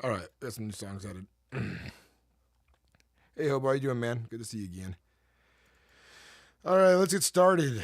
All right, that's some new songs added. Hey, Hobo, how you doing, man? Good to see you again. All right, let's get started.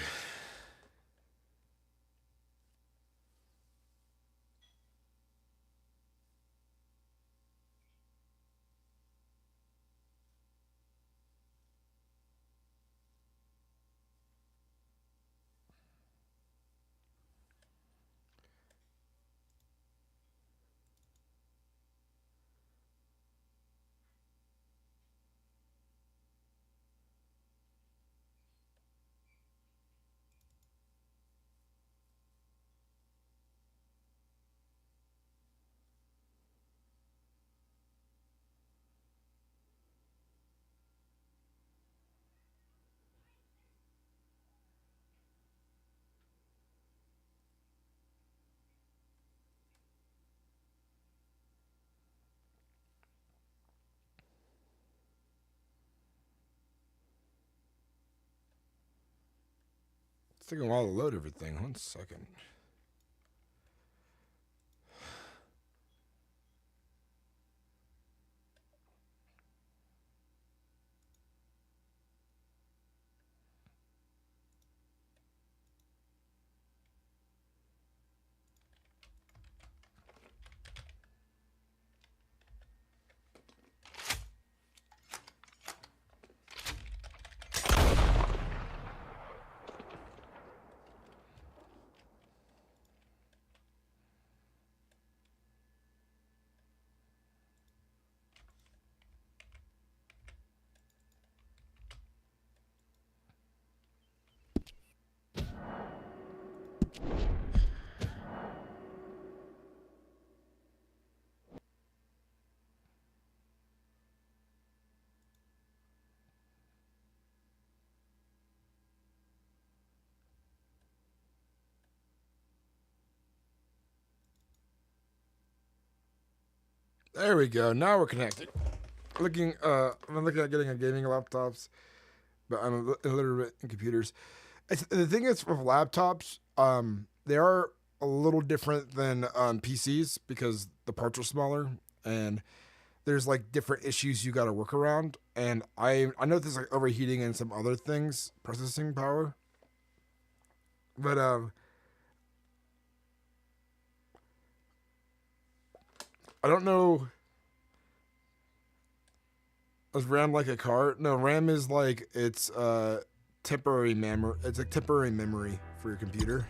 It's taking a while to load everything. 1 second. There we go. Now we're connected. I'm looking at getting a gaming laptops, but I'm illiterate in computers. The thing is, with laptops, they are a little different than PCs because the parts are smaller and there's like different issues you got to work around. And I know there's like overheating and some other things, processing power, but I don't know. Is RAM like a car? No, RAM is like it's temporary memory. It's a temporary memory for your computer.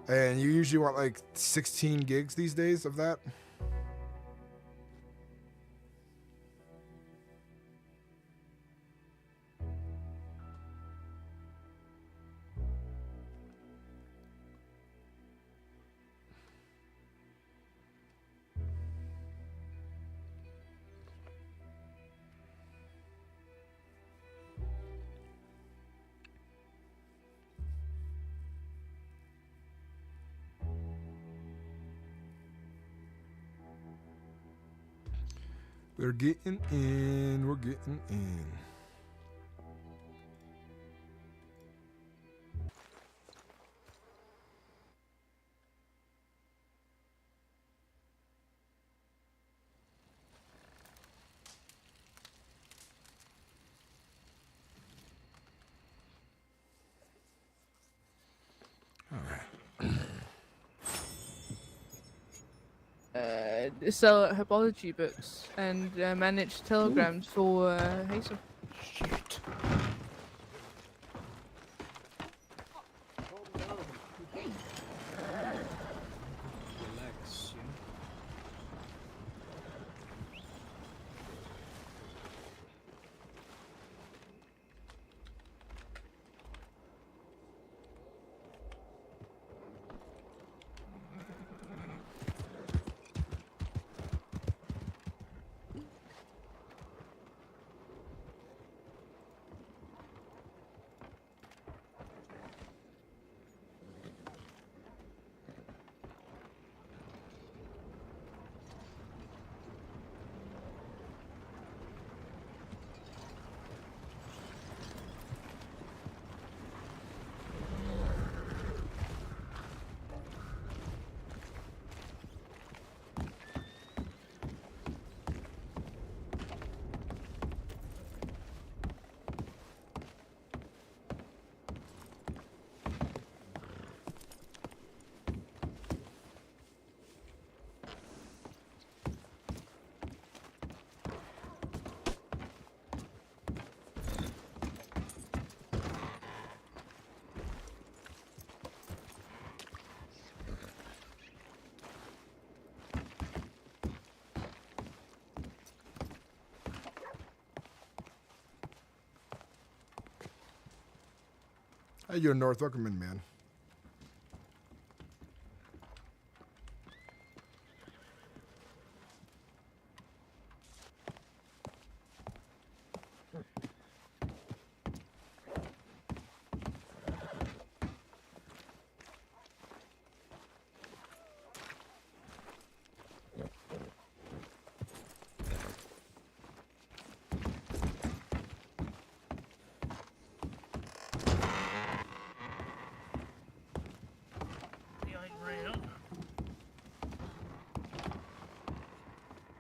And you usually want like 16 gigs these days of that. We're getting in. We're getting in. sell herbology books and manage telegrams for Hazel. Shit. Relax, you know? How you doing, North? Welcome in, man.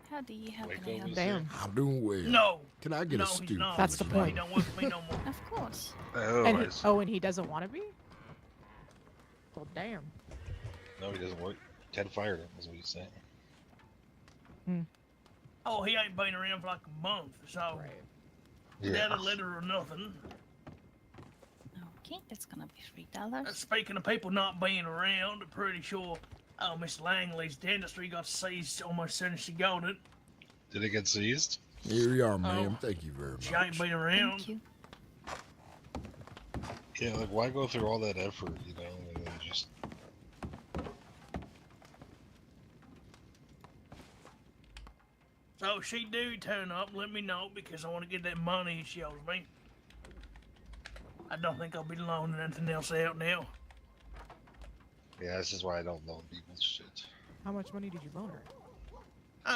Howdy, how Wake can I up help? is Damn. I'm doing well. No. Can I get No, a he's stew? not. That's the He point. don't work for me no more. Of course. And he, Oh, and he doesn't want to be? Well, damn. no, he doesn't work. Ted fired him, is what he's saying. Oh, he ain't been around for like a month, so Right. without a letter or nothing. Okay, that's gonna be $3. Speaking of people not being around, I'm pretty sure Miss Langley's dentistry got seized almost as soon as she got it. Did it get seized? Here you are, ma'am. Oh. Thank you very She ain't much. been around. Thank you. Yeah, like, why go through all that effort, you know, and then just... So if she do turn up, let me know because I want to get that money she owes me. I don't think I'll be loaning anything else out now. Yeah, this is why I don't loan people's shit. How much money did you loan her?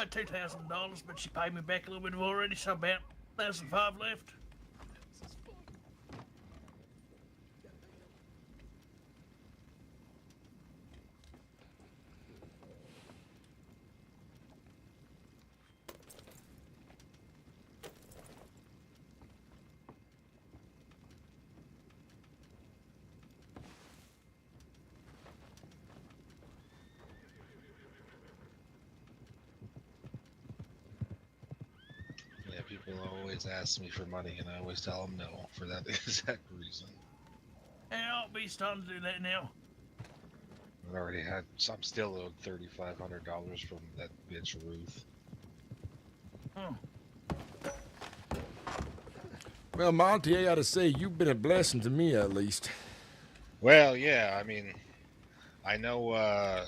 $2,000, but she paid me back a little bit already, so about 1,500 left. Yeah, people always ask me for money, and I always tell them no, for that exact reason. Yeah, I'll be starting to do that now. I already had, I'm still owed $3,500 from that bitch Ruth. Oh. Well, Monty, I gotta say, you've been a blessing to me at least. Well, yeah, I mean, I know, well,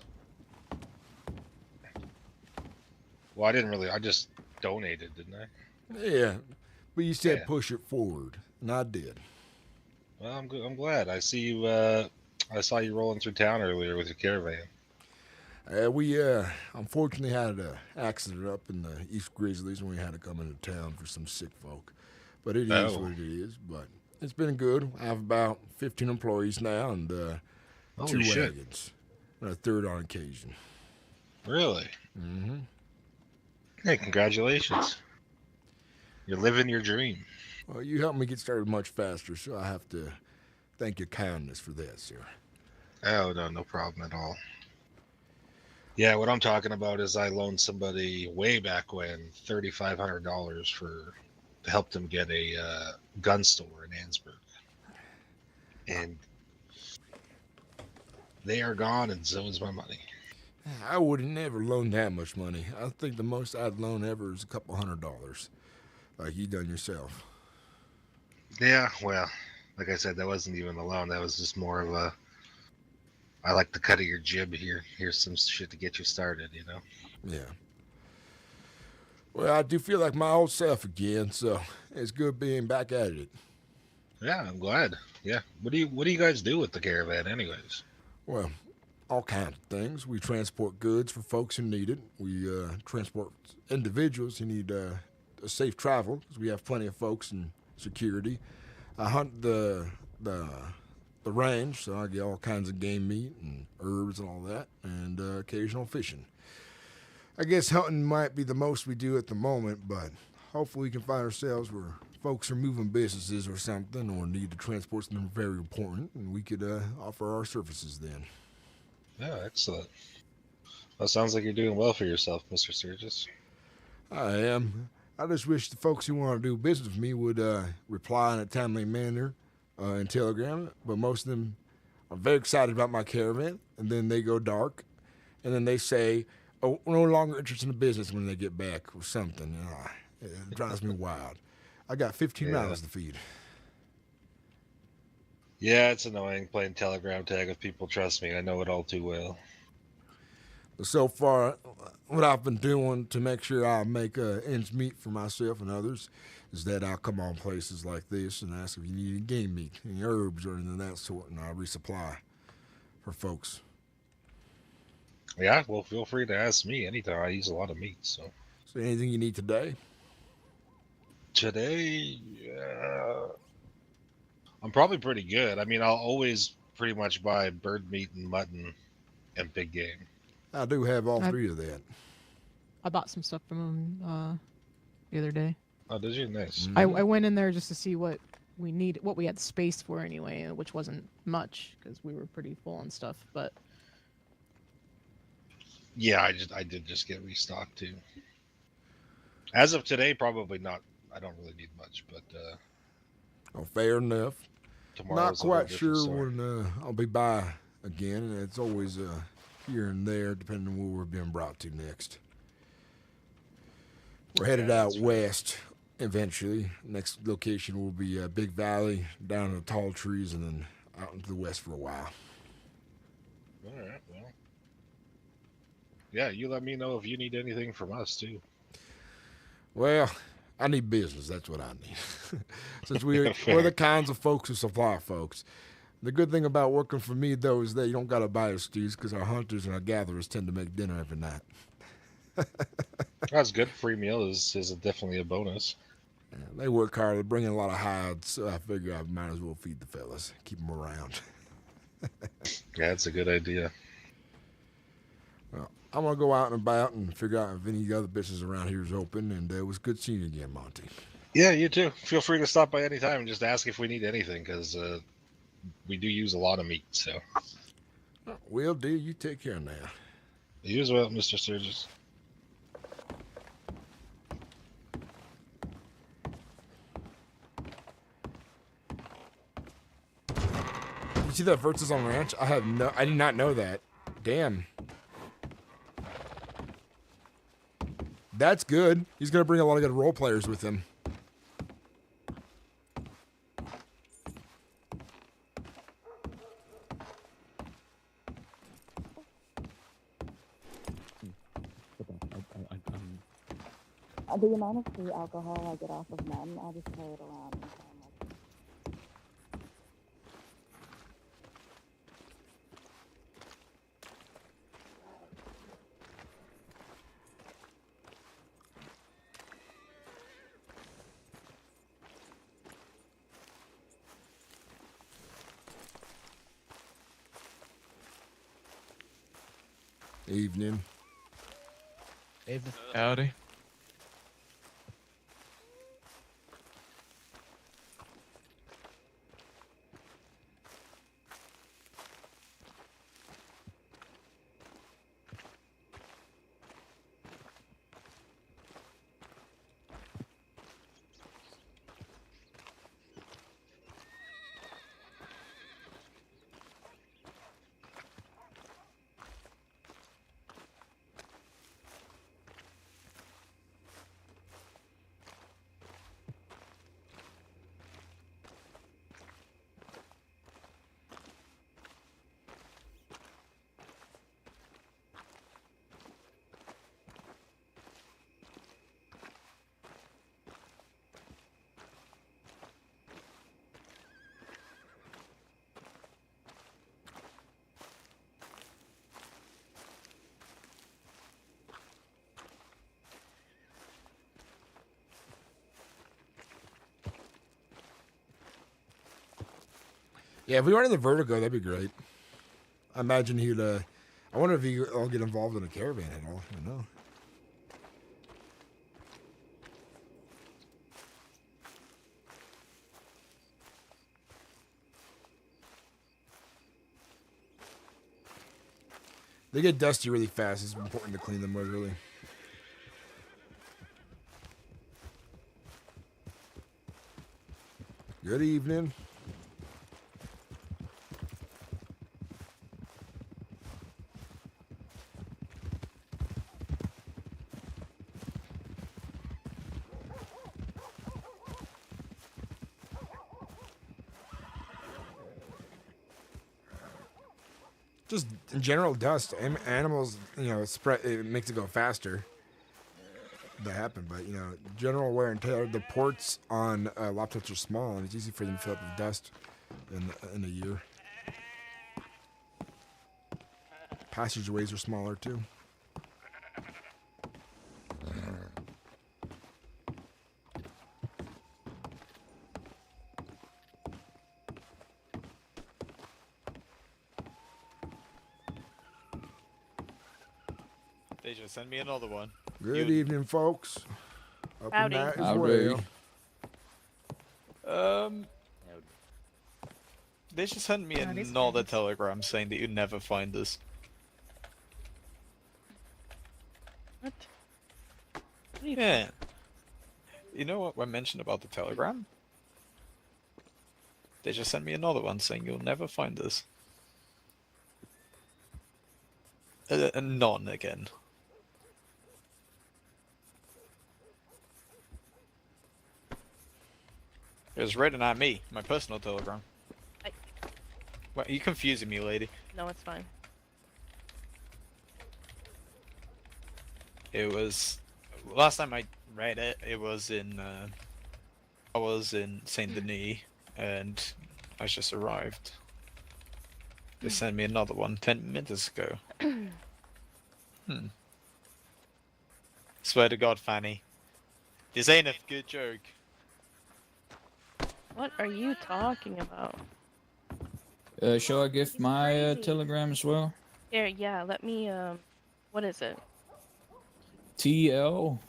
I didn't really, I just donated, didn't I? Yeah, but you said Yeah. push it forward, and I did. Well, I'm good. I'm glad. I see you. I saw you rolling through town earlier with your caravan. We unfortunately had an accident up in the East Grizzlies, and we had to come into town for some sick folk. But it is Oh. what it is. But it's been good. I have about 15 employees now, and Holy 2 shit! wagons, and a third on occasion. Really? Mm-hmm. Hey, congratulations! You're living your dream. Well, you helped me get started much faster, so I have to thank your kindness for that, sir. Oh no, no problem at all. Yeah, what I'm talking about is I loaned somebody way back when $3,500 to help them get a gun store in Ansburg, and they are gone, and so is my money. I would never loan that much money. I think the most I'd loan ever is a couple $100, like you done yourself. Yeah, well, like I said, that wasn't even a loan. That was just more of a, I like the cut of your jib here. Here's some shit to get you started, you know? Yeah. Well, I do feel like my old self again, so it's good being back at it. Yeah, I'm glad. Yeah. What do you guys do with the caravan anyways? Well, all kinds of things. We transport goods for folks who need it. We transport individuals who need a safe travel, because we have plenty of folks in security. I hunt the range, so I get all kinds of game meat and herbs and all that, and occasional fishing. I guess hunting might be the most we do at the moment, but hopefully we can find ourselves where folks are moving businesses or something, or need to transport something very important, and we could offer our services then. Yeah, excellent. Well, sounds like you're doing well for yourself, Mr. Sturgis. I am. I just wish the folks who want to do business with me would reply in a timely manner in Telegram, but most of them are very excited about my caravan, and then they go dark, and then they say, oh, we're no longer interested in the business when they get back or something. It drives me wild. I got 15 mouths to feed. Yeah, it's annoying playing Telegram tag with people. Trust me, I know it all too well. So far, what I've been doing to make sure I make ends meet for myself and others is that I'll come on places like this and ask if you need any game meat, any herbs, or anything of that sort, and I'll resupply for folks. Yeah, well, feel free to ask me anytime. I use a lot of meat, so. So anything you need today? Today, I'm probably pretty good. I mean, I'll always pretty much buy bird meat and mutton and big game. I do have all three of that. I bought some stuff from him the other day. Oh, did you? Nice. I went in there just to see what we had space for anyway, which wasn't much because we were pretty full on stuff. But yeah, I did just get restocked too. As of today, probably not. I don't really need much, but oh, fair enough. Not quite sure story. when I'll be by again, and it's always here and there, depending on where we're being brought to next. We're headed out west eventually. Next location will be Big Valley, down in the tall trees, and then out into the west for a while. All right, well. Yeah, you let me know if you need anything from us, too. Well, I need business. That's what I need. Since we're the kinds of folks who supply folks. The good thing about working for me, though, is that you don't got to buy us stews, because our hunters and our gatherers tend to make dinner every night. That's good. Free meal is definitely a bonus. Yeah, they work hard. They bring in a lot of hides, so I figure I might as well feed the fellas, keep them around. Yeah, that's a good idea. Well, I'm going to go out and about and figure out if any other business around here is open, and it was good seeing you again, Monty. Yeah, you too. Feel free to stop by anytime and just ask if we need anything, because we do use a lot of meat, so. Will do. You take care now. You as well, Mr. Sturgis. You see that Vertus on ranch? I did not know that. Damn. That's good. He's gonna bring a lot of good role players with him. The amount of free alcohol I get off of men, I just carry it around. And Evening. Evening. Howdy. Yeah, if we went in the Vertigo, that'd be great. I imagine he'd. I wonder if he'll get involved in a caravan at all. I don't know. They get dusty really fast. It's important to clean them regularly. Good evening. Just in general, dust. Animals, spread. It makes it go faster. That happen, but general wear and tear. The ports on laptops are small, and it's easy for them to fill up with dust in a year. Passageways are smaller too. They just sent me another one. Good evening, folks. Up Howdy. in that as Howdy. well. They just sent me another telegram saying that you'd never find us. What? What are you Yeah. You know what I mentioned about the telegram? They just sent me another one saying you'll never find us. None again. It was written at me, my personal telegram. What, are you confusing me, lady? No, it's fine. It was... Last time I read it, it was in... I was in Saint Denis, and I just arrived. They sent me another one 10 minutes ago. Swear to God, Fanny. This ain't a good joke. What are you talking about? Shall I give my telegram as well? Here, yeah, let me, what is it? TL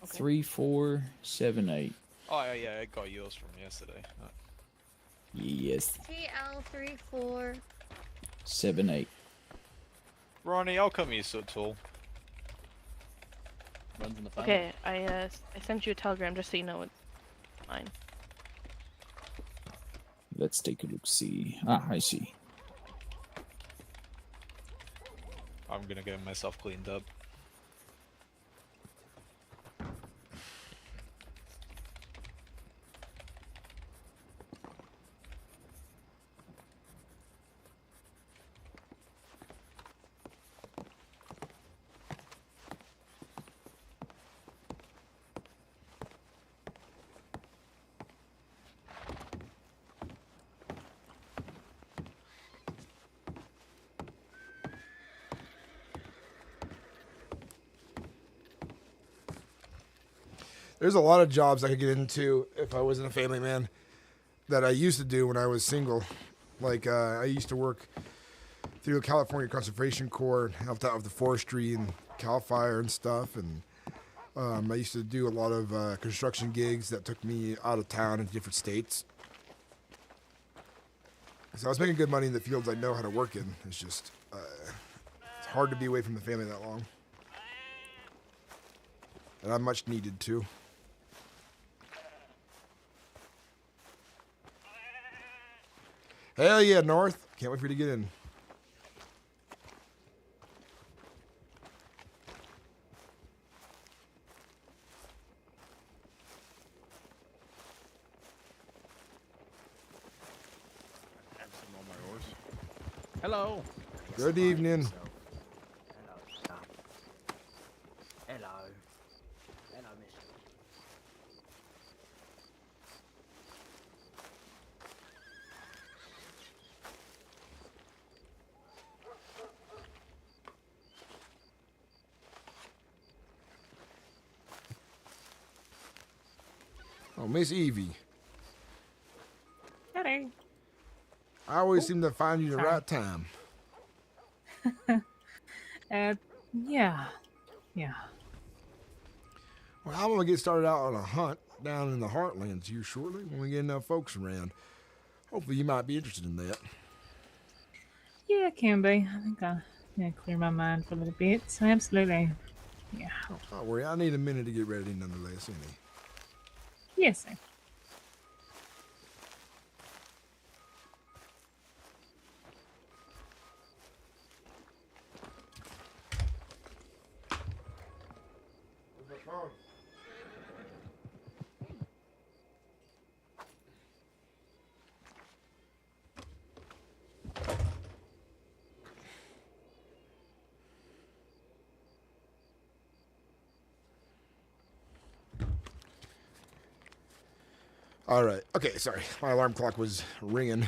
3478. Oh, yeah, I got yours from yesterday. Yes. TL3478. Ronnie, how come you're so tall? Runs in the family. Okay, I sent you a telegram just so you know it's mine. Let's take a look. See. Ah, I see. I'm gonna get myself cleaned up. There's a lot of jobs I could get into if I wasn't a family man that I used to do when I was single. Like, I used to work through the California Conservation Corps and helped out with the forestry and CAL FIRE and stuff. And I used to do a lot of construction gigs that took me out of town in different states. So I was making good money in the fields I know how to work in. It's just, it's hard to be away from the family that long. And I'm much needed too. Hell yeah, North. Can't wait for you to get in. Hello. Good evening. Hello. Hello, miss. Oh, Miss Evie. Howdy. I always seem to find you the Sorry. right time. Yeah. Yeah. Well, I'm gonna get started out on a hunt down in the Heartlands here shortly when we get enough folks around. Hopefully, you might be interested in that. Yeah, it can be. I think I'll clear my mind for a little bit. So absolutely. Yeah. Don't worry, I need a minute to get ready nonetheless, anyway. Yes, sir. All right. Okay, sorry. My alarm clock was ringing.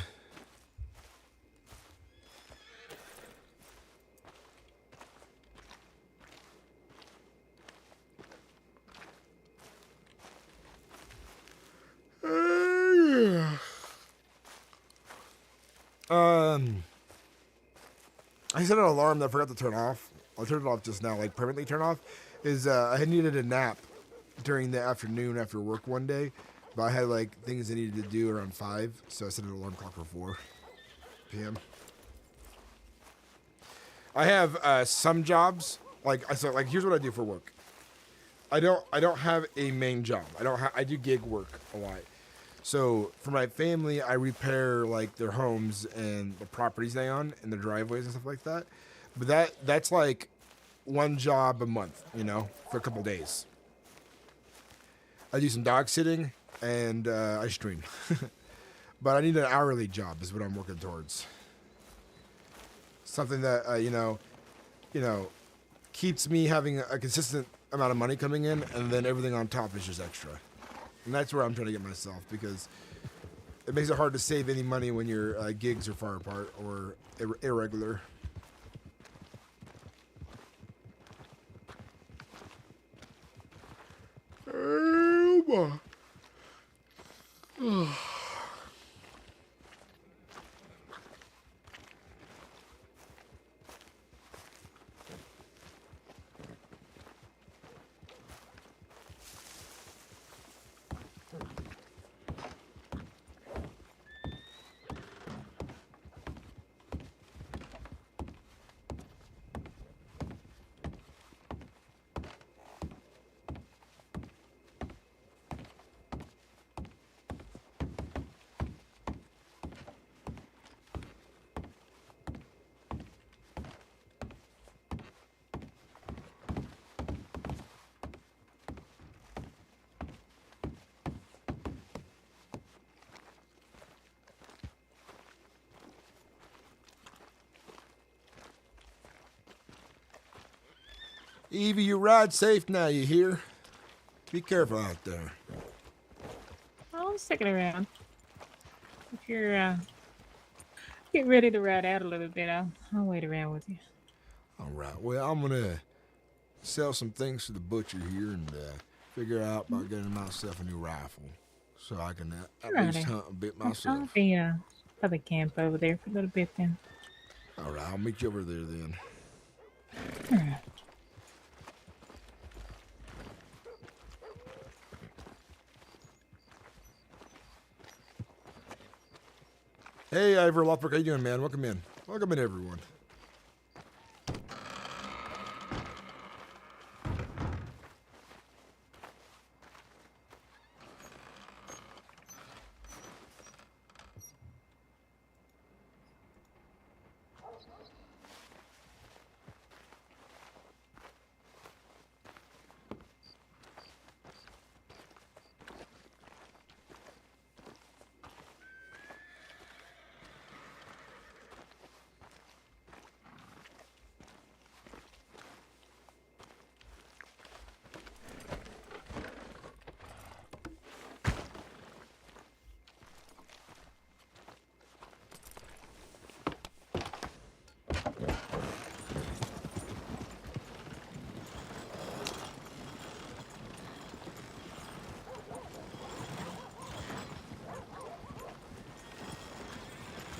I set an alarm that I forgot to turn off. I turned it off just now, like permanently turn off. I needed a nap during the afternoon after work one day, but I had like things I needed to do around 5, so I set an alarm clock for 4 p.m. I have some jobs like here's what I do for work. I don't have a main job. I do gig work a lot. So for my family, I repair like their homes and the properties they own and their driveways and stuff like that. But that's like one job a month, for a couple days. I do some dog sitting and I stream. But I need an hourly job is what I'm working towards. Something that keeps me having a consistent amount of money coming in, and then everything on top is just extra. And that's where I'm trying to get myself, because it makes it hard to save any money when your gigs are far apart or irregular. Oh, Evie, you ride safe now, you hear? Be careful out there. I'll stick it around. If you're get ready to ride out a little bit, I'll wait around with you. All right. Well, I'm going to sell some things to the butcher here and figure out about getting myself a new rifle so I can at least hunt a bit myself. I'll be probably camp over there for a little bit then. All right. I'll meet you over there then. All right. Hey, Ivor Lopper, how you doing, man? Welcome in. Welcome in, everyone.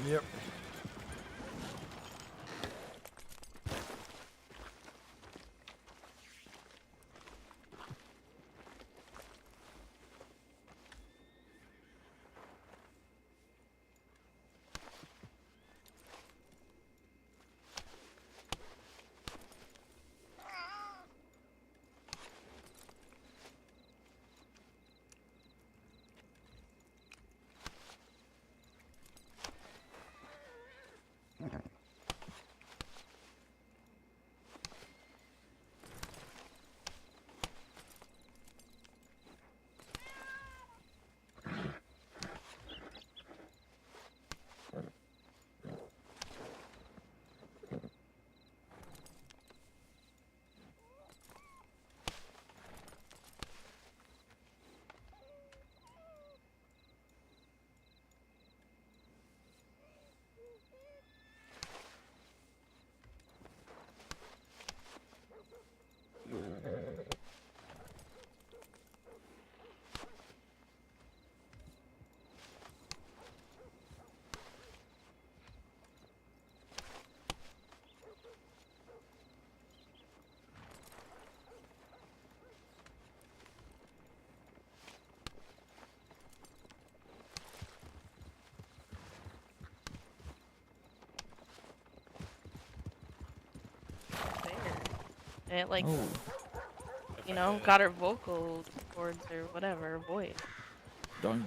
Yep. It like, Oh. you know, got her vocal cords or whatever, voice. Don't.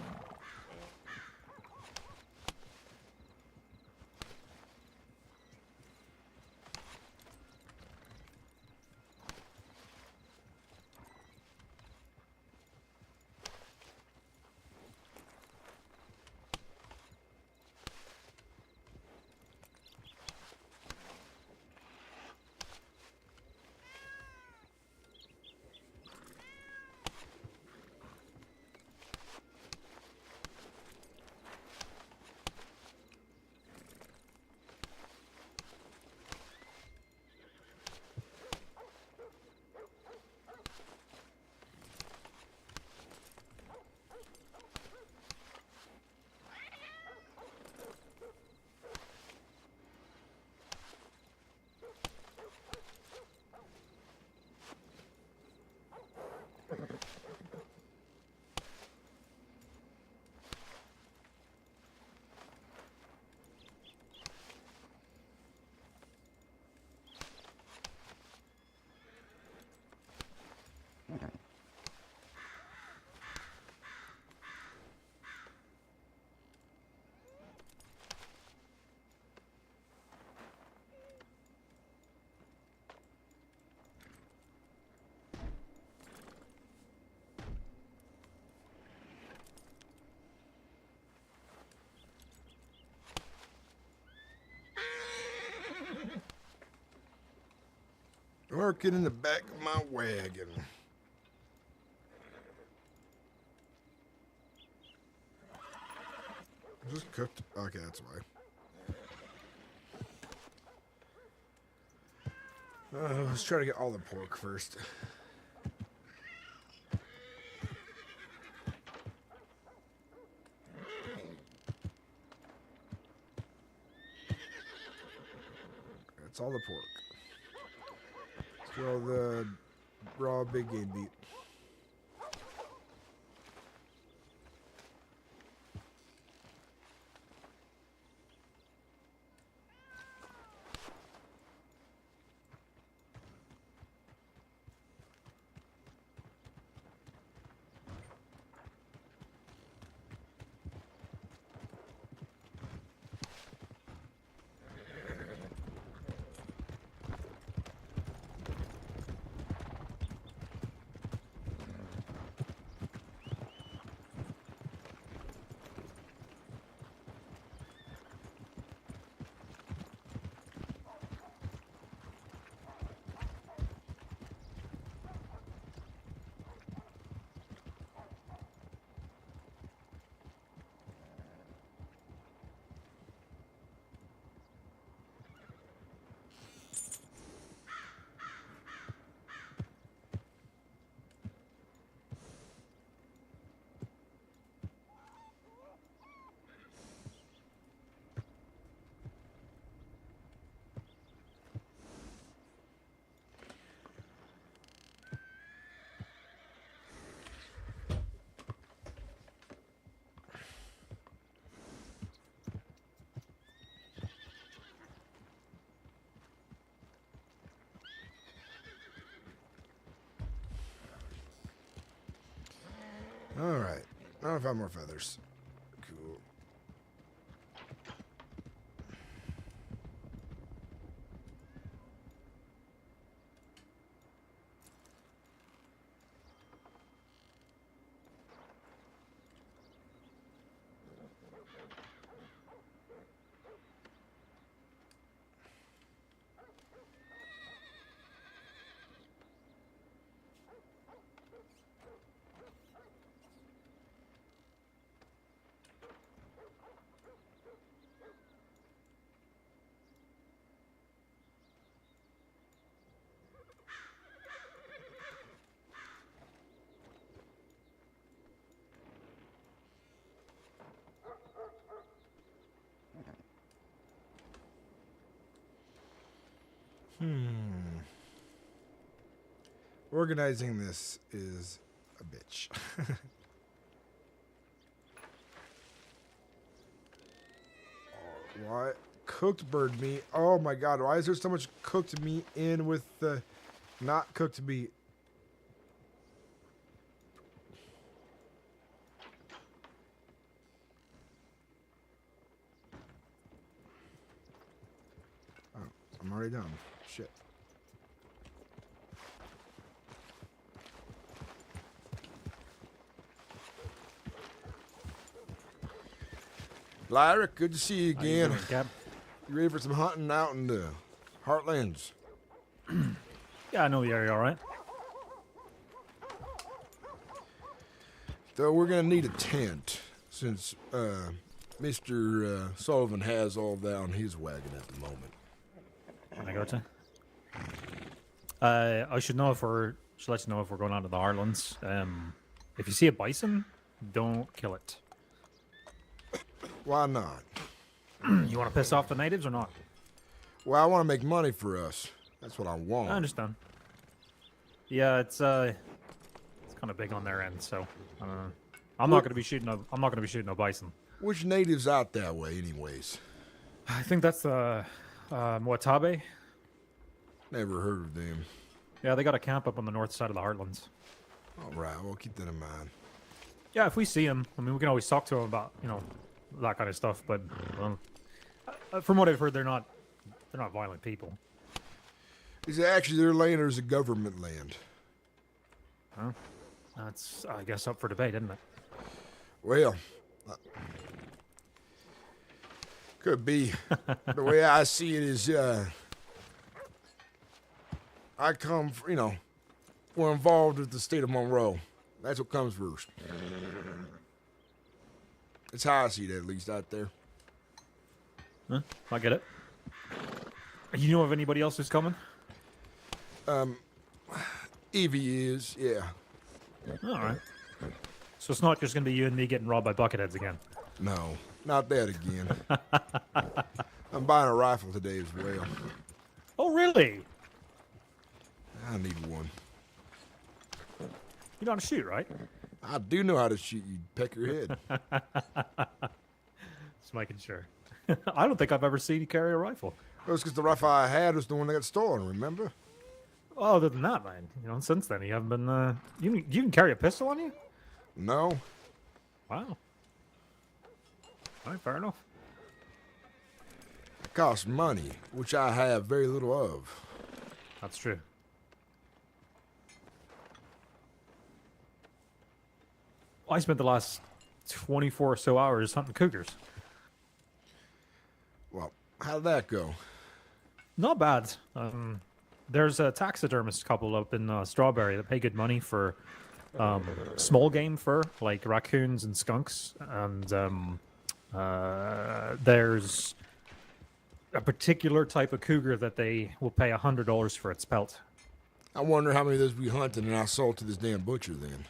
Working in the back of my wagon. Just cooked. Okay, that's why. Let's try to get all the pork first. That's all the pork. Let's get all the raw big game meat. I found more feathers. Cool. Organizing this is a bitch. Why? Cooked bird meat. Oh my god, why is there so much cooked meat in with the not cooked meat? Oh, I'm already done. Shit. Lyric, good to see you again. How you doing, Cap? You ready for some hunting out in the Heartlands? Yeah, I know the area all right. Though we're gonna need a tent since Mr. Sullivan has all down his wagon at the moment. I gotcha. I should let you know if we're going on to the Heartlands. If you see a bison, don't kill it. Why not? You want to piss off the natives or not? Well, I want to make money for us. That's what I want. I understand. Yeah, it's kind of big on their end, so I'm not going to be shooting a bison. Which natives out that way, anyways? I think that's Mwatabe. Never heard of them. Yeah, they got a camp up on the north side of the Heartlands. All right, we'll keep that in mind. Yeah, if we see them, I mean, we can always talk to them about that kind of stuff. But from what I've heard, they're not violent people. Is it actually their land or is it government land? Huh? That's, I guess, up for debate, isn't it? Well, could be. The way I see it is, I come, we're involved with the state of Monroe. That's what comes first. It's how I see it, at least, out there. Huh? I get it. You know of anybody else who's coming? Evie is, yeah. All right. So it's not just going to be you and me getting robbed by bucketheads again? No, not that again. I'm buying a rifle today as well. Oh, really? I need one. You know how to shoot, right? I do know how to shoot, you peck your head. Just making sure. I don't think I've ever seen you carry a rifle. Well, it's because the rifle I had was the one that got stolen, remember? Well, other than that, man, since then, you haven't been, you can carry a pistol on you? No. Wow. All right, fair enough. It costs money, which I have very little of. That's true. I spent the last 24 or so hours hunting cougars. Well, how'd that go? Not bad. There's a taxidermist couple up in Strawberry that pay good money for small game fur, like raccoons and skunks. And there's a particular type of cougar that they will pay $100 for its pelt. I wonder how many of those we hunted and I sold to this damn butcher then.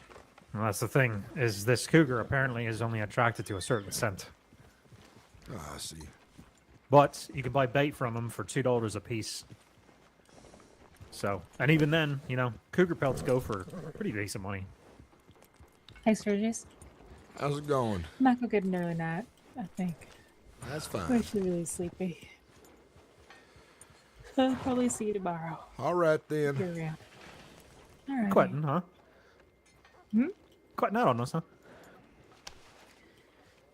Well, that's the thing, is this cougar apparently is only attracted to a certain scent. Oh, I see. But you can buy bait from them for $2 a piece. So, and even then, cougar pelts go for pretty decent money. Hey, Sturgis. How's it going? I might go get an early night, I think. That's I'm fine. actually really sleepy. I'll probably see you tomorrow. All right, then. You're around. All right. Quitting, huh? Hmm? Quitting out on us, huh?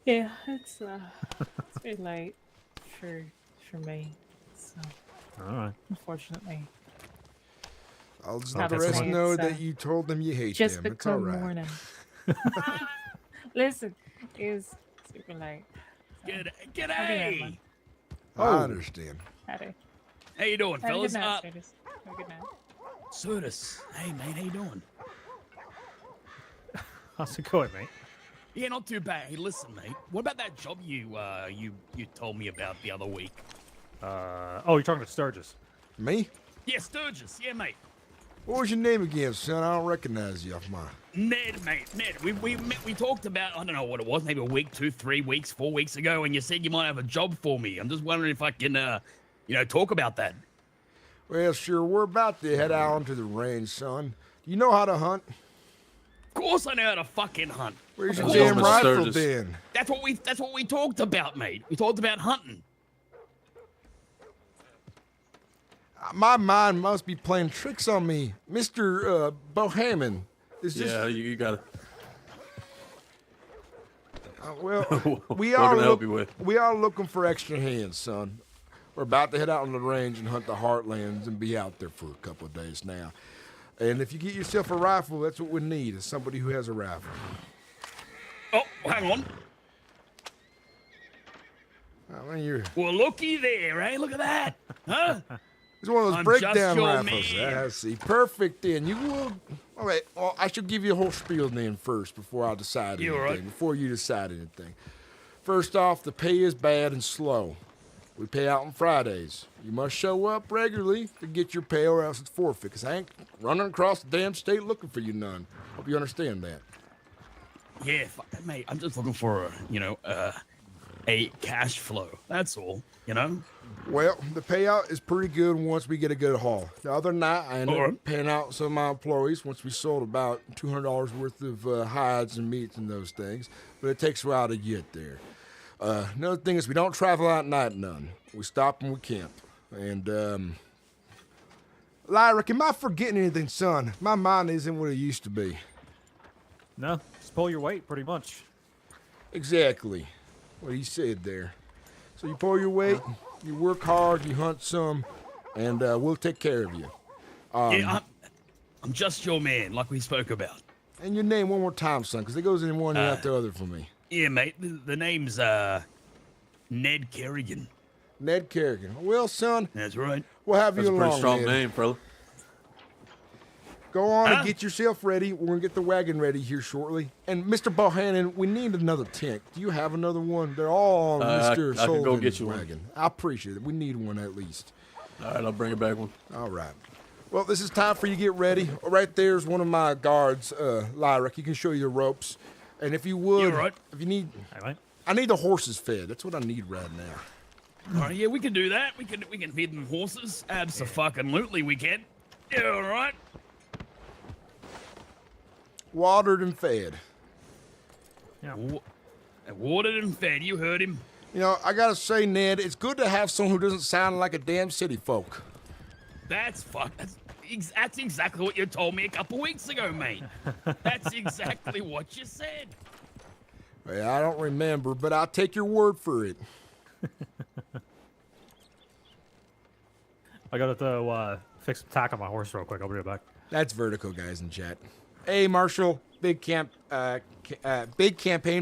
Yeah, it's bit late for me. So All right. unfortunately. I'll just Not let the to rest say know it's, that you told them you hate just them. It's all become right. morning. Listen, it's super late. So, I'll be G'day! rambling. I understand. Howdy. How you doing, Have a good fellas? night, Sturgis. Have a good night. Sturgis. Hey, mate, how you doing? How's it going, mate? Yeah, not too bad. Hey, listen, mate. What about that job you told me about the other week? Oh, you're talking to Sturgis. Me? Yeah, Sturgis. Yeah, mate. What was your name again, son? I don't recognize you off my... Ned, mate. Ned. We talked about, I don't know what it was, maybe a week, 2, 3 weeks, 4 weeks ago, and you said you might have a job for me. I'm just wondering if I can, talk about that. Well, sure. We're about to head out onto the range, son. You know how to hunt? Of course I know how to fucking hunt. Where's your Of damn course. rifle then? That's what we talked about, mate. We talked about hunting. My mind must be playing tricks on me. Mr. Bohaman. Is this... Yeah, you got it. Well, we What are can I help you with? we are looking for extra hands, son. We're about to head out on the range and hunt the heartlands and be out there for a couple of days now. And if you get yourself a rifle, that's what we need, is somebody who has a rifle. Oh, hang on. I mean, you're... Well, looky there, eh? Look at that. Huh? It's one of those I'm breakdown just your rifles. man. I see. Perfect, then. You will... All right, well, I should give you a whole spiel then first before I decide You all anything. right? Before you decide anything. First off, the pay is bad and slow. We pay out on Fridays. You must show up regularly to get your pay or else it's forfeit, because I ain't running across the damn state looking for you none. Hope you understand that. Yeah, mate, I'm just looking for, a cash flow. That's all, Well, the payout is pretty good once we get a good haul. The other night, I ended up paying out some of my employees once we sold about $200 worth of hides and meats and those things, but it takes a while to get there. Another thing is we don't travel out at night none. We stop and we camp. And, Lyric, am I forgetting anything, son? My mind isn't what it used to be. No, just pull your weight, pretty much. Exactly what he said there. So you pull your weight, you work hard, you hunt some, and we'll take care of you. Yeah, I'm just your man, like we spoke about. And your name one more time, son, because it goes in one and out the other for me. Yeah, mate, the name's, Ned Kerrigan. Ned Kerrigan. Well, son. That's right. We'll have That's you a along, pretty strong Ned. name, fella. Go on and get yourself ready. We're going to get the wagon ready here shortly. And Mr. Bohannon, we need another tent. Do you have another one? They're all on Mr. I can go Sullivan's get you wagon. I appreciate it. We need one at least. All right, I'll bring it back one. All right. Well, this is time for you to get ready. Right there's one of my guards, Lyric. He can show you the ropes. And if you would, Yeah, right. if you need, I need the horses fed. That's what I need right now. All right, yeah, we can do that. We can feed them horses. Abso-fucking-lutely we can. Yeah, all right. Watered and fed. Yeah. Watered and fed. You heard him. You know, I gotta say, Ned, it's good to have someone who doesn't sound like a damn city folk. That's exactly what you told me a couple weeks ago, mate. That's exactly what you said. Well, I don't remember, but I'll take your word for it. I gotta throw, fix some tack on my horse real quick. I'll be right back. That's Vertical, guys in chat. Hey, Marshall, big campaign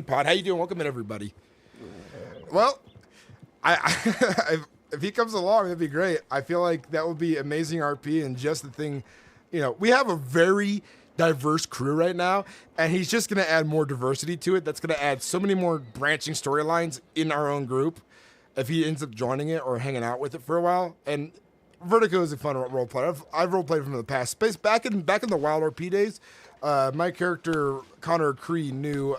pod. How you doing? Welcome in, everybody. Well, if he comes along, that'd be great. I feel like that would be amazing RP and just the thing. You know, we have a very diverse crew right now, and he's just going to add more diversity to it. That's going to add so many more branching storylines in our own group if he ends up joining it or hanging out with it for a while. And Vertigo is a fun role player. I've role played from in the past. Back in the Wild RP days, my character Connor Cree knew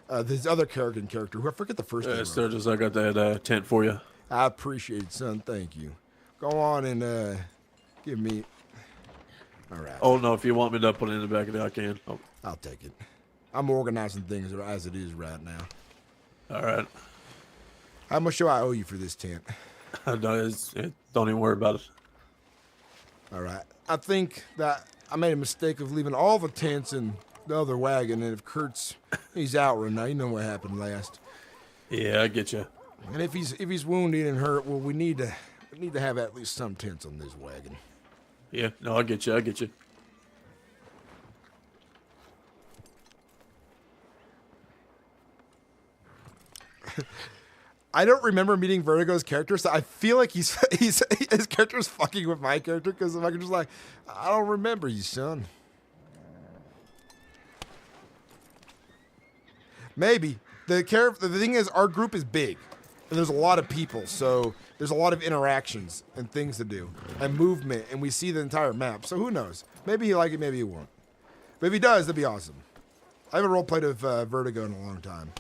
this other character who I forget the first name. Sturgis, I got that tent for you. I appreciate it, son. Thank you. Go on and give me. All right. Oh no, if you want me to put it in the back of it, I can. Oh. I'll take it. I'm organizing things as it is right now. All right. How much do I owe you for this tent? Don't even worry about it. All right. I think that I made a mistake of leaving all the tents in the other wagon, and if he's out right now, you know what happened last. Yeah, I get you. And if he's wounded and hurt, well, we need to have at least some tents on this wagon. Yeah, no, I get you. I get you. I don't remember meeting Vertigo's character, so I feel like his character's fucking with my character because I'm just like, I don't remember you, son. Maybe. The thing is, our group is big, and there's a lot of people, so there's a lot of interactions and things to do, and movement, and we see the entire map. So who knows? Maybe he like it, maybe he won't. But if he does, that'd be awesome. I haven't roleplayed with Vertigo in a long time.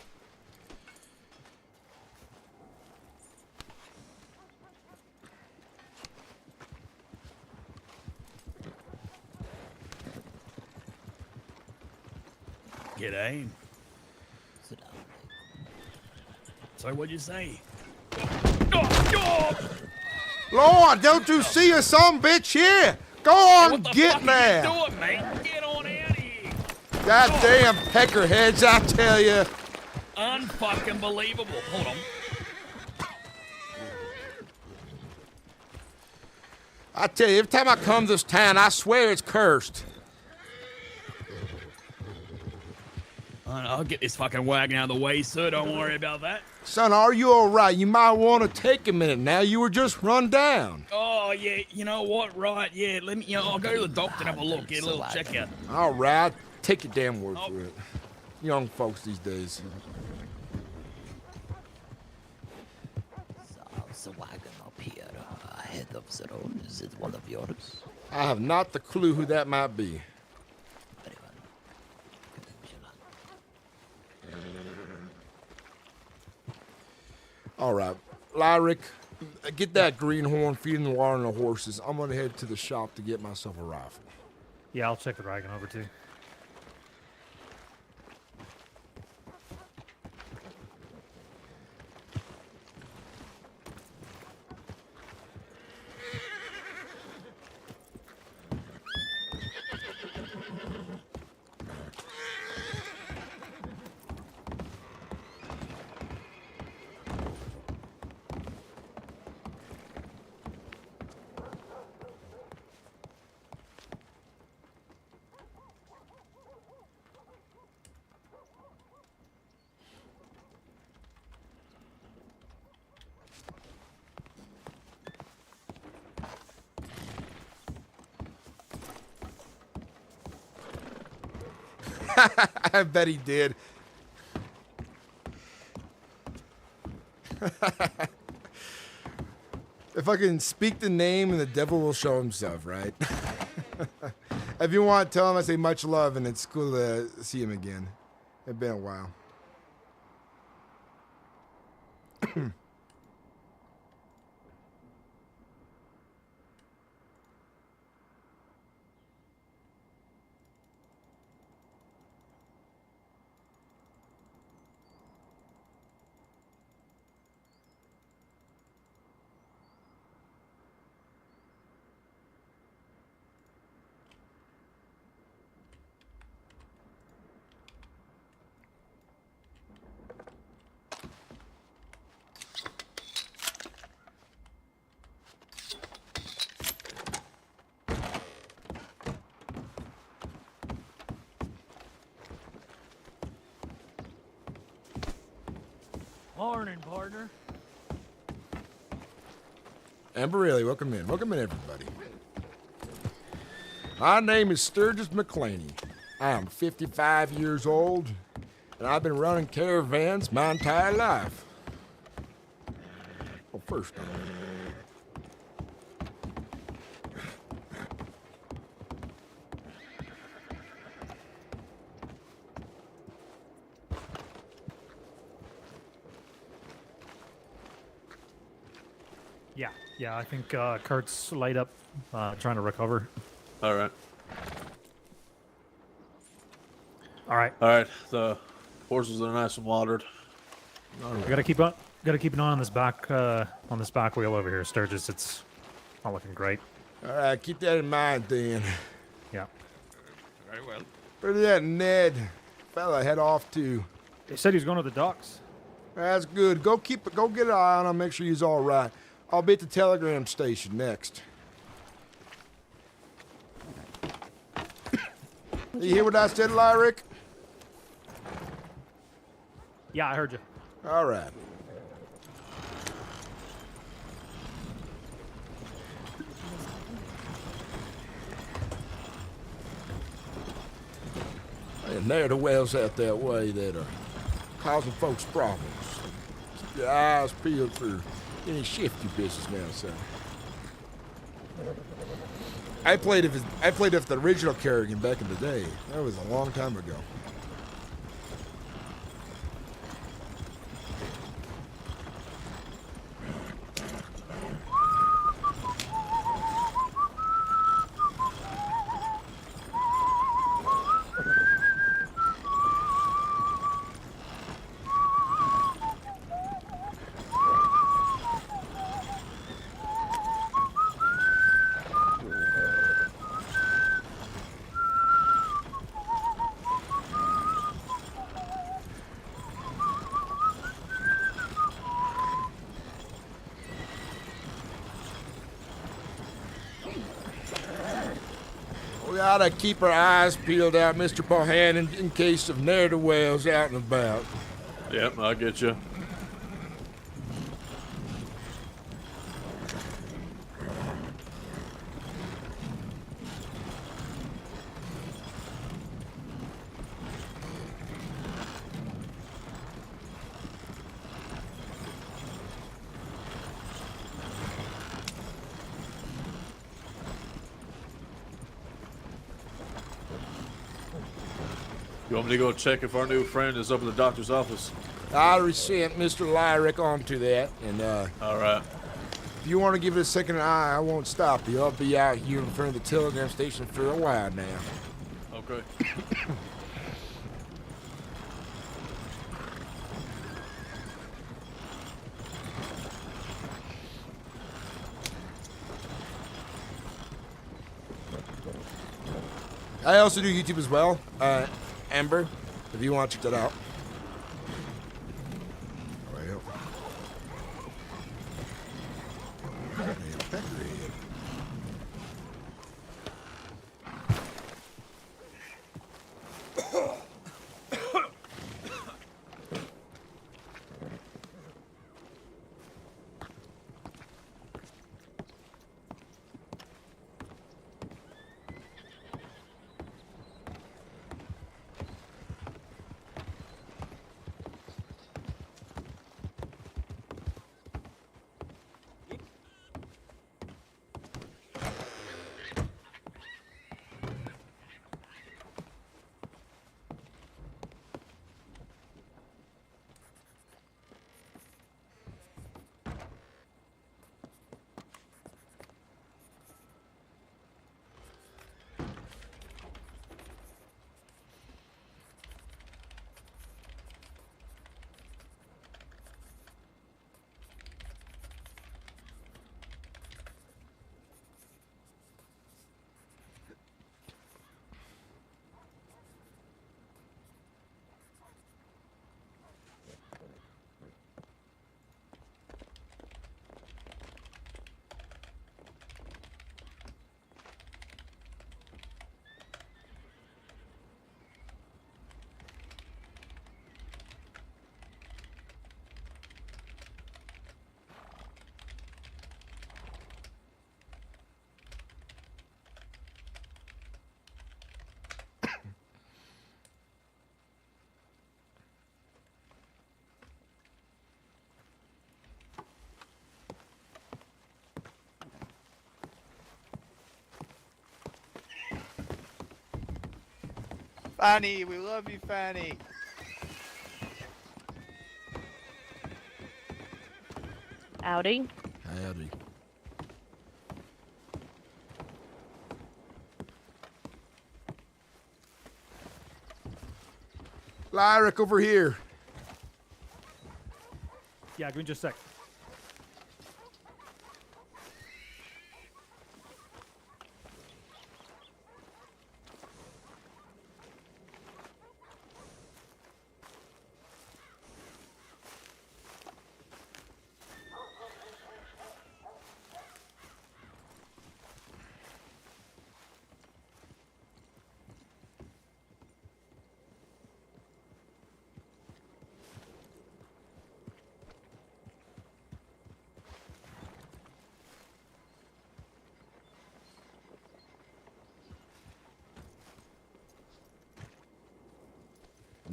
G'day. So what'd you say? Lord, don't you see a son bitch here? Go on, What the get fuck there. are you doing, mate? Get on out of here. Goddamn peckerheads, I tell you. Unfucking believable. Hold on. I tell you, every time I come to this town, I swear it's cursed. I'll get this fucking wagon out of the way, sir. Don't worry about that. Son, are you all right? You might want to take a minute now. You were just run down. Oh, yeah. You know what? Right. Yeah. Let me, I'll go to the doctor and have a look. Get a little checkout. All right. Take your damn word for it. Young folks these days. There's a wagon up here ahead of the road. Is it one of yours? I have not the clue who that might be. All right, Lyric, get that greenhorn, feeding the water and the horses. I'm gonna head to the shop to get myself a rifle. Yeah, I'll check the wagon over too. I bet he did. If I can speak the name and the devil will show himself, right? If you want, tell him I say much love and it's cool to see him again. It's been a while. Morning, partner. Amber Riley, welcome in. Welcome in, everybody. My name is Sturgis Mclainy. I am 55 years old, and I've been running caravans my entire life. Well, first time. Yeah, I think Kurt's laid up trying to recover. All right. All right. All right. The horses are nice and watered. We gotta keep an eye on this back wheel over here, Sturgis. It's not looking great. All right, keep that in mind then. Yeah. Very well. Where did that Ned fella head off to? They said he was going to the docks. That's good. Go get an eye on him. Make sure he's all right. I'll be at the telegram station next. You hear what I said, Lyric? Yeah, I heard you. All right. And there are the wells out that way that are causing folks problems. Keep your eyes peeled for any shifty business now, son. I played with the original Caravan back in the day. That was a long time ago. We ought to keep our eyes peeled out, Mr. Bohannon, in case of ne'er-do-wells out and about. Yep, I get you. You want me to go check if our new friend is up in the doctor's office? I resent Mr. Lyric onto that, and all right. If you want to give it a second eye, I won't stop you. I'll be out here in front of the telegram station for a while now. Okay. I also do YouTube as well, Amber, if you want to check that out. Fanny, we love you, Fanny. Howdy. Howdy. Lyric over here. Yeah, give me just a sec.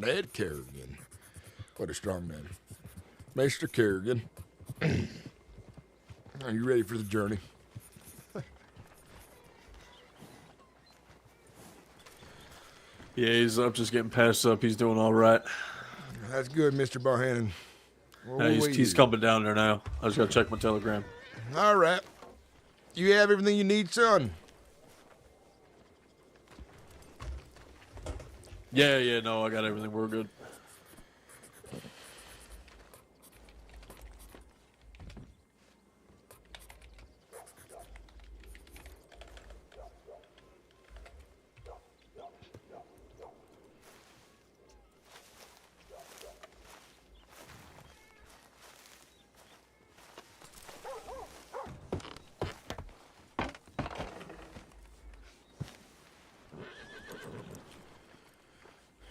Ned Kerrigan. What a strong name. Maester Kerrigan. Are you ready for the journey? Yeah, he's up, just getting patched up. He's doing all right. That's good, Mr. Bohannon. He's coming down there now. I just gotta check my telegram. All right. You have everything you need, son? Yeah, no, I got everything. We're good.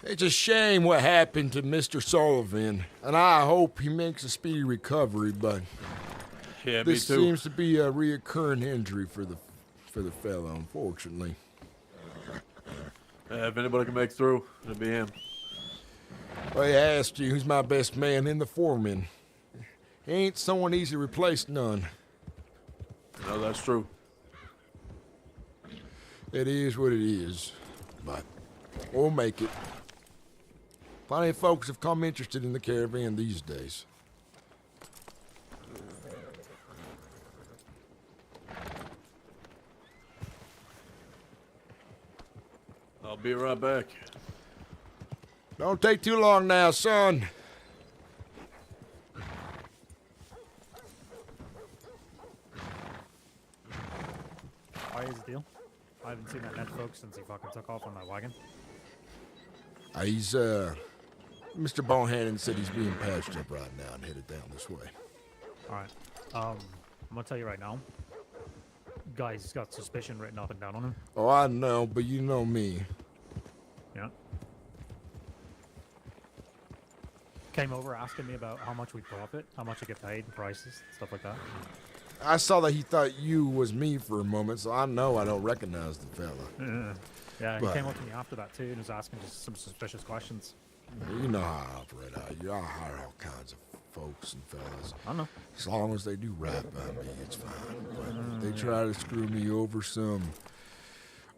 It's a shame what happened to Mr. Sullivan, and I hope he makes a speedy recovery, but yeah, this me too. seems to be a reoccurring injury for the fellow, unfortunately. If anybody can make through, it'll be him. Well, he asked you who's my best man in the foreman. He ain't someone easy to replace none. No, that's true. It is what it is, but we'll make it. Plenty of folks have come interested in the caravan these days. I'll be right back. Don't take too long now, son. Why is the deal? I haven't seen that Ned folk since he fucking took off on that wagon. He's, Mr. Bohannon said he's being patched up right now and headed down this way. Alright. I'm gonna tell you right now. Guy's got suspicion written up and down on him. Oh, I know, but you know me. Yeah. Came over asking me about how much we profit, how much I get paid, prices, stuff like that. I saw that he thought you was me for a moment, so I know I don't recognize the fella. Yeah, he But came up to me after that too and was asking just some suspicious questions. you know how I operate out here. I hire all kinds of folks and fellas. I know. As long as they do right by me, it's fine. But if they try to screw me over some,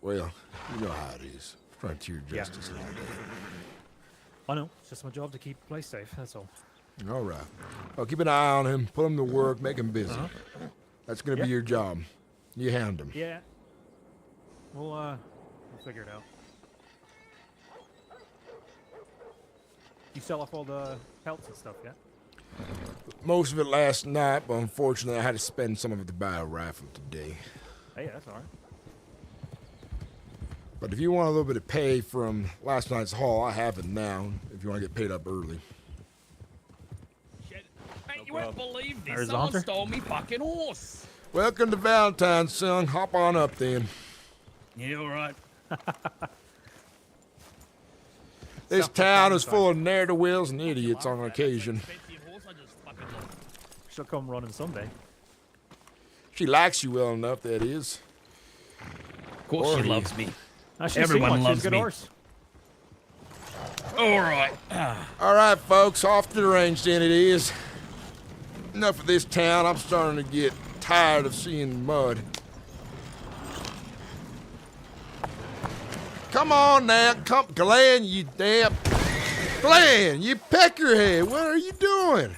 well, you know how it is. Frontier justice all day. I know. It's just my job to keep the place safe, that's all. All right. Well, keep an eye on him. Put him to work. Make him busy. That's going to be your job. You hound him. Yeah. We'll figure it out. You sell off all the pelts and stuff, yeah? Most of it last night, but unfortunately I had to spend some of it to buy a rifle today. Hey, that's alright. But if you want a little bit of pay from last night's haul, I have it now, if you want to get paid up early. Hey, you won't believe this. There's the Someone hunter. stole me fucking horse. Welcome to Valentine's, son. Hop on up then. Yeah, all right. This town is full of ne'er-do-wells and idiots on occasion. She'll come running someday. She likes you well enough, that is. Of course she loves me. Everyone loves good me. Horse. All right. All right, folks, off to the range then it is. Enough of this town. I'm starting to get tired of seeing mud. Come on now, come, Glenn, you damn... Glenn, you peckerhead, what are you doing?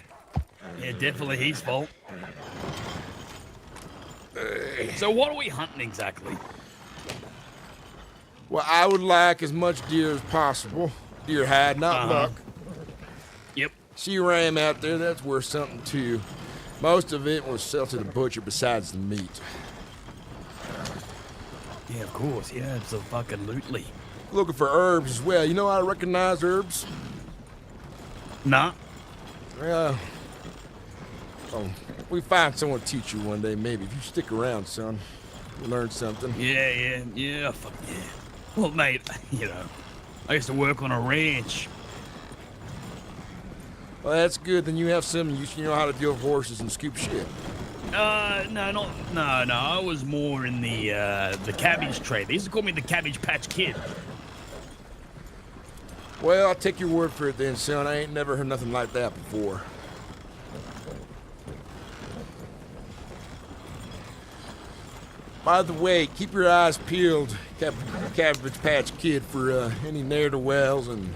Yeah, definitely his fault. So what are we hunting exactly? Well, I would like as much deer as possible. Deer hide, not luck. Yep. See ram out there, that's worth something too. Most of it was sell to the butcher besides the meat. Yeah, of course. Yeah, absolutely. Looking for herbs as well. You know how to recognize herbs? Nah. Well, we find someone to teach you one day, maybe. If you stick around, son, you'll learn something. Yeah, fuck yeah. Well, mate, you know, I used to work on a ranch. Well, that's good. Then you have some use. You know how to deal with horses and scoop shit. No. I was more in the cabbage trade. They used to call me the Cabbage Patch Kid. Well, I'll take your word for it then, son. I ain't never heard nothing like that before. By the way, keep your eyes peeled, Cabbage Patch Kid, for any ne'er-do-wells and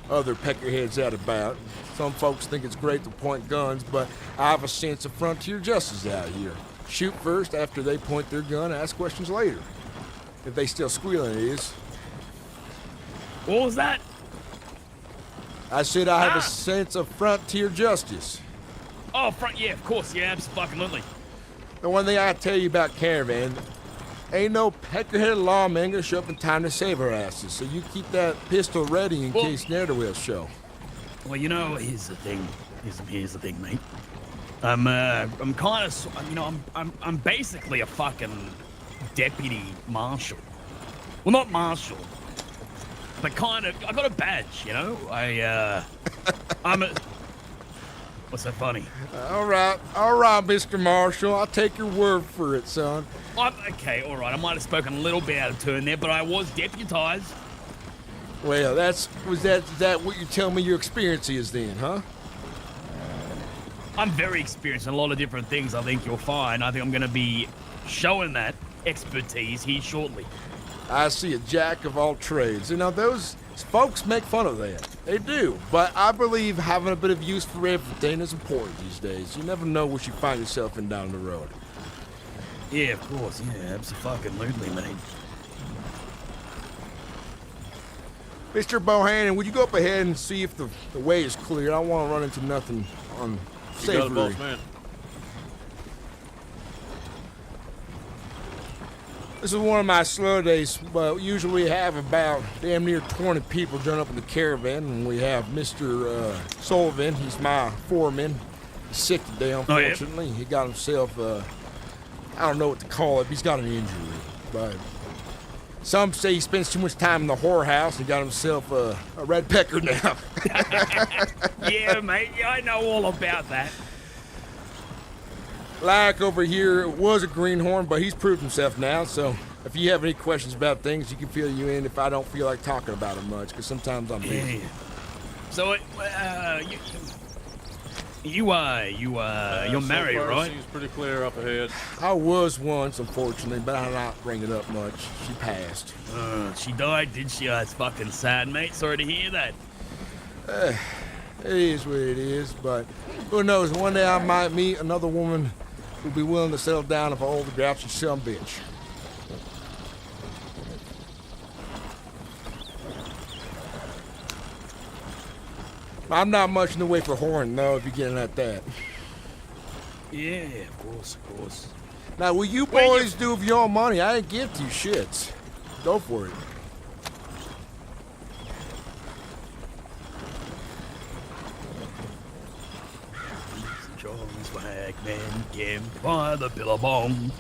other peckerheads out about. Some folks think it's great to point guns, but I have a sense of frontier justice out here. Shoot first after they point their gun, ask questions later. If they still squealing, it is. What was that? I said I have a sense of frontier justice. Oh, yeah, of course, yeah, absolutely. The one thing I tell you about Caravan, ain't no peckerhead lawman gonna show up in time to save our asses, so you keep that pistol ready in case ne'er-do-wells show. Well, you know, here's the thing. Here's the thing, mate. I'm kind of, you know, I'm basically a fucking deputy marshal. Well, not marshal, but kind of. I got a badge, you know. I'm a. What's so funny? All right, Mr. Marshal. I'll take your word for it, son. Okay, all right. I might have spoken a little bit out of turn there, but I was deputized. Well, is that what you tell me your experience is then, huh? I'm very experienced in a lot of different things. I think you'll find. I think I'm going to be showing that expertise here shortly. I see a jack of all trades. You know, those folks make fun of that. They do. But I believe having a bit of use for everything is important these days. You never know what you find yourself in down the road. Yeah, of course. Yeah, absolutely, mate. Mr. Bohannon, would you go up ahead and see if the way is clear? I don't want to run into nothing on safety. You got it, boss man. This is one of my slow days, but usually we have about damn near 20 people join up in the Caravan, and we have Mr. Sullivan. He's my foreman. He's sick today, unfortunately. Oh, yeah? He got himself, I don't know what to call it, but he's got an injury. But some say he spends too much time in the whorehouse and got himself a red pecker now. Yeah, mate, I know all about that. Like over here was a greenhorn, but he's proved himself now, so if you have any questions about things, you can fill you in if I don't feel like talking about it much, because sometimes I'm busy. Yeah. So, you're married, so far, right? Seems pretty clear up ahead. I was once, unfortunately, but I'm not bringing it up much. She passed. She died, did she? It's fucking sad, mate. Sorry to hear that. It is what it is, but who knows? One day I might meet another woman who'll be willing to settle down if I hold the grouchy son bitch. I'm not much in the way for whoring, though, if you're getting at that. Yeah, of course. Now, what you boys do with your own money, I ain't give to you shits. Go for it. John's Wagman camped by the billabong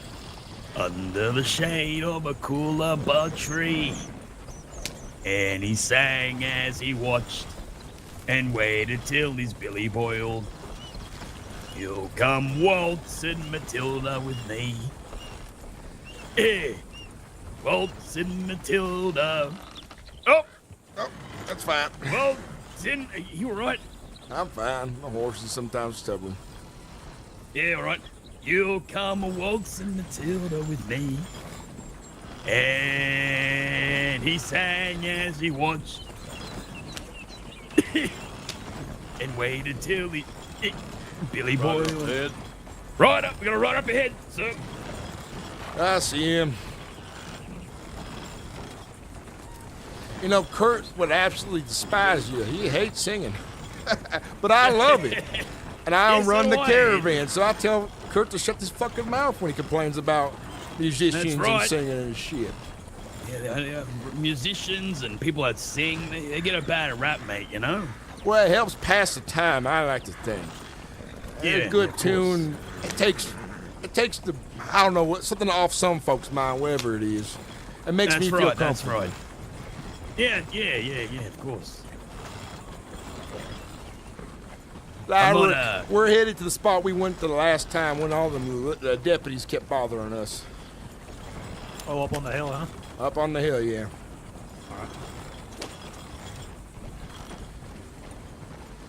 under the shade of a coolabah tree, and he sang as he watched and waited till his billy boiled. You'll come waltzing Matilda with me. Hey, waltzing Matilda. Oh, that's fine. Waltzing, you all right? I'm fine. My horse is sometimes stubborn. Yeah, all right. You'll come waltzing Matilda with me. And he sang as he watched and waited till the Billy Boy. Right up, we're gonna run up ahead, sir. I see him. You know, Kurt would absolutely despise you. He hates singing. But I love it. And I Yes, run so the do I. Caravan, so I tell Kurt to shut his fucking mouth when he complains about musicians and right. singing and shit. Yeah, musicians and people that sing, they get a bad rap, mate, you know? Well, it helps pass the time, I like to think. Yeah, A good of tune, it takes the, I don't know, what something off some folks' mind, whatever it is. It makes That's me feel right, comfortable. that's right. Yeah, of course. We're headed to the spot we went to the last time when all the deputies kept bothering us. Oh, up on the hill, huh? Up on the hill, yeah.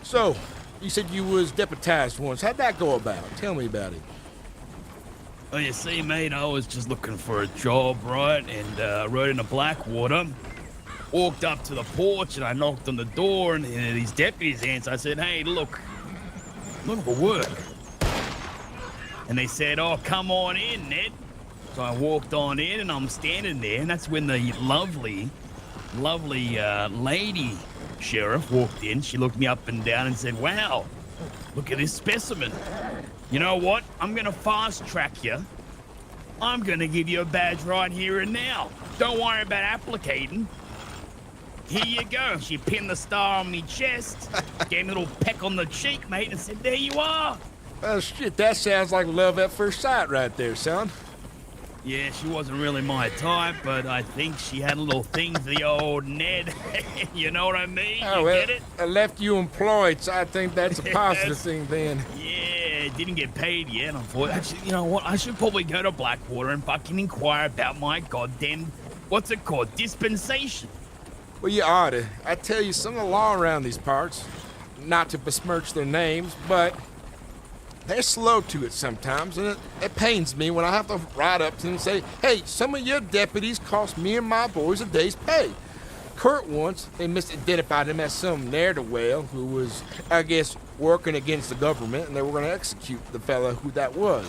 So, you said you was deputized once. How'd that go about? Tell me about it. Well, you see, mate, I was just looking for a job, right? And I rode into Blackwater, walked up to the porch, and I knocked on the door, and these deputies answered. I said, hey, look, I'm looking for work. And they said, oh, come on in, Ned. So I walked on in, and I'm standing there, and that's when the lovely lady sheriff walked in. She looked me up and down and said, wow, look at this specimen. You know what? I'm gonna fast track you. I'm gonna give you a badge right here and now. Don't worry about applicating. Here you go. She pinned the star on me chest, gave me a little peck on the cheek, mate, and said, there you are. Oh, shit, that sounds like love at first sight right there, son. Yeah, she wasn't really my type, but I think she had a little thing for the old Ned. You know what I mean? Oh, you well, get it? I left you employed, so I think that's a positive thing then. Yeah, didn't get paid yet, unfortunately. Actually, you know what? I should probably go to Blackwater and fucking inquire about my goddamn, what's it called, dispensation. Well, you ought to. I tell you, some of the law around these parts, not to besmirch their names, but they're slow to it sometimes, and it pains me when I have to ride up to them and say, hey, some of your deputies cost me and my boys a day's pay. Kurt once, they misidentified him as some ne'er-do-well who was, I guess, working against the government, and they were going to execute the fella who that was.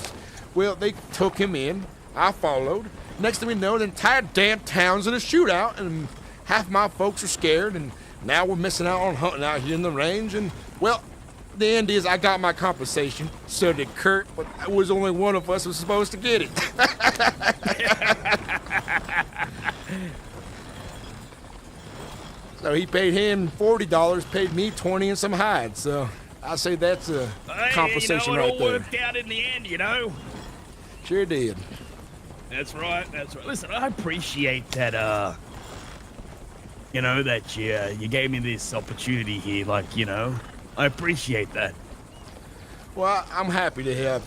Well, they took him in, I followed. Next thing we know, the entire damn town's in a shootout, and half my folks are scared, and now we're missing out on hunting out here in the range, and, well, the end is I got my compensation, so did Kurt, but it was only one of us who was supposed to get it. So he paid him $40, paid me $20 and some hides, so I say that's a compensation right there. It all worked out in the end, you know? Sure did. That's right, that's right. Listen, I appreciate that, you know, that you gave me this opportunity here, like, you know, I appreciate that. Well, I'm happy to help.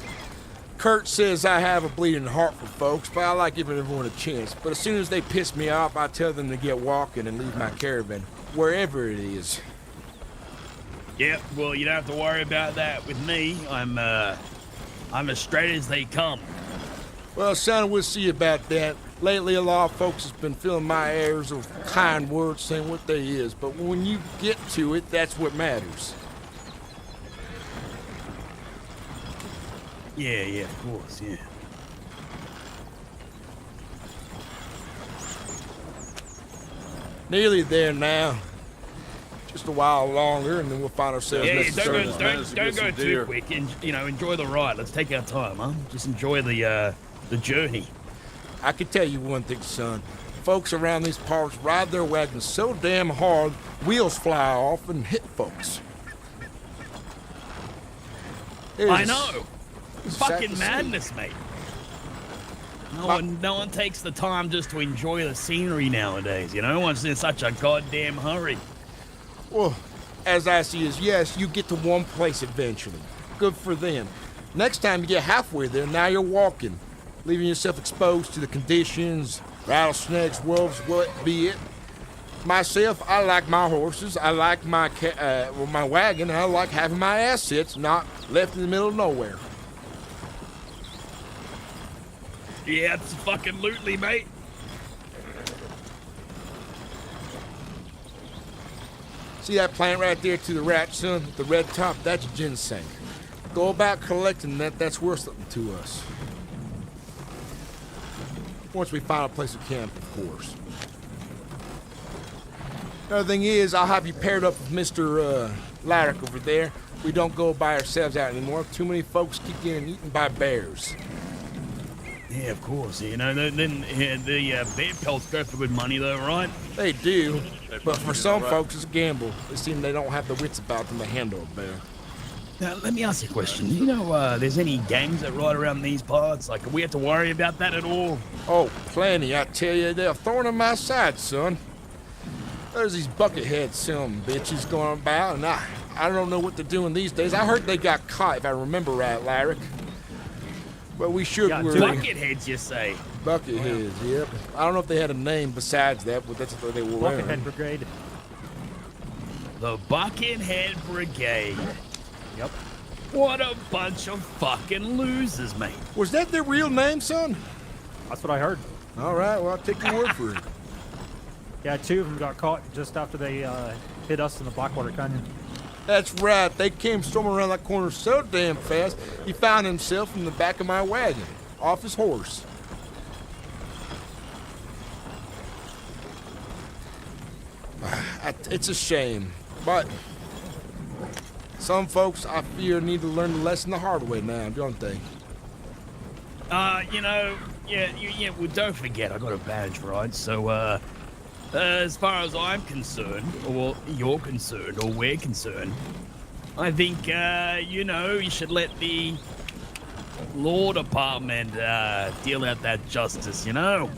Kurt says I have a bleeding heart for folks, but I like giving everyone a chance. But as soon as they piss me off, I tell them to get walking and leave my caravan, wherever it is. Yeah, well, you don't have to worry about that with me. I'm as straight as they come. Well, son, we'll see about that. Lately, a lot of folks has been filling my ears with kind words saying what they is, but when you get to it, that's what matters. Yeah, of course, yeah. Nearly there now. Just a while longer, and then we'll find ourselves. Yeah, next don't go too quick. And enjoy the ride. Let's take our time, huh? Just enjoy the journey. I can tell you one thing, son. Folks around these parts ride their wagons so damn hard, wheels fly off and hit folks. I know. Fucking madness, mate. No one takes the time just to enjoy the scenery nowadays, you know? Everyone's in such a goddamn hurry. Well, as I see it, yes, you get to one place eventually. Good for them. Next time you get halfway there, now you're walking, leaving yourself exposed to the conditions, rattlesnakes, wolves, what be it. Myself, I like my horses, I like my wagon, and I like having my assets not left in the middle of nowhere. Yeah, it's fucking lootly, mate. See that plant right there to the right, son? The red top, that's ginseng. Go about collecting that, that's worth something to us. Once we find a place to camp, of course. Another thing is, I'll have you paired up with Mr. Lyric over there. We don't go by ourselves out anymore. Too many folks keep getting eaten by bears. Yeah, of course. You know, then the bear pelts go for good money, though, right? They do, but for some folks, it's a gamble. It seems they don't have the wits about them to handle a bear. Now, let me ask you a question. You know, there's any gangs that ride around these parts? Like, we have to worry about that at all? Oh, plenty. I tell you, they're a thorn in my side, son. There's these buckethead some bitches going about, and I don't know what they're doing these days. I heard they got caught, if I remember right, Lyric. But we should worry. Bucketheads, you say? Bucketheads, yep. I don't know if they had a name besides that, but that's what they were wearing. Buckethead Brigade. The Buckethead Brigade. Yep. What a bunch of fucking losers, mate. Was that their real name, son? That's what I heard. All right, well, I'll take your word for it. Yeah, 2 of them got caught just after they hit us in the Blackwater Canyon. That's right. They came storming around that corner so damn fast, he found himself in the back of my wagon, off his horse. It's a shame, but some folks, I fear, need to learn the lesson the hard way now, don't they? You know, yeah, well, don't forget, I got a badge, right? So, as far as I'm concerned, or you're concerned, or we're concerned, I think, you know, you should let the law department, deal out that justice, you know?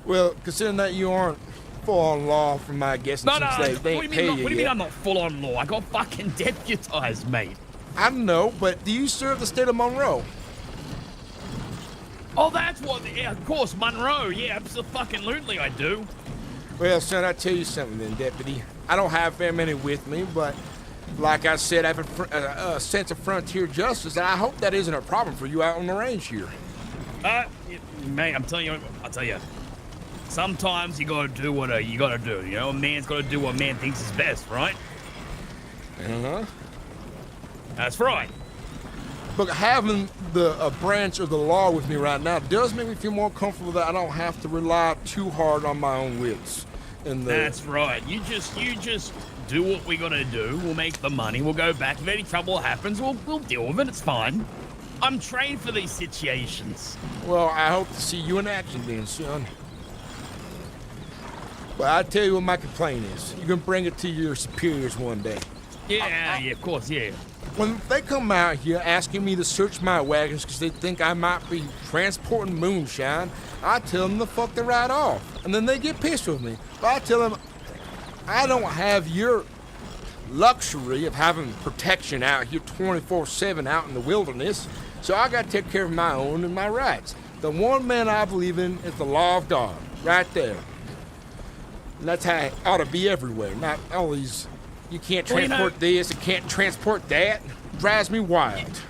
Well, considering that you aren't full-on law from my guessing, No, since they ain't pay you what do you mean yet. I'm not full-on law? I got fucking deputized, mate. I know, but do you serve the state of Monroe? Oh, that's what, yeah, of course, Monroe. Yeah, absolutely I do. Well, son, I tell you something then, deputy. I don't have very many with me, but like I said, I have a sense of frontier justice, and I hope that isn't a problem for you out on the range here. Mate, I'll tell you. Sometimes you gotta do what you gotta do. You know, a man's gotta do what man thinks is best, right? Uh-huh. That's right. But having the branch of the law with me right now does make me feel more comfortable that I don't have to rely too hard on my own wits. That's right. You just do what we gotta do. We'll make the money. We'll go back. If any trouble happens, we'll deal with it. It's fine. I'm trained for these situations. Well, I hope to see you in action then, son. But I tell you what my complaint is. You can bring it to your superiors one day. Yeah, of course, yeah. When they come out here asking me to search my wagons because they think I might be transporting moonshine, I tell them to fuck the right off. And then they get pissed with me. But I tell them I don't have your luxury of having protection out here 24/7 out in the wilderness, so I got to take care of my own and my rights. The one man I believe in is the law of God, right there. And that's how it ought to be everywhere, not all these, you can't transport this, you can't transport that. It drives me wild.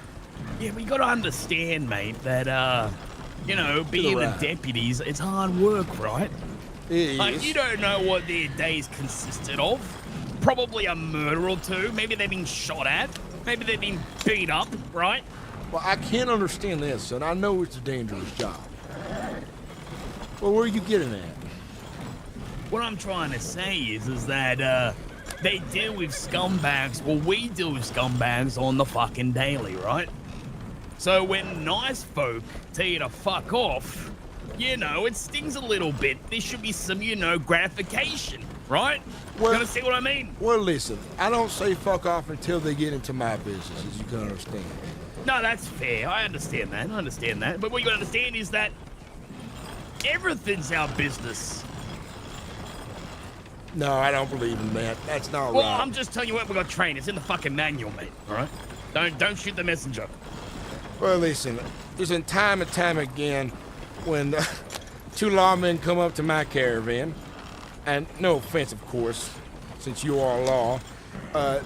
Yeah, but you gotta understand, mate, that, you know, being the deputies, it's hard work, right? It like, is. you don't know what their days consisted of. Probably a murder or two. Maybe they've been shot at. Maybe they've been beat up, right? Well, I can't understand this, son. I know it's a dangerous job. Well, where are you getting at? What I'm trying to say is that, they deal with scumbags, well, we deal with scumbags on the fucking daily, right? So when nice folk tell you to fuck off, you know, it stings a little bit. There should be some, you know, gratification, right? Well, you understand what I mean? Well, listen, I don't say fuck off until they get into my business, as you can understand. No, that's fair. I understand that. But what you gotta understand is that everything's our business. No, I don't believe in that. That's not Well, right. I'm just telling you what we got trained. It's in the fucking manual, mate. All right? Don't shoot the messenger. Well, listen, there's been time and time again when two lawmen come up to my caravan, and no offense, of course, since you are law,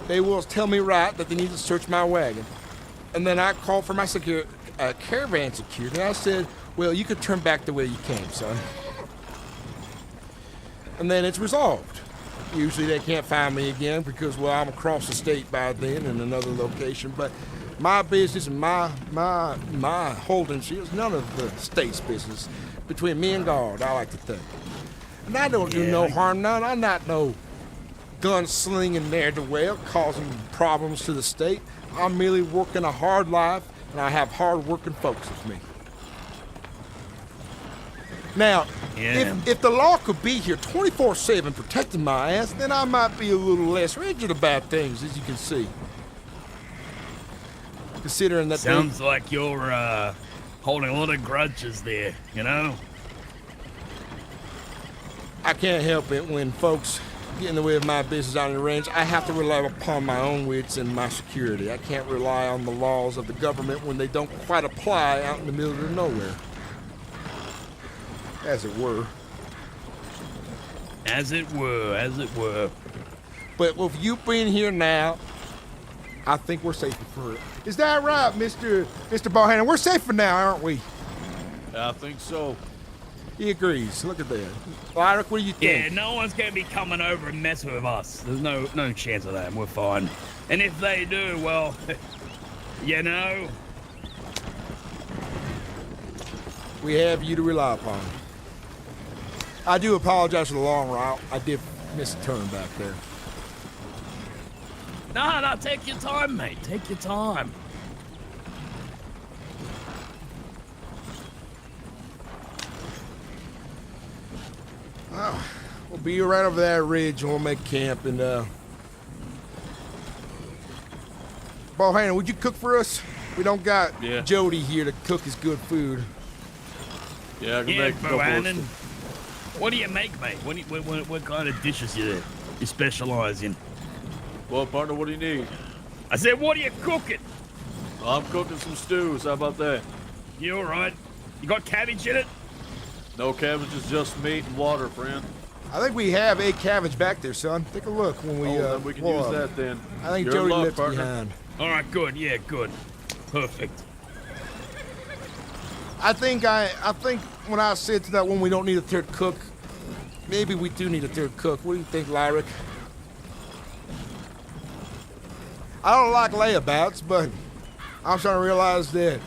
they will tell me right that they need to search my wagon. And then I call for my caravan security, and I said, well, you could turn back the way you came, son. And then it's resolved. Usually they can't find me again because, well, I'm across the state by then in another location, but my business and my holdings here is none of the state's business. Between me and God, I like to think. And I don't do no harm, none. I'm not no gunslinging ne'er-do-well causing problems to the state. I'm merely working a hard life, and I have hard-working folks with me. Now, if the law could be here 24/7 protecting my ass, then I might be a little less rigid about things, as you can see. Considering that Sounds like you're, holding a lot of grudges there, you know? I can't help it when folks get in the way of my business out on the range. I have to rely upon my own wits and my security. I can't rely on the laws of the government when they don't quite apply out in the middle of nowhere. As it were. As it were. But with you being here now, I think we're safe for it. Is that right, Mr. Bohannon? We're safe for now, aren't we? I think so. He agrees. Look at that. Lyric, what do you think? Yeah, no one's gonna be coming over and messing with us. There's no chance of that. We're fine. And if they do, well, you know, we have you to rely upon. I do apologize for the long route. I did miss a turn back there. no, take your time, mate. Take your time. Oh, we'll be right over that ridge and we'll make camp. And Bohannon, would you cook for us? We don't got Jody here to cook us good food. Yeah, I can make a couple Bohannon. What do you make, mate? What kind of dishes you specialize in? Well, partner, what do you need? I said, what are you cooking? I'm cooking some stews. How about that? You all right? You got cabbage in it? No cabbage, is just meat and water, friend. I think we have a cabbage back there, son. Take a look when we. Then we can use that then. I think You're Jody in luck, left partner. behind. All right, good. Yeah, good. Perfect. I think when I said to that one, we don't need a third cook. Maybe we do need a third cook. What do you think, Lyric? I don't like layabouts, but I'm starting to realize that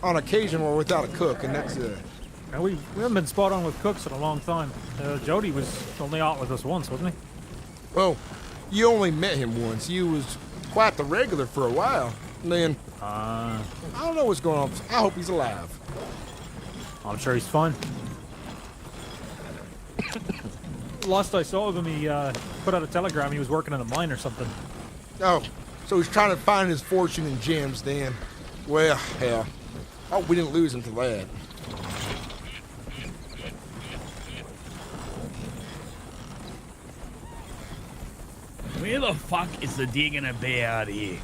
on occasion we're without a cook, and that's And we haven't been spot on with cooks in a long time. Jody was only out with us once, wasn't he? Well, you only met him once. He was quite the regular for a while. And then, I don't know what's going on. I hope he's alive. I'm sure he's fine. Last I saw of him, he put out a telegram. He was working in a mine or something. Oh, so he's trying to find his fortune in gems then. Well, hell. Oh, we didn't lose him to that. Where the fuck is the deer gonna be out here?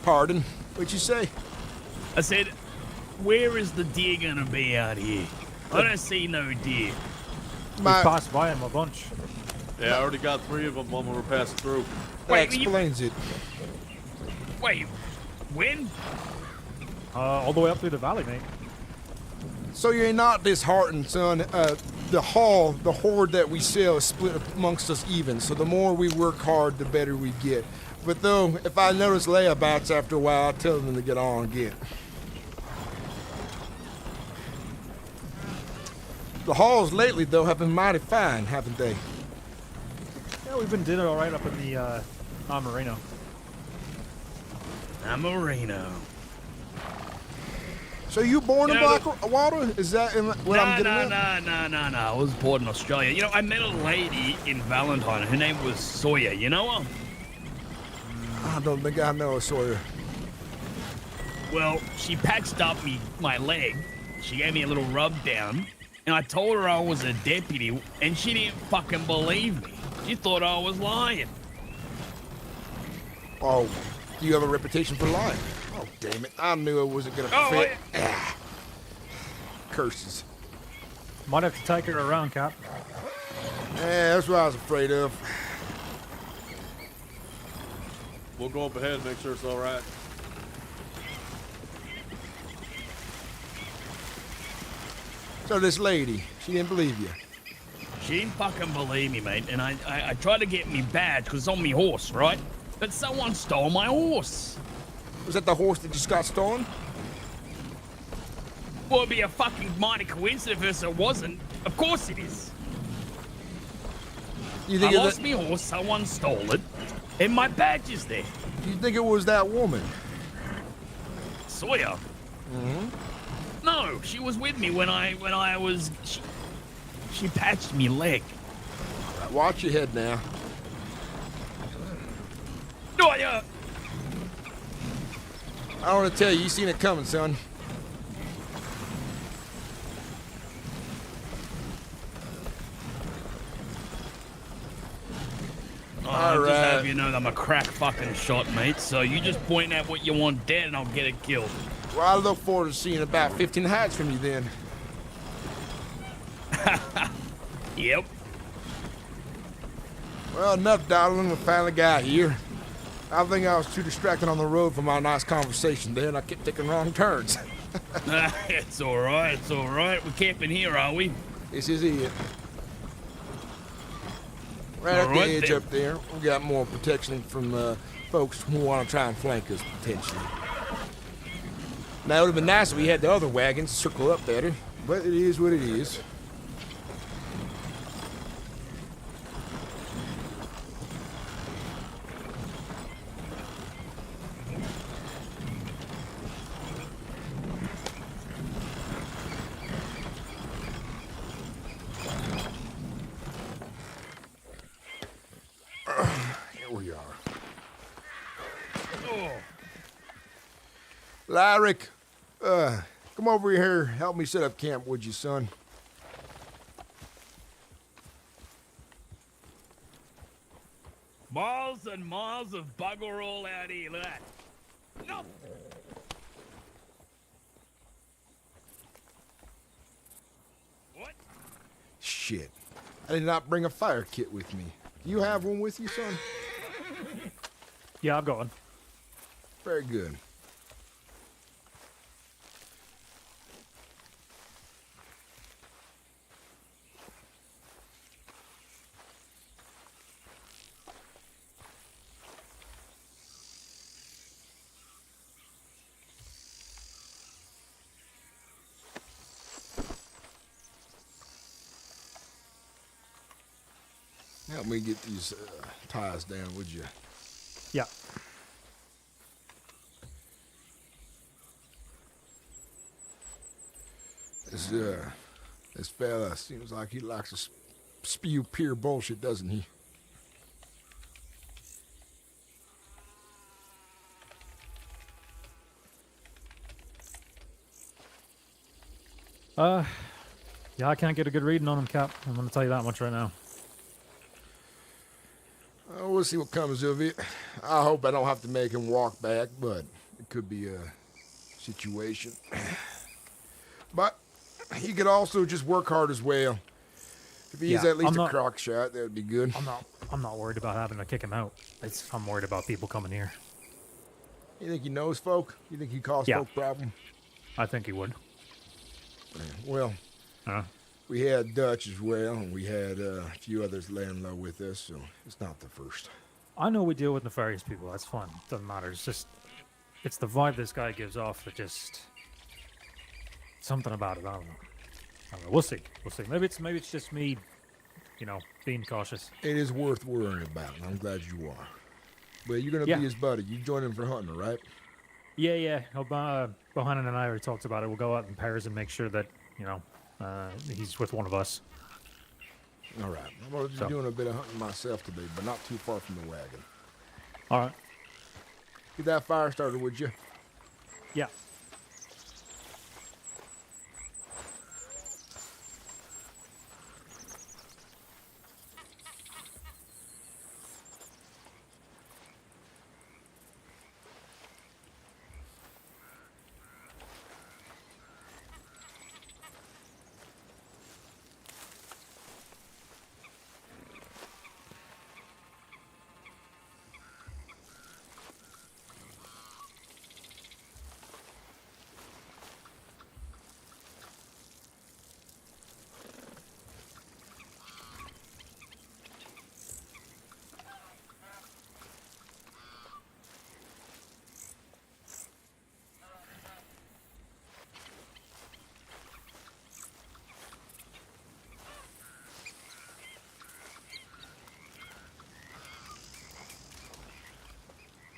Pardon? What'd you say? I said, where is the deer gonna be out here? I don't see no deer. We passed by him a bunch. Yeah, I already got 3 of them when we were passing through. That explains it. Wait, when? All the way up through the valley, mate. So you're not disheartened, son. The hoard that we sell is split amongst us even. So the more we work hard, the better we get. But though, if I notice layabouts after a while, I tell them to get on again. The hauls lately, though, have been mighty fine, haven't they? Yeah, we've been doing it all right up in the Amarino. Amarino. So you born in Blackwater? Is that what I'm getting at? No. I was born in Australia. You know, I met a lady in Valentine. Her name was Sawyer. You know her? I don't think I know a Sawyer. Well, she patched up my leg. She gave me a little rub down. And I told her I was a deputy, and she didn't fucking believe me. She thought I was lying. Oh, do you have a reputation for lying? Oh, damn it. I knew it wasn't going to fit. Ah. Curses. Might have to take her around, Cap. Yeah, that's what I was afraid of. We'll go up ahead and make sure it's all right. So this lady, she didn't believe you. She didn't fucking believe me, mate. And I tried to get me badge because it's on me horse, right? But someone stole my horse. Was that the horse that just got stolen? Well, it'd be a fucking minor coincidence if it wasn't. Of course it is. You think I lost my horse, someone stole it, and my badge is there. Do you think it was that woman? Sawyer? Mm-hmm. No, she was with me when I was... She patched me leg. Watch your head now. No, I don't want to tell you, you seen it coming, son. Just have you know that I'm a crack fucking shot, mate. So you just point out what you want dead and I'll get it killed. Well, I look forward to seeing about 15 hats from you then. Yep. Well, enough dawdling. We finally got here. I think I was too distracted on the road from our nice conversation there, and I kept taking wrong turns. It's all right. It's all right. We're camping here, are we? This is it. Right All at the right, edge then. up there, we got more protection from folks who want to try and flank us, potentially. Now, it would have been nice if we had the other wagons circle up better, but it is what it is. Here we are. Lyric, come over here. Help me set up camp, would you, son? Miles and miles of bugger all out here. Look at that. No. What? Shit. I did not bring a fire kit with me. Do you have one with you, son? Yeah, I've got one. Very good. Help me get these ties down, would you? Yeah. This fella seems like he likes to spew pure bullshit, doesn't he? Yeah, I can't get a good reading on him, Cap. I'm gonna tell you that much right now. We'll see what comes of it. I hope I don't have to make him walk back, but it could be a situation. But he could also just work hard as well. If he is at least a crock shot, that would be good. I'm not worried about having to kick him out. I'm worried about people coming here. You think he knows folk? You think he caused folk problem? I think he would. Well, we had Dutch as well, and we had a few others laying low with us, so it's not the first. I know we deal with nefarious people. That's fun. Doesn't matter. It's the vibe this guy gives off that just something about it. I don't know. We'll see. We'll see. Maybe it's just me, being cautious. It is worth worrying about, and I'm glad you are. But you're gonna be his buddy. You join him for hunting, right? Yeah. Bohannon and I already talked about it. We'll go out in pairs and make sure that he's with one of us. All right. I'm going to be doing a bit of hunting myself today, but not too far from the wagon. All right. Get that fire started, would you? Yeah.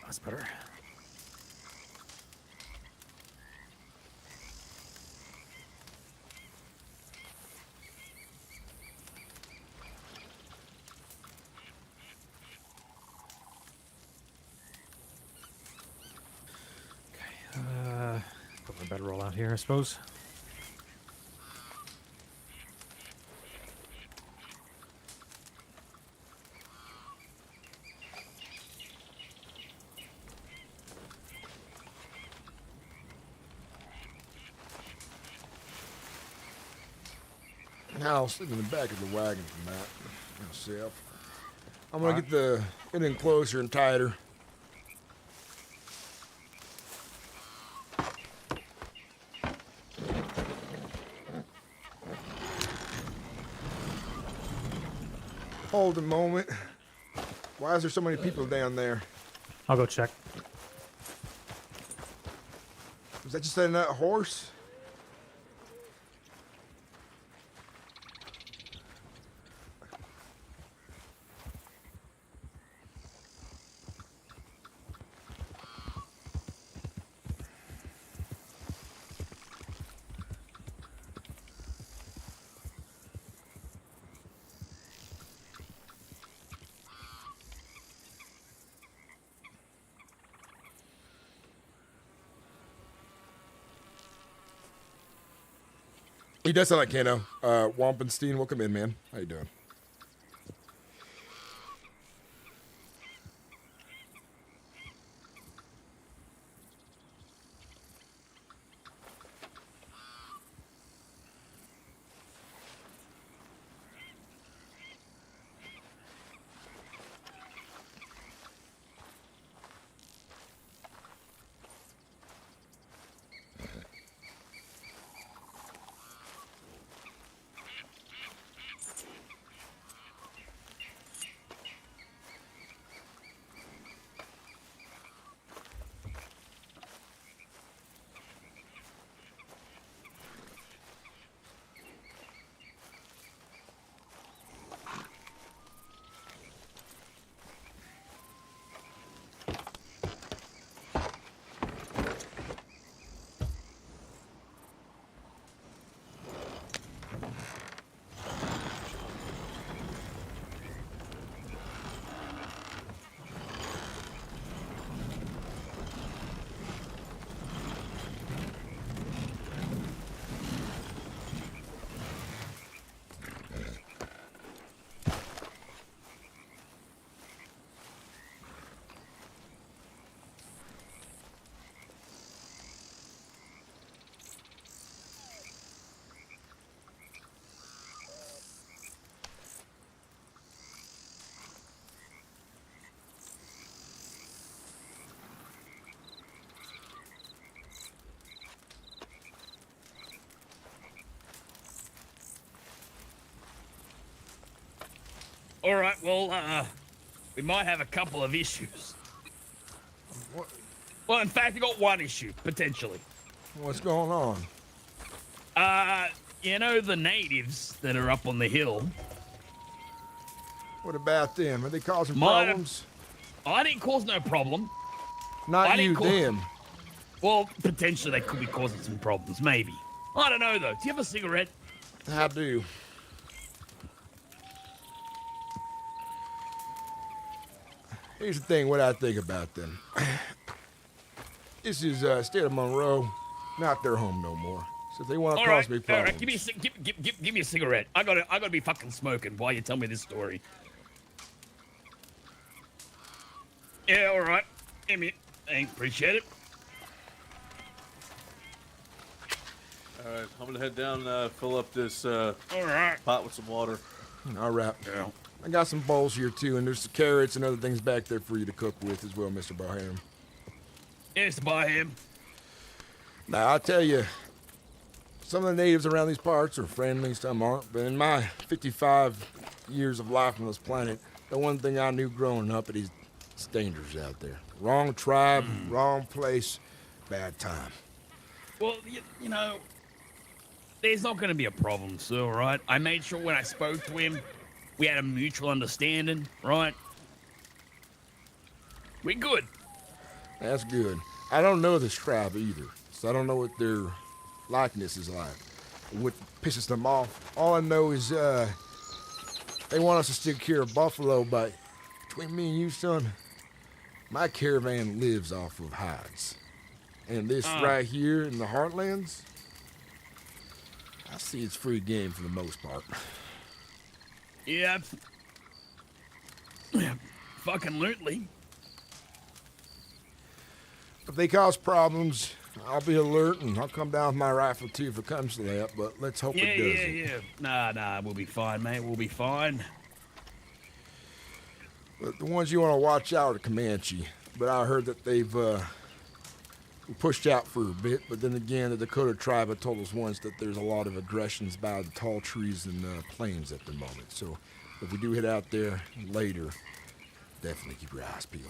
That's better. Okay. Put my bedroll out here, I suppose. I'll sleep in the back of the wagon for that myself. I'm gonna get it in closer and tighter. Hold a moment. Why is there so many people down there? I'll go check. Was that just a horse? He does sound like Kano. Wampenstein, welcome in, man. How you doing? All right, well, we might have a couple of issues. What? Well, in fact, we got one issue, potentially. What's going on? You know the natives that are up on the hill? What about them? Are they causing Might have- problems? I didn't cause no problem. Not I you, didn't cause- them. Well, potentially they could be causing some problems, maybe. I don't know, though. Do you have a cigarette? I do. Here's the thing, what I think about them. This is state of Monroe, not their home no more. So if they want to All cause right, me all problems. right. Give me a cigarette. I gotta be fucking smoking while you tell me this story. Yeah, all right. Give me. Thanks, appreciate it. All right, I'm gonna head down, fill up this All right. pot with some water. All right. Yeah. I got some bowls here too, and there's some carrots and other things back there for you to cook with as well, Mr. Barham. Yes, buy him. Now, I'll tell you, some of the natives around these parts are friendly, some aren't, but in my 55 years of life on this planet, the one thing I knew growing up is it's dangerous out there. Wrong tribe, wrong place, bad time. Well, you know, there's not gonna be a problem, sir. All right. I made sure when I spoke to him, we had a mutual understanding, right? We're good. That's good. I don't know this tribe either, so I don't know what their likeness is like. What pisses them off. All I know is they want us to stick here of buffalo, but between me and you, son, my caravan lives off of hides. And this right here in the heartlands, I see it's free game for the most part. Yeah. Fucking lootly. If they cause problems, I'll be alert and I'll come down with my rifle too if it comes to that, but let's hope it doesn't. Yeah. Nah, we'll be fine, mate. We'll be fine. The ones you want to watch out are Comanche, but I heard that they've pushed out for a bit. But then again, the Dakota tribe had told us once that there's a lot of aggressions by the tall trees and plains at the moment. So if we do head out there later, definitely keep your eyes peeled.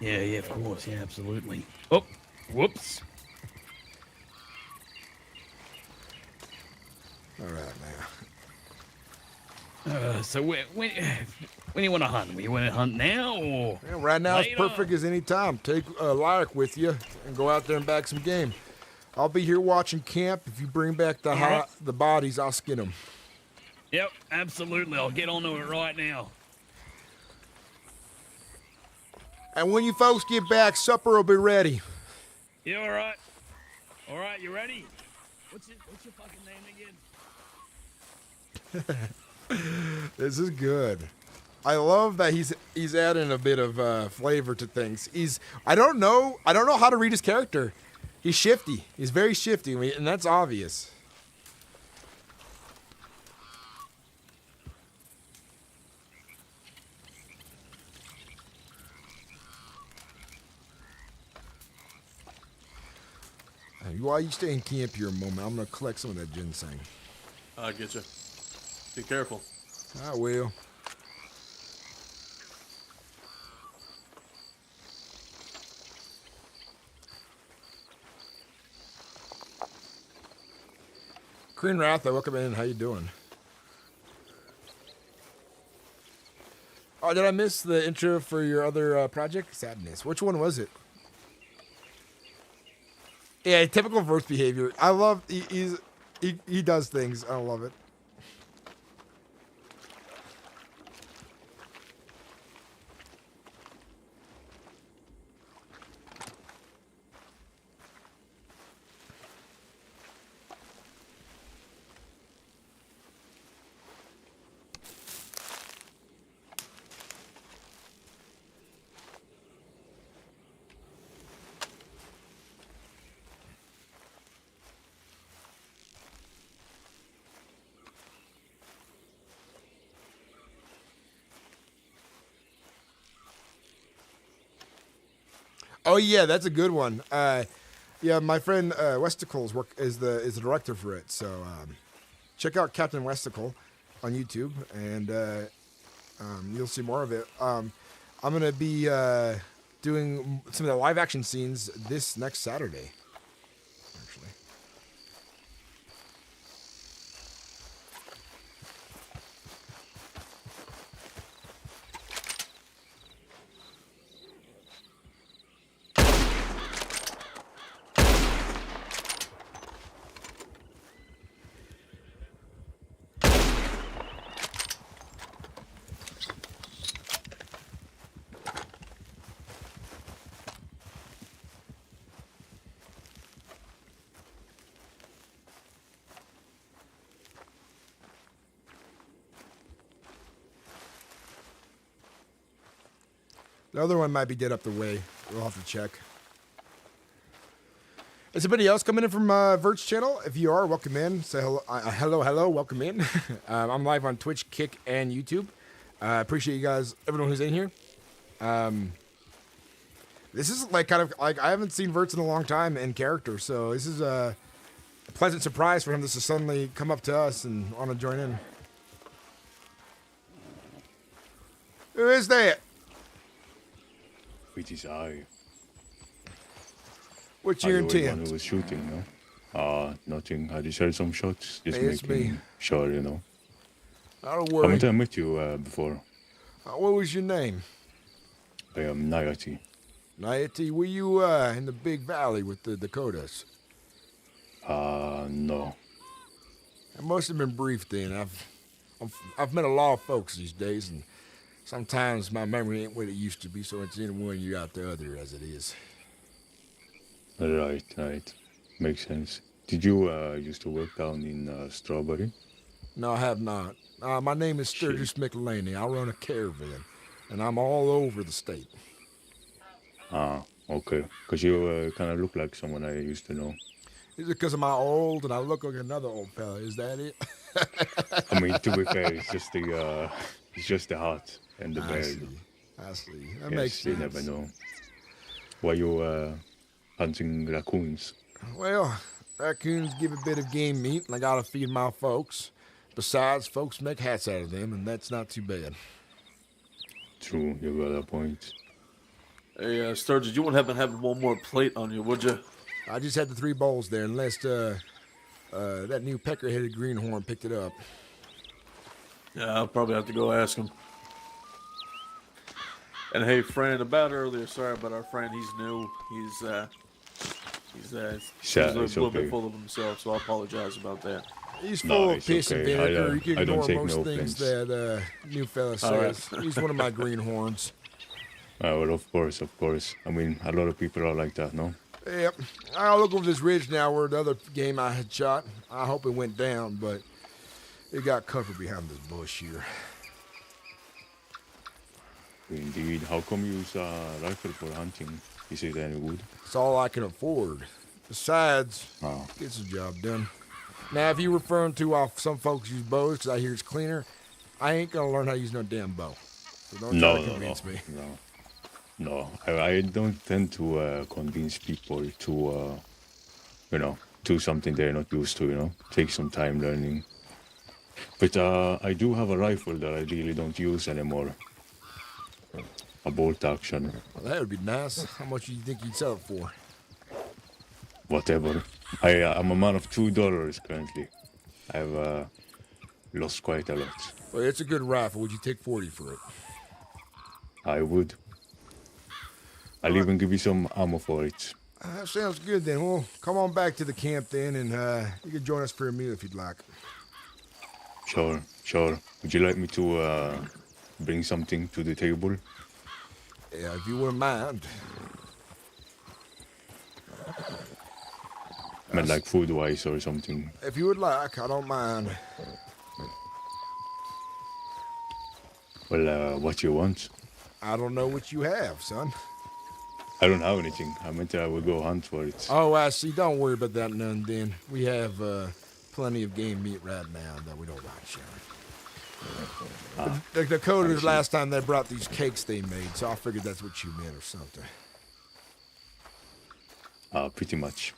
Yeah, of course, yeah, absolutely. Oh, whoops. All right, now. So when do you want to hunt? You want to hunt now or? Yeah, right now later? it's perfect as any time. Take Lyric with you and go out there and bag some game. I'll be here watching camp. If you bring back the bodies, I'll skin them. Yep, absolutely. I'll get onto it right now. And when you folks get back, supper will be ready. You all right? All right, you ready? What's your fucking name again? This is good. I love that he's adding a bit of flavor to things. I don't know how to read his character. He's shifty. He's very shifty, and that's obvious. While you stay in camp here a moment, I'm gonna collect some of that ginseng. I'll get you. Be careful. I will. Green Wrath, welcome in. How you doing? Oh, did I miss the intro for your other project? Sadness. Which one was it? Yeah, typical verse behavior. I love he does things. I love it. Oh yeah, that's a good one. Yeah, my friend Westicles is the director for it. So check out Captain Westicle on YouTube, and you'll see more of it. I'm gonna be doing some of the live action scenes this next Saturday. Actually. The other one might be dead up the way. We'll have to check. Is somebody else coming in from Vert's channel? If you are, welcome in. Say hello, hello, welcome in. I'm live on Twitch, Kick, and YouTube. I appreciate you guys, everyone who's in here. This is like kind of like I haven't seen Verts in a long time in character, so this is a pleasant surprise for him to suddenly come up to us and want to join in. Who is that? Which is I. What's your Are you the one intent? who was shooting, no? Nothing. I just heard some shots. Just Hey, it's making me. sure, you know. Don't How worry. many times I met you before? What was your name? I am Nayati. Nayati, were you in the big valley with the Dakotas? No. It must have been brief then. I've met a lot of folks these days, and sometimes my memory ain't what it used to be, so it's in one you out the other as it is. Right. Makes sense. Did you used to work down in Strawberry? No, I have not. My name is Sturgis Mclainy. I run a caravan, and I'm all over the state. Okay. Because you kind of look like someone I used to know. Is it because I'm old and I look like another old fella? Is that it? I mean, to be fair, it's just the hat. and the I bear. see. I see. That Yes, makes you sense. never know. Why you hunting raccoons? Well, raccoons give a bit of game meat, and I gotta feed my folks. Besides, folks make hats out of them, and that's not too bad. True, you got a point. Hey, Sturgis, you wouldn't happen to have one more plate on you, would you? I just had the 3 bowls there, unless that new pecker-headed greenhorn picked it up. Yeah, I'll probably have to go ask him. And hey, friend, about earlier, sorry about our friend. He's new. He's a little bit full of himself, so I apologize about that. He's full of piss and vinegar. You can I don't ignore take most no things offense. that new fella All right. says. He's one of my greenhorns. Well, of course. I mean, a lot of people are like that, no? Yep. I'll look over this ridge now where the other game I had shot. I hope it went down, but it got covered behind this bush here. Indeed. How come you use a rifle for hunting? Is it any good? It's all I can afford. Besides, Oh. gets the job done. Now, if you're referring to some folks use bows because I hear it's cleaner, I ain't gonna learn how to use no damn bow. So don't try to convince me. No. I don't tend to convince people to, do something they're not used to, Take some time learning. But I do have a rifle that I really don't use anymore. A bolt action. Well, that would be nice. How much do you think you'd sell it for? Whatever. I'm a man of $2 currently. I've lost quite a lot. Well, it's a good rifle. Would you take 40 for it? I would. I'll even give you some ammo for it. That sounds good then. Well, come on back to the camp then, and you can join us for a meal if you'd like. Sure. Would you like me to bring something to the table? Yeah, if you wouldn't mind. I mean, like food-wise or something. If you would like, I don't mind. Well, what you want? I don't know what you have, son. I don't have anything. I meant I would go hunt for it. Oh, I see. Don't worry about that none then. We have plenty of game meat right now that we don't like sharing. The Dakotas last time they brought these cakes they made, so I figured that's what you meant or something. Pretty much.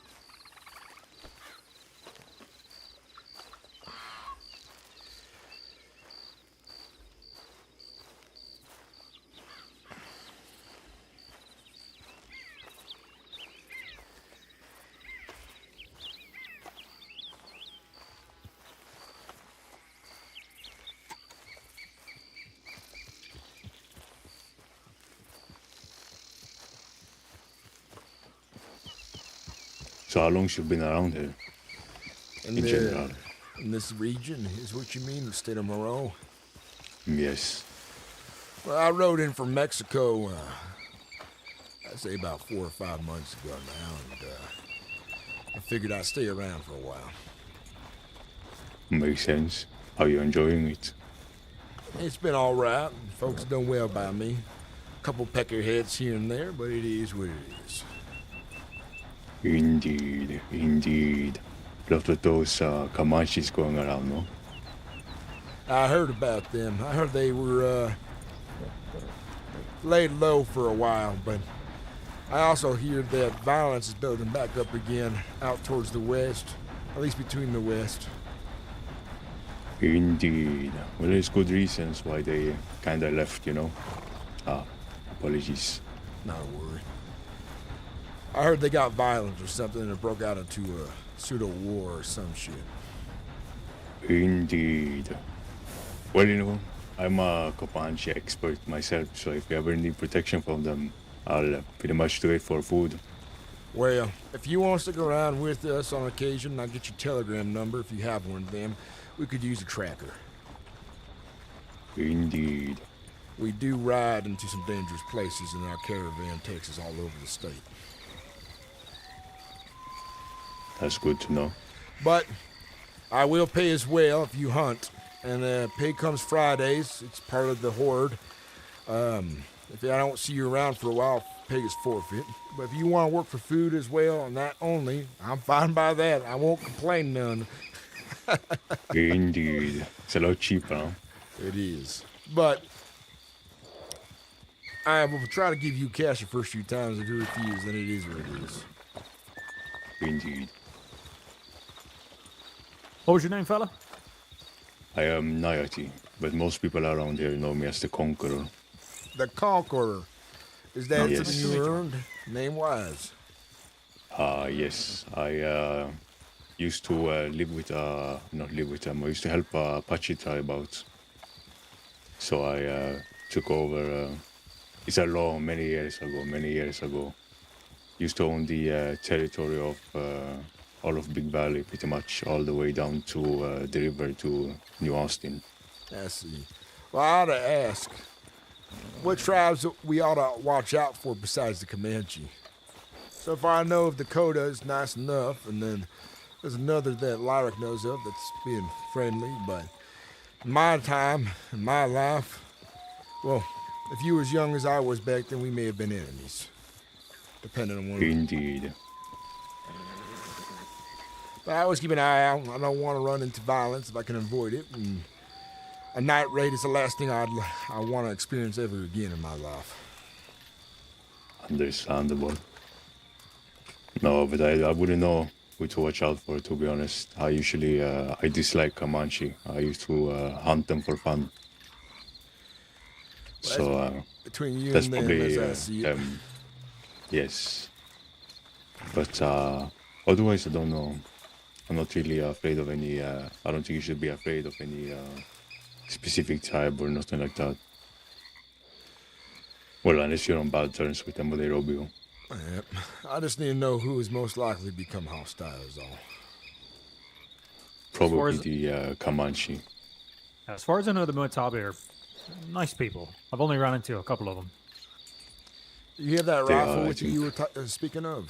So how long you been around here? In general. In this region is what you mean, the state of Moreau? Yes. Well, I rode in from Mexico, I'd say about 4 or 5 months ago now, and I figured I'd stay around for a while. Makes sense. Are you enjoying it? It's been all right. Folks have done well by me. A couple peckerheads here and there, but it is what it is. Indeed. Lot of those Comanches going around, no? I heard about them. I heard they were laid low for a while, but I also hear that violence is building back up again out towards the west, at least between the west. Indeed. Well, there's good reasons why they kind of left, Apologies. Not a worry. I heard they got violent or something and it broke out into a pseudo-war or some shit. Indeed. Well, I'm a Comanche expert myself, so if you ever need protection from them, I'll pretty much do it for food. Well, if you want to stick around with us on occasion, I'll get your telegram number if you have one of them. We could use a tracker. Indeed. We do ride into some dangerous places, and our caravan takes us all over the state. That's good to know. But I will pay as well if you hunt. And pay comes Fridays. It's part of the horde. If I don't see you around for a while, pay is forfeit. But if you want to work for food as well, and that only, I'm fine by that. I won't complain none. Indeed. It's a lot cheaper, huh? It is. But I will try to give you cash the first few times. If you refuse, then it is what it is. Indeed. What was your name, fella? I am Nayati, but most people around here know me as the Conqueror. The Conqueror. Is that Yes. something you earned name-wise? Yes. I used to live with, not live with them, I used to help Apache tribe out. So I took over, it's a long, many years ago. Used to own the territory of all of Big Valley, pretty much all the way down to the river to New Austin. I see. Well, I ought to ask, what tribes we ought to watch out for besides the Comanche? So far I know of Dakota is nice enough, and then there's another that Lyric knows of that's being friendly, but in my time, in my life, well, if you were as young as I was back then, we may have been enemies. Depending on what. Indeed. But I always keep an eye out. I don't want to run into violence if I can avoid it. And a night raid is the last thing I want to experience ever again in my life. Understandable. No, but I wouldn't know who to watch out for, to be honest. I usually, I dislike Comanche. I used to hunt them for fun. Well, so, between you that's and them, probably, as I see it. yes. But otherwise, I don't know. I'm not really afraid of any, I don't think you should be afraid of any specific tribe or nothing like that. Well, unless you're on bad terms with them or they rob you. Yep. I just need to know who is most likely to become hostile is all. Probably the Comanche. As far as I know, the Muatabi are nice people. I've only run into a couple of them. You have that They rifle are, which you were speaking of?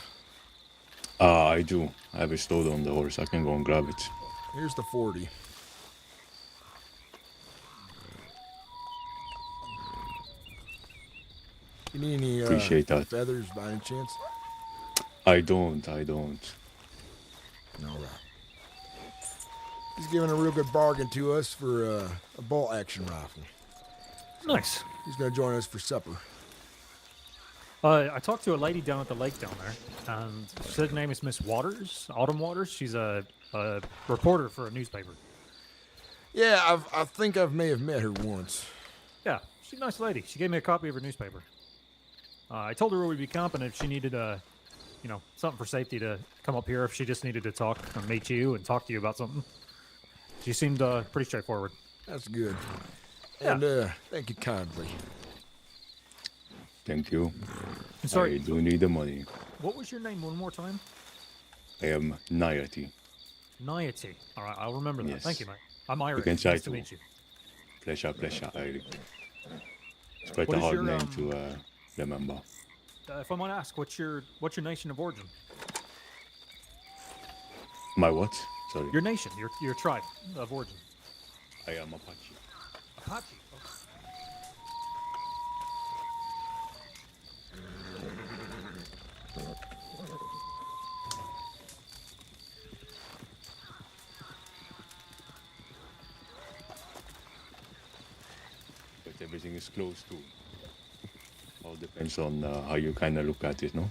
I do. I have it stored on the horse. I can go and grab it. Here's the 40. You need any Appreciate that. feathers by any chance? I don't. All right. He's giving a real good bargain to us for a bolt action rifle. Nice. He's going to join us for supper. I talked to a lady down at the lake down there, and she said her name is Miss Waters, Autumn Waters. She's a reporter for a newspaper. Yeah, I think I may have met her once. Yeah, she's a nice lady. She gave me a copy of her newspaper. I told her where we'd be camping if she needed, something for safety to come up here. If she just needed to talk and meet you and talk to you about something. She seemed pretty straightforward. That's good. Yeah. And thank you kindly. Thank you. I'm sorry. I do need the money. What was your name one more time? I am Nayati. Nayati. All right, I'll remember that. Yes. Thank you, mate. I'm Irish. You can try Nice to meet you. Pleasure, Eric. It's quite What a is hard your, name to remember. If I might ask, what's your nation of origin? My what? Sorry. Your nation, your tribe of origin. I am Apache. Apache. But everything is close too. All depends on how you kind of look at it, no?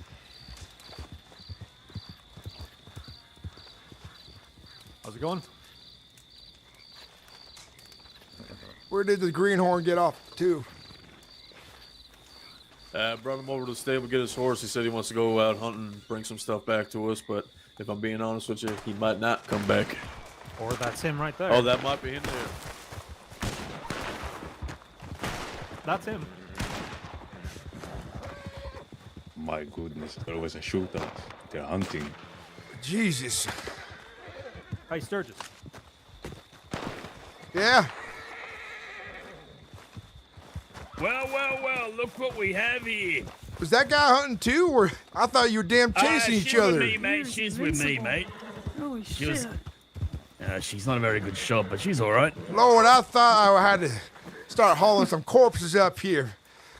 How's it going? Where did the greenhorn get off to? Brought him over to the stable, get his horse. He said he wants to go out hunting, bring some stuff back to us, but if I'm being honest with you, he might not come back. Or that's him right there. Oh, that might be him there. That's him. My goodness, there was a shootout. They're hunting. Jesus. Hey, Sturgis. Yeah? Well, look what we have here. Was that guy hunting too, or I thought you were damn chasing each she's other? With me, mate. She's with me, mate. Holy She was- shit. she's not a very good shot, but she's all right. Lord, I thought I had to start hauling some corpses up here.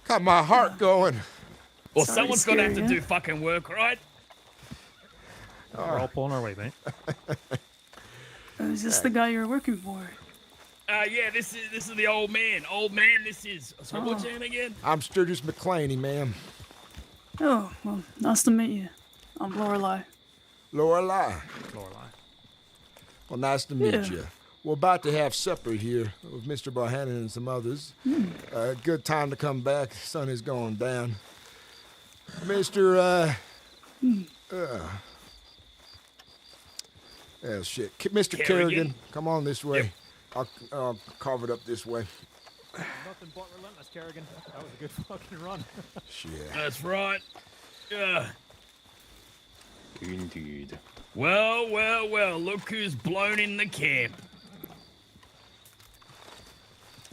Got my heart going. Well, Sorry, someone's going to have to scary, do fucking work, right? We're all pulling our weight, mate. Is this the guy you're working for? Yeah, this is the old man. Old man, this is. So what's your name again? I'm Sturgis Mclainy, ma'am. Oh, well, nice to meet you. I'm Lorelei. Lorelei. Lorelei. Well, nice to meet Yeah. you. We're about to have supper here with Mr. Bohannon and some others. Good time to come back. The sun is going down. Mr. Mr. Kerrigan, come on this way. I'll carve it up this way. Nothing but relentless, Kerrigan. That was a good fucking run. Shit. That's right. Yeah. Indeed. Well, well, well. Look who's blown in the camp.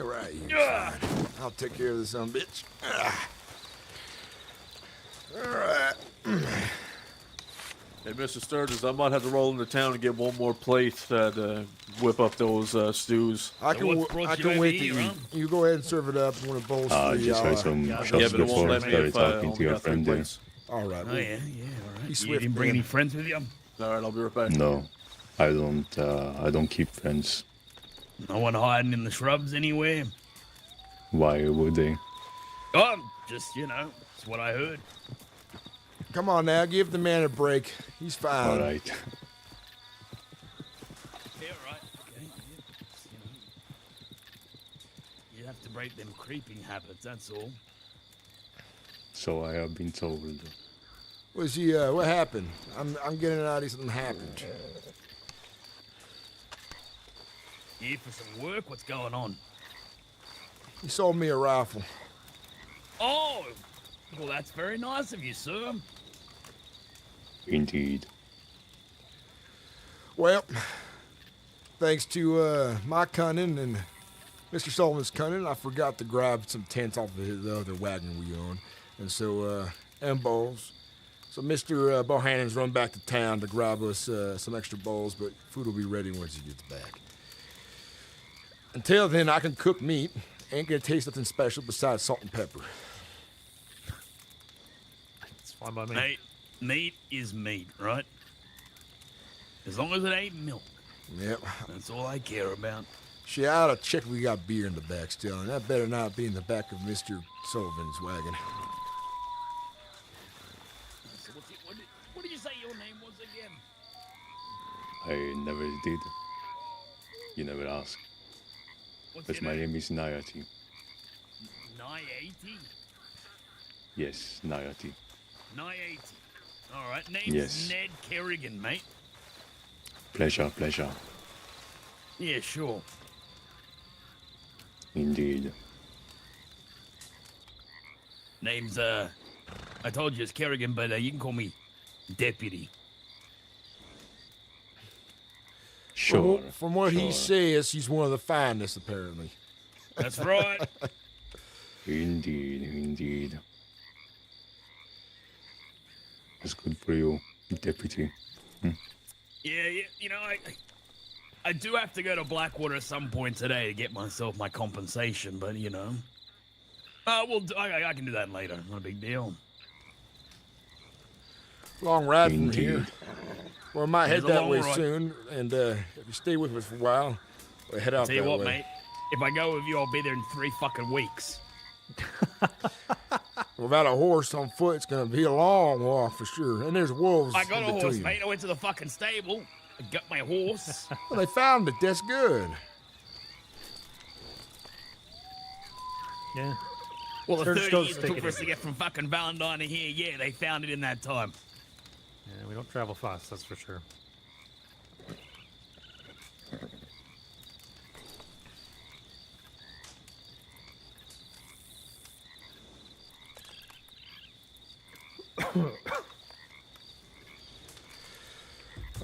All right, you're fine. I'll take care of this son of a bitch. All right. Hey, Mr. Sturgis, I might have to roll into town and get one more plate to whip up those stews. I can wait to eat. You go ahead and serve it up. When it bowls free, Just had some Yeah, shots but it won't before I let me started if I talking only to your got 3 friend there. plates. All right. Oh, yeah, all right. Be You swift, didn't bring man. any friends with you? All right, I'll be right back. No, I don't keep friends. No one hiding in the shrubs anywhere? Why would they? Oh, just, it's what I heard. Come on now, give the man a break. He's fine. All right. Yeah, all right. Okay. Yeah, you have to break them creeping habits, that's all. So I have been told. Was he? What happened? I'm getting an idea something happened. Here for some work? What's going on? He sold me a rifle. Oh, well, that's very nice of you, sir. Indeed. Well, thanks to my cunning and Mr. Sullivan's cunning, I forgot to grab some tents off of the other wagon we own, and so and bowls. So Mr. Bohannon's run back to town to grab us some extra bowls, but food will be ready once he gets back. Until then, I can cook meat. Ain't gonna taste nothing special besides salt and pepper. It's fine by me. Hey, meat is meat, right? As long as it ain't milk. Yep. That's all I care about. Shit, I oughta check if we got beer in the back still, and that better not be in the back of Mr. Sullivan's wagon. So what did you say your name was again? I never did. You never asked. What's But your my name? name is Nayati. 980? Yes, Nayati. 980. All right, name's Yes. Ned Kerrigan, mate. Pleasure, pleasure. Yeah, sure. Indeed. Name's, I told you it's Kerrigan, but you can call me Deputy. Sure. From what he sure. says, he's one of the finest, apparently. That's right. Indeed, indeed. That's good for you, deputy. Yeah, I do have to go to Blackwater at some point today to get myself my compensation, but I can do that later. Not a big deal. Long ride from Indeed. here. Well, I might head It's a that long way ride. soon, and if you stay with us for a while, we'll head out Tell you that what, way. mate. If I go with you, I'll be there in 3 fucking weeks. Without a horse on foot, it's gonna be a long walk for sure. And there's wolves I got in a horse, between. mate. I went to the fucking stable. I got my horse. Well, they found it. That's good. Yeah. Well, the Sturgis 30 goes years it take took it for us to easy. get from fucking Valentine to here, yeah, they found it in that time. Yeah, we don't travel fast, that's for sure.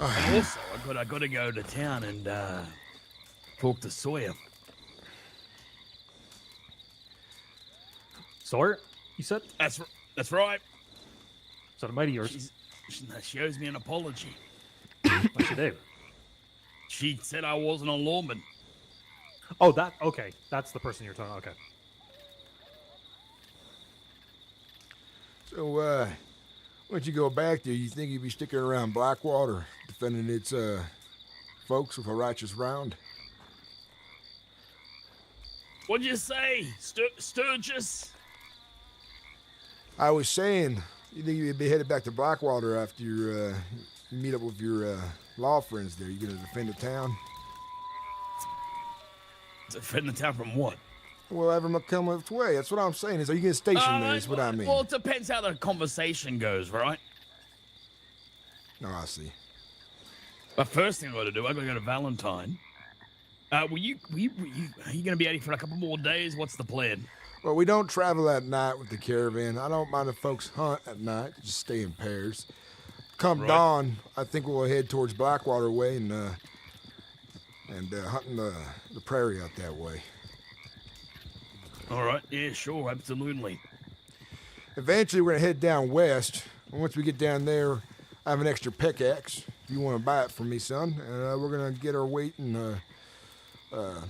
And also, I got to go to town and talk to Sawyer. Sawyer, you said? That's right. So the mighty yours. She owes me an apology. What'd she do? She said I wasn't a lawman. Oh, okay. That's the person you're talking about. Okay. So, once you go back there, you think you'd be sticking around Blackwater, defending its folks with a righteous round? What'd you say, Sturgis? I was saying, you think you'd be headed back to Blackwater after you meet up with your law friends there? You gonna defend the town? Defend the town from what? Well, ever come its way. That's what I'm saying. Is, are you gonna station there? Is what I mean. Well, it depends how the conversation goes, right? No, I see. But first thing I got to do, I got to go to Valentine. Are you gonna be out here for a couple more days? What's the plan? Well, we don't travel at night with the caravan. I don't mind if folks hunt at night. Just stay in pairs. Come dawn, I think we'll head towards Blackwater way and hunting the prairie out that way. All right. Yeah, sure. Absolutely. Eventually, we're gonna head down west. And once we get down there, I have an extra pickaxe. If you want to buy it from me, son, and we're gonna get our weight in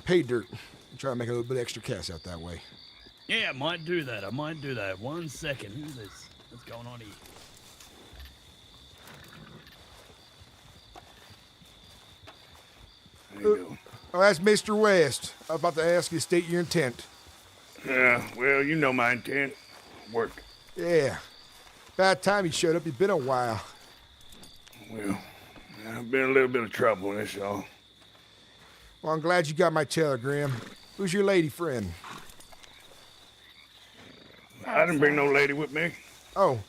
pay dirt and try to make a little bit extra cash out that way. Yeah, I might do that. 1 second. Who's this? What's going on here? Oh, that's Mr. West. I was about to ask you to state your intent. Yeah, well, you know my intent. Work. Yeah. About time you showed up. You've been a while. Well, I've been in a little bit of trouble, that's all. Well, I'm glad you got my telegram. Who's your lady friend? I didn't bring no lady with me. Oh,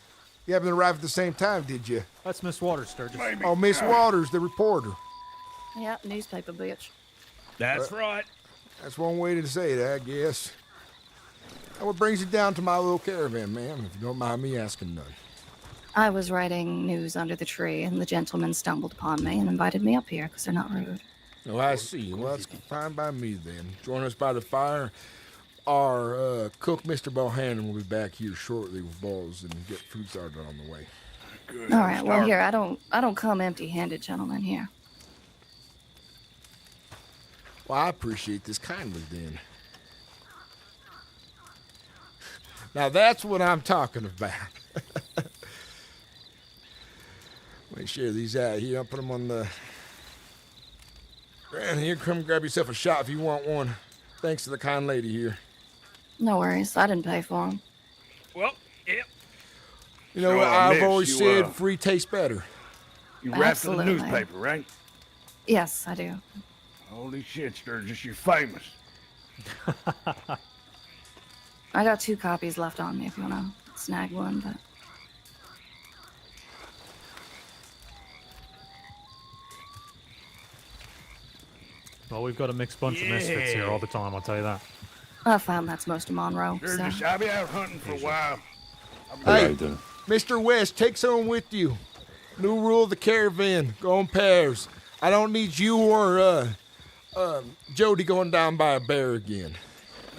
you haven't arrived at the same time, did you? That's Miss Waters, Sturgis. Maybe. Oh, Miss Waters, the reporter. Yeah, newspaper bitch. That's right. That's one way to say it, I guess. Now, what brings you down to my little caravan, ma'am, if you don't mind me asking none? I was writing news under the tree, and the gentleman stumbled upon me and invited me up here because they're not rude. Oh, I see. Well, that's fine by me, then. Join us by the fire. Our cook, Mr. Bohannon, will be back here shortly with balls and get food started on the way. Good. All right, well, here, I don't come empty-handed, gentlemen, here. Well, I appreciate this kindly, then. Now, that's what I'm talking about. Let me share these out here. I'll put them on the... And here, come grab yourself a shot if you want one. Thanks to the kind lady here. No worries, I didn't pay for them. Well, yeah. You know So, what I've Miss, always you, said? Free tastes better. You wrapped in the Absolutely. newspaper, right? Yes, I do. Holy shit, Sturgis, you're famous. I got 2 copies left on me if you want to snag one, but... Well, we've got a mixed bunch of misfits here all the time, I'll tell you that. I found that's most of Monroe, so... Sturgis, I'll be out hunting for a while. Hey, Mr. West, take someone with you. New rule of the caravan. Go in pairs. I don't need you or Jody going down by a bear again.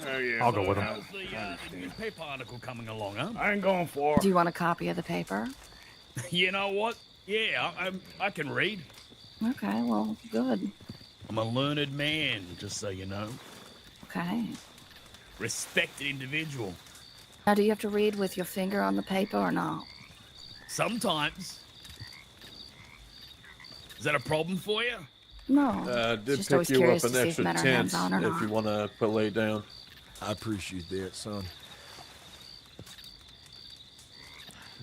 Oh, yeah. I'll go with him. How's the newspaper article coming along, huh? I ain't going for Do you want a copy of the paper? You know what? Yeah, I can read. Okay, well, good. I'm a learned man, just so you know. Okay. Respected individual. Now, do you have to read with your finger on the paper or not? Sometimes. Is that a problem for you? No. Did Just pick always you up curious an to see if extra men are tent hands-on or if not. you want to put lay down. I appreciate that, son.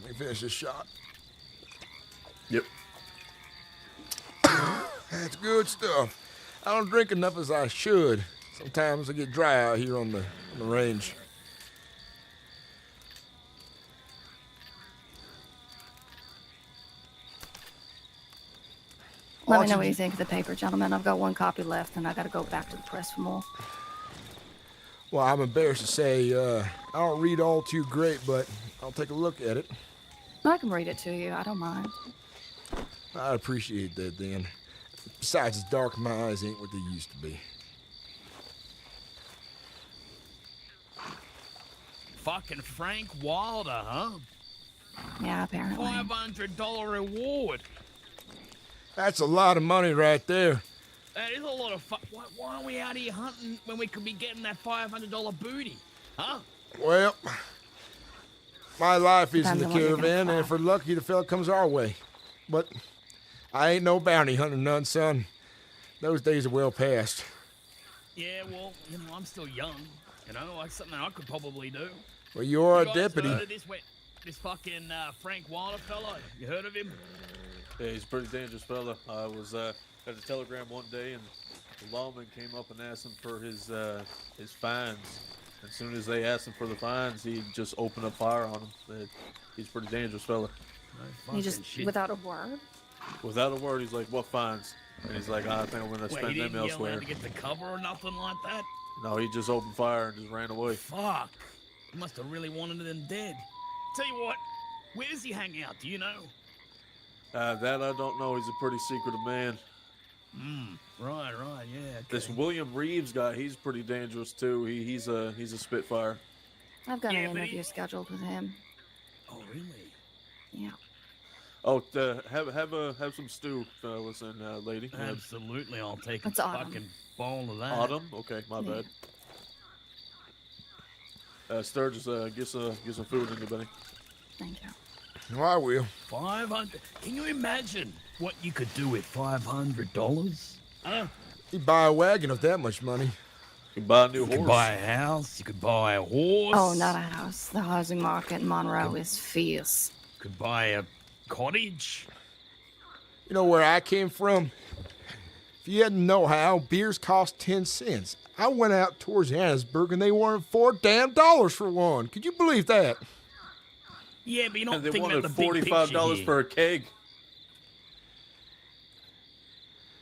Let me finish this shot. Yep. That's good stuff. I don't drink enough as I should. Sometimes I get dry out here on the range. Let me know what you think of the paper, gentlemen. I've got 1 copy left, and I got to go back to the press for more. Well, I'm embarrassed to say I don't read all too great, but I'll take a look at it. I can read it to you. I don't mind. I appreciate that, then. Besides, it's dark, my eyes ain't what they used to be. Fucking Frank Wilder, huh? Yeah, apparently. $500 reward. That's a lot of money right there. That is a lot of why are we out here hunting when we could be getting that $500 booty? Huh? Well, my life is in Depends the on what you're gonna caravan, and if we're lucky, the fella comes our way. But I ain't no bounty hunter none, son. Those days are well past. Yeah, well, I'm still young. That's something I could probably do. Well, you're You a guys deputy. heard of this fucking Frank Wilder fella? You heard of him? Yeah, he's a pretty dangerous fella. I was at a telegram one day, and the lawman came up and asked him for his fines. As soon as they asked him for the fines, he just opened up fire on them. He's a pretty dangerous fella. You just, without a word? Without a word, he's like, "What fines?" And he's like, "I think I'm gonna Wait, spend he them didn't yell elsewhere." out to get the cover or nothing like that? No, he just opened fire and just ran away. Fuck. He must have really wanted them dead. Tell you what, where does he hang out? Do you know? That I don't know. He's a pretty secretive man. Right, yeah. Okay. This William Reeves guy, he's pretty dangerous too. He's a spitfire. I've got an interview scheduled with him. Oh, really? Yeah. Oh, have some stew, fellas and lady. Absolutely, I'll take a It's autumn. fucking bowl of that. Autumn? Okay, my Yeah. bad. Sturgis, get some food in you, buddy. Thank you. No, I will. 500. Can you imagine what you could do with $500? Huh? You buy a wagon with that much money. You buy a new You could buy a house. You could buy a horse. Oh, not a house. The housing market in Monroe is fierce. Could buy a cottage. You know where I came from? If you hadn't know how, beers cost 10 cents. I went out towards Johannesburg and they wanted $4 for one. Could you believe that? Yeah, but you're not And they thinking wanted about the big $45 picture here. for a keg.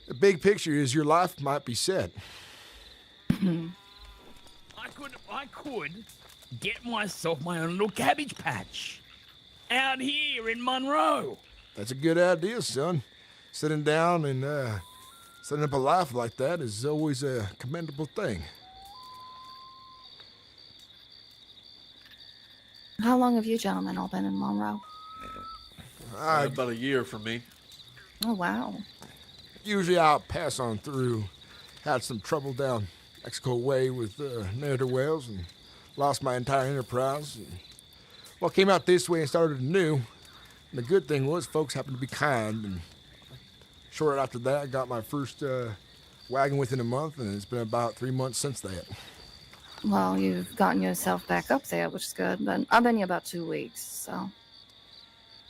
The big picture is your life might be set. I could get myself my own little cabbage patch out here in Monroe. That's a good idea, son. Sitting down and setting up a life like that is always a commendable thing. How long have you gentlemen all been in Monroe? About a year for me. Oh, wow. Usually I'll pass on through. Had some trouble down Mexico way with ne'er whales and lost my entire enterprise. Well, came out this way and started anew. And the good thing was folks happened to be kind. And shortly after that, I got my first wagon within a month, and it's been about 3 months since that. Well, you've gotten yourself back up there, which is good, but I've been here about 2 weeks, so.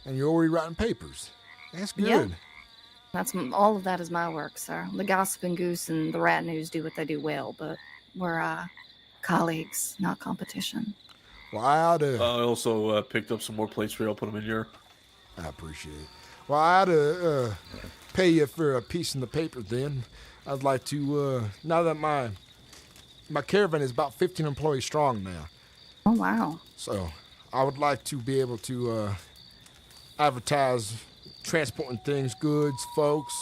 And you're already writing papers. That's good. Yeah. All of that is my work, sir. The gossiping goose and the rat news do what they do well, but we're colleagues, not competition. Well, I ought to... I also picked up some more plates for you. I'll put them in here. I appreciate it. Well, I ought to pay you for a piece in the paper then. I'd like to, now that my caravan is about 15 employees strong now. Oh, wow. So I would like to be able to advertise transporting things, goods, folks,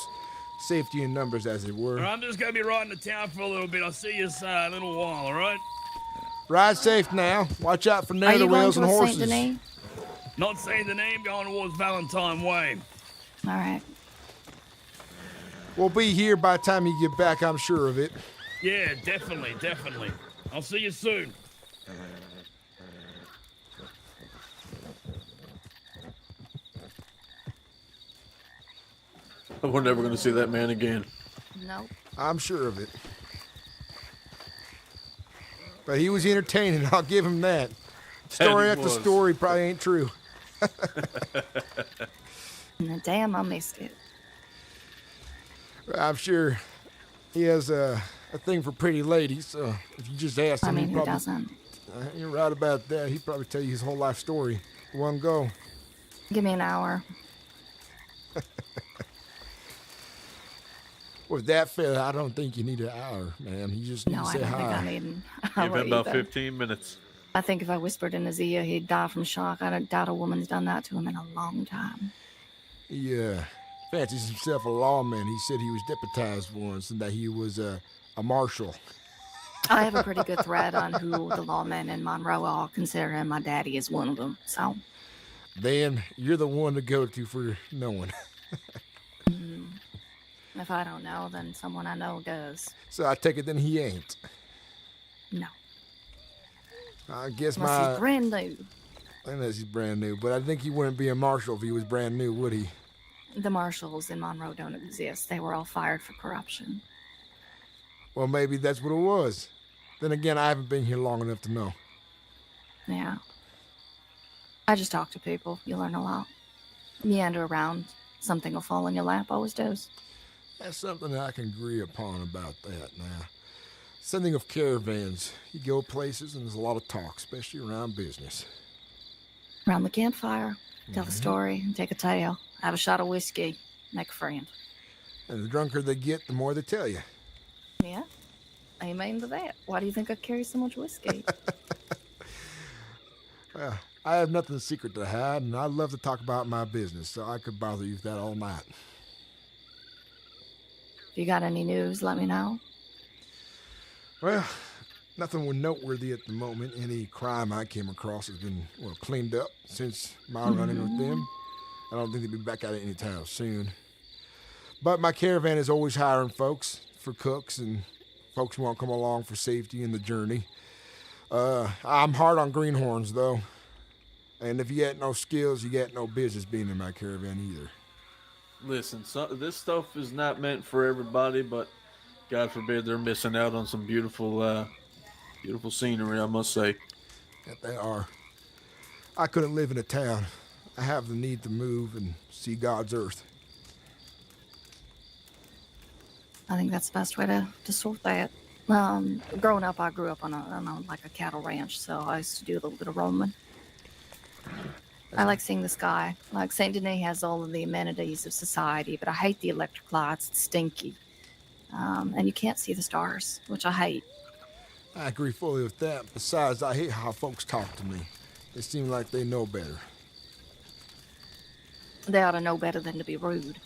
safety in numbers, as it were. I'm just going to be riding to town for a little bit. I'll see you in a little while, all right? Ride safe now. Watch out for Are you nether going whales and towards horses. Saint Denis? Not saying the name, going towards Valentine Way. All right. We'll be here by the time you get back, I'm sure of it. Yeah, definitely. I'll see you soon. We're never going to see that man again. Nope. I'm sure of it. But he was entertaining, I'll give him that. Story he after was. story probably ain't true. Damn, I missed it. I'm sure he has a thing for pretty ladies, so if you just ask him, I mean, he who probably... doesn't? You're right about that. He'd probably tell you his whole life story in one go. Give me an hour. With that fella, I don't think you need an hour, man. You just need No, to I say don't hi. think I need an Give hour him about either. 15 minutes. I think if I whispered in his ear, he'd die from shock. I don't doubt a woman's done that to him in a long time. He fancies himself a lawman. He said he was deputized once and that he was a marshal. I have a pretty good thread on who the lawmen in Monroe are, considering my daddy is one of them. So, Then you're the one to go to for knowing. if I don't know, then someone I know does. So I take it then he ain't. No. I guess Unless he's brand new. Unless he's brand new. But I think he wouldn't be a marshal if he was brand new, would he? The marshals in Monroe don't exist. They were all fired for corruption. Well, maybe that's what it was. Then again, I haven't been here long enough to know. Yeah. I just talk to people. You learn a lot. Meander around. Something will fall in your lap. Always does. That's something that I can agree upon about that now. Sending of caravans. You go places and there's a lot of talk, especially around business. Around the campfire. Tell the story. Take a tale. Have a shot of whiskey. Make a friend. And the drunker they get, the more they tell you. Yeah. Amen to that. Why do you think I carry so much whiskey? Well, I have nothing secret to hide, and I love to talk about my business, so I could bother you with that all night. If you got any news, let me know. Well, nothing noteworthy at the moment. Any crime I came across has been, cleaned up since my running with them. I don't think they'll be back at it anytime soon. But my caravan is always hiring folks for cooks and folks who want to come along for safety in the journey. I'm hard on greenhorns, though. And if you got no skills, you got no business being in my caravan either. Listen, this stuff is not meant for everybody, but God forbid they're missing out on some beautiful, beautiful scenery, I must say. Yeah, they are. I couldn't live in a town. I have the need to move and see God's earth. I think that's the best way to sort that. Growing up, I grew up on a cattle ranch, so I used to do a little bit of roaming. I like seeing the sky. Like Saint Denis has all of the amenities of society, but I hate the electric lights. It's stinky. And you can't see the stars, which I hate. I agree fully with that. Besides, I hate how folks talk to me. They seem like they know better. They ought to know better than to be rude.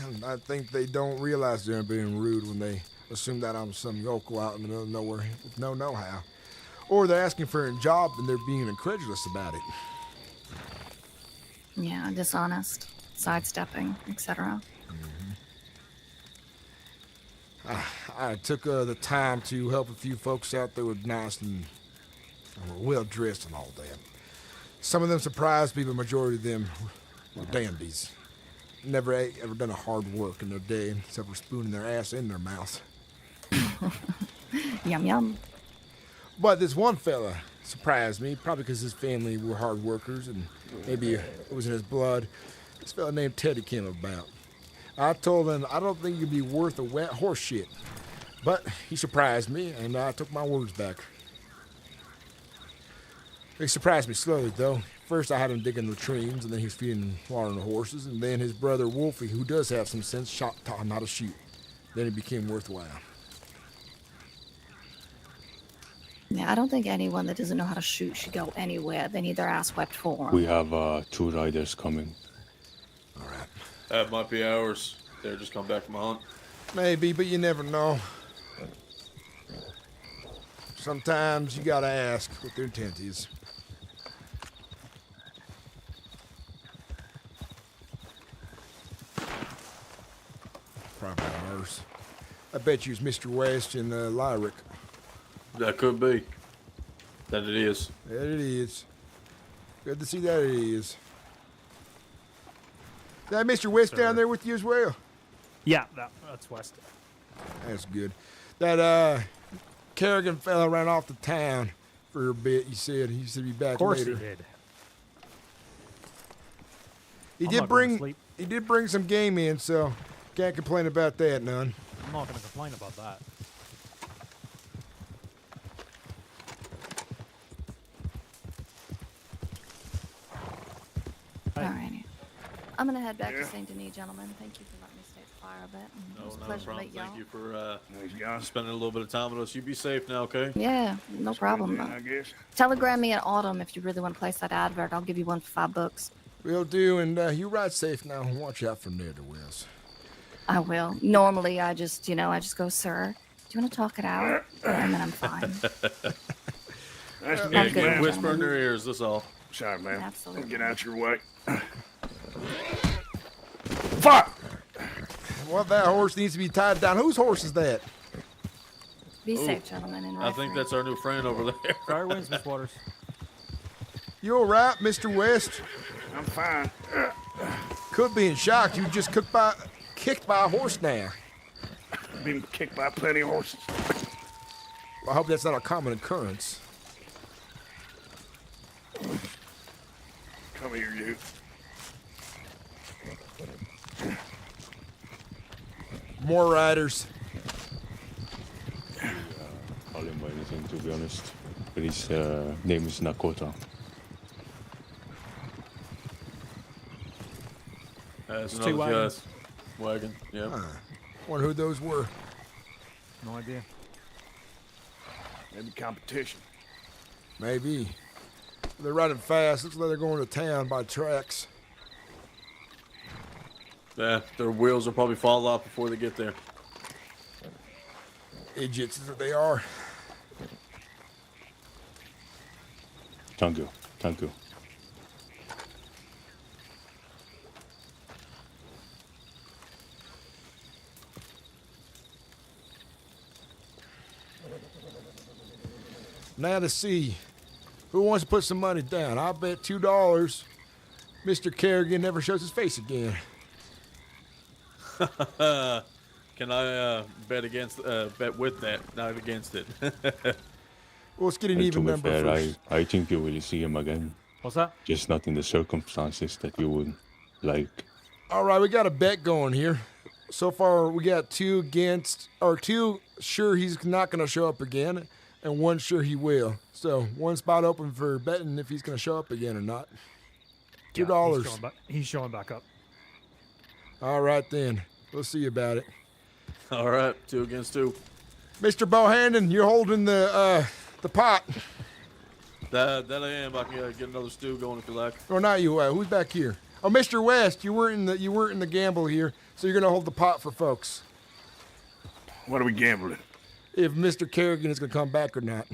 And I think they don't realize they're being rude when they assume that I'm some yokel out in the middle of nowhere with no know-how. Or they're asking for a job and they're being incredulous about it. Yeah, dishonest, sidestepping, etc. I took the time to help a few folks out that were nice and were well-dressed and all that. Some of them surprised me, but the majority of them were dandies. Never ever done a hard work in their day, except for spooning their ass in their mouth. Yum, yum. But this one fella surprised me, probably because his family were hard workers and maybe it was in his blood. This fella named Teddy came about. I told him I don't think you'd be worth a wet horse shit. But he surprised me, and I took my words back. He surprised me slowly, though. First, I had him digging latrines, and then he was feeding and watering the horses, and then his brother Wolfie, who does have some sense, taught him how to shoot. Then he became worthwhile. Yeah, I don't think anyone that doesn't know how to shoot should go anywhere. They need their ass wiped for 'em. We have 2 riders coming. All right. That might be ours. They're just come back from a hunt. Maybe, but you never know. Sometimes you gotta ask what their intent is. Probably ours. I bet you it's Mr. West and Lyric. That could be. That it is. That it is. Good to see that it is. Is that Mr. West down there with you as well? Yeah, that's West. That's good. That Kerrigan fella ran off to town for a bit. He said he'd be back later. Of course he did. He did bring some game in, so can't complain about that none. I'm not going to complain about that. Alrighty. I'm gonna head back to Saint Denis, gentlemen. Thank you for letting me stay at the fire a bit. It was a pleasure to meet y'all. Thank you for spending a little bit of time with us. You be safe now, okay? Yeah, no problem. I guess. Telegram me in autumn if you really want to place that advert. I'll give you one for $5. Will do, and you ride safe now. Watch out from there to Wells. I will. Normally, I just go, sir. Do you want to talk it out? And then I'm fine. Nice to Yeah, meet you, man. whisper in their ears, that's all. Sorry, man. Absolutely. Get out your way. Fuck! Well, that horse needs to be tied down. Whose horse is that? Be safe, gentlemen. And I think that's our new friend over there. Fire winds, Miss Waters. You all right, Mr. West? I'm fine. Could be in shock. You just kicked by a horse now. Been kicked by plenty of horses. I hope that's not a common occurrence. Come here, you. More riders. Call him by anything, to be honest. But his name is Nakota. That's It's two another wagons. wagon. Yep. Wonder who those were. No idea. Maybe competition. Maybe. They're riding fast. Looks like they're going to town by tracks. Yeah, their wheels will probably fall off before they get there. Idiots that they are. Thank you. Thank you. Now to see who wants to put some money down. I'll bet $2 Mr. Kerrigan never shows his face again. Can I bet against bet with that, not against it? Well, let's get an And even to be number fair, first. I think you will see him again. What's that? Just not in the circumstances that you would like. All right, we got a bet going here. So far, we got 2 against, or 2 sure he's not going to show up again, and 1 sure he will. So 1 spot open for betting if he's going to show up again or not. $2. He's showing back up. All right then, we'll see about it. All right, 2 against 2. Mr. Bohannon, you're holding the pot. That I am. I can get another stew going if you like. Or not you? Who's back here? Oh, Mr. West, you weren't in the gamble here, so you're gonna hold the pot for folks. What are we gambling? If Mr. Kerrigan is gonna come back or not.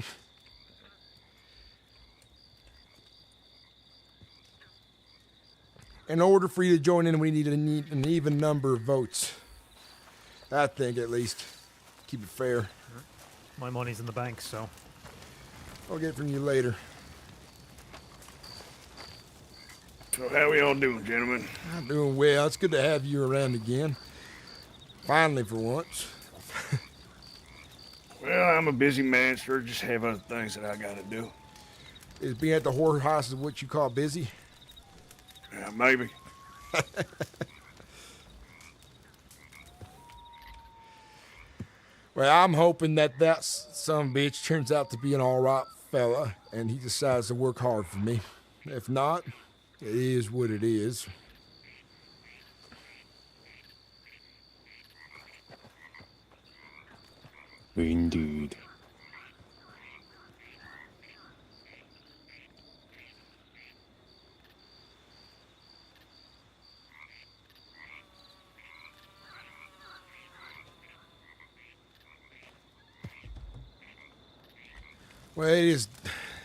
In order for you to join in, we need an even number of votes. I think, at least. Keep it fair. My money's in the bank, so. I'll get it from you later. So how we all doing, gentlemen? I'm doing well. It's good to have you around again. Finally, for once. Well, I'm a busy man, sir. Just have other things that I gotta do. Is being at the whorehouse what you call busy? Yeah, maybe. Well, I'm hoping that some bitch turns out to be an all right fella, and he decides to work hard for me. If not, it is what it is. Indeed. Well, it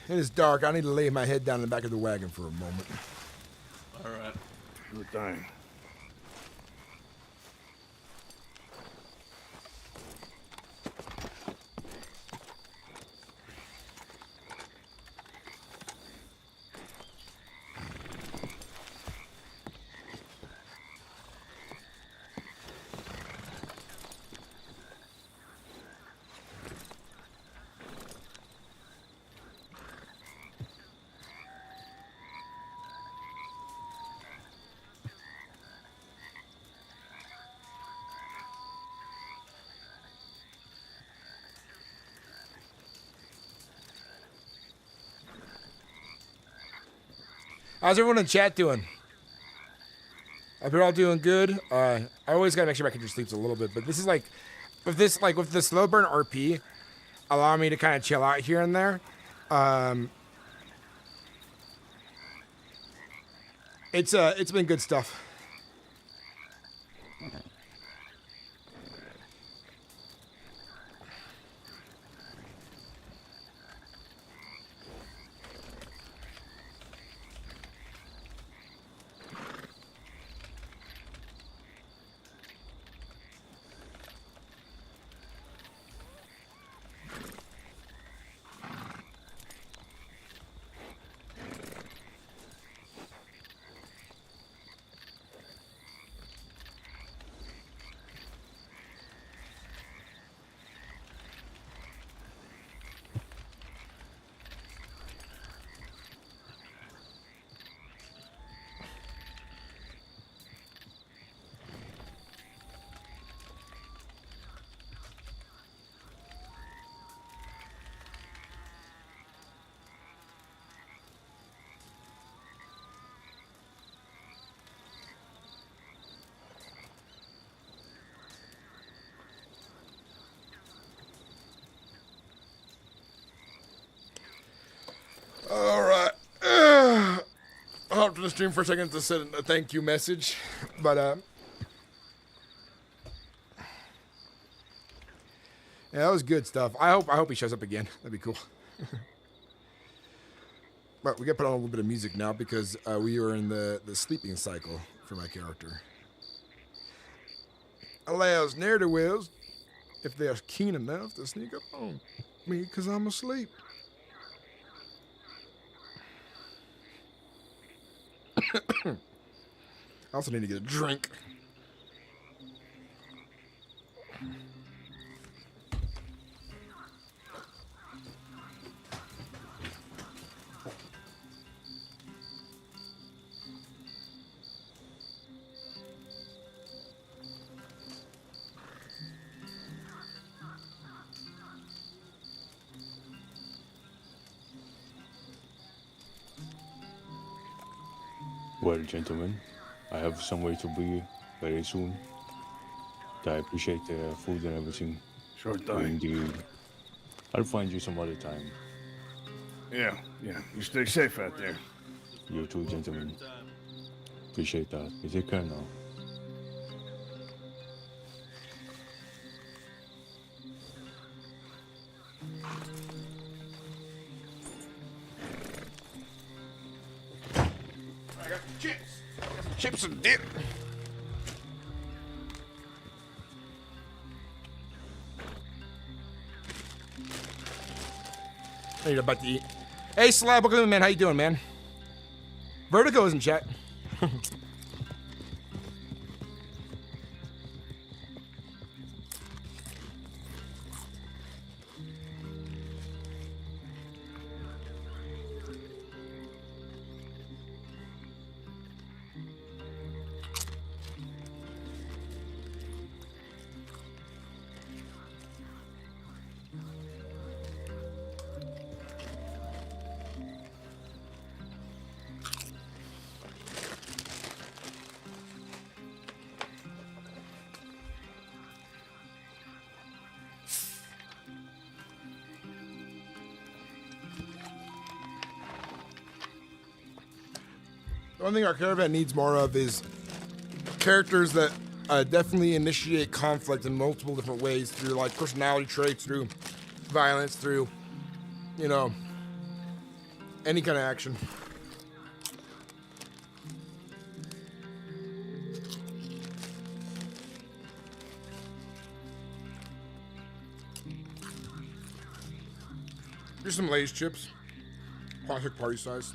is dark. I need to lay my head down in the back of the wagon for a moment. All right. Good thing. How's everyone in chat doing? Hope you're all doing good. I always gotta make sure my character sleeps a little bit, but this is like, with the slow burn RP, allow me to kind of chill out here and there. It's been good stuff. stopped the stream for a second to send a thank you message, but yeah, that was good stuff. I hope he shows up again. That'd be cool. But we got to put on a little bit of music now because we are in the sleeping cycle for my character. Allows ne'er-do-wells, if they are keen enough, to sneak up on me because I'm asleep. I also need to get a drink. Well, gentlemen, I have somewhere to be very soon. I appreciate the food and everything. Sure thing. Indeed. I'll find you some other time. Yeah. You stay safe out there. You too, gentlemen. Appreciate that. You take care now. I got some chips. Chips and dip. I need a bite to eat. Hey, Slab, welcome in, man. How you doing, man? Vertigo is in chat. The one thing our caravan needs more of is characters that definitely initiate conflict in multiple different ways through like personality traits, through violence, through, you know, any kind of action. Here's some Lay's chips, classic party size.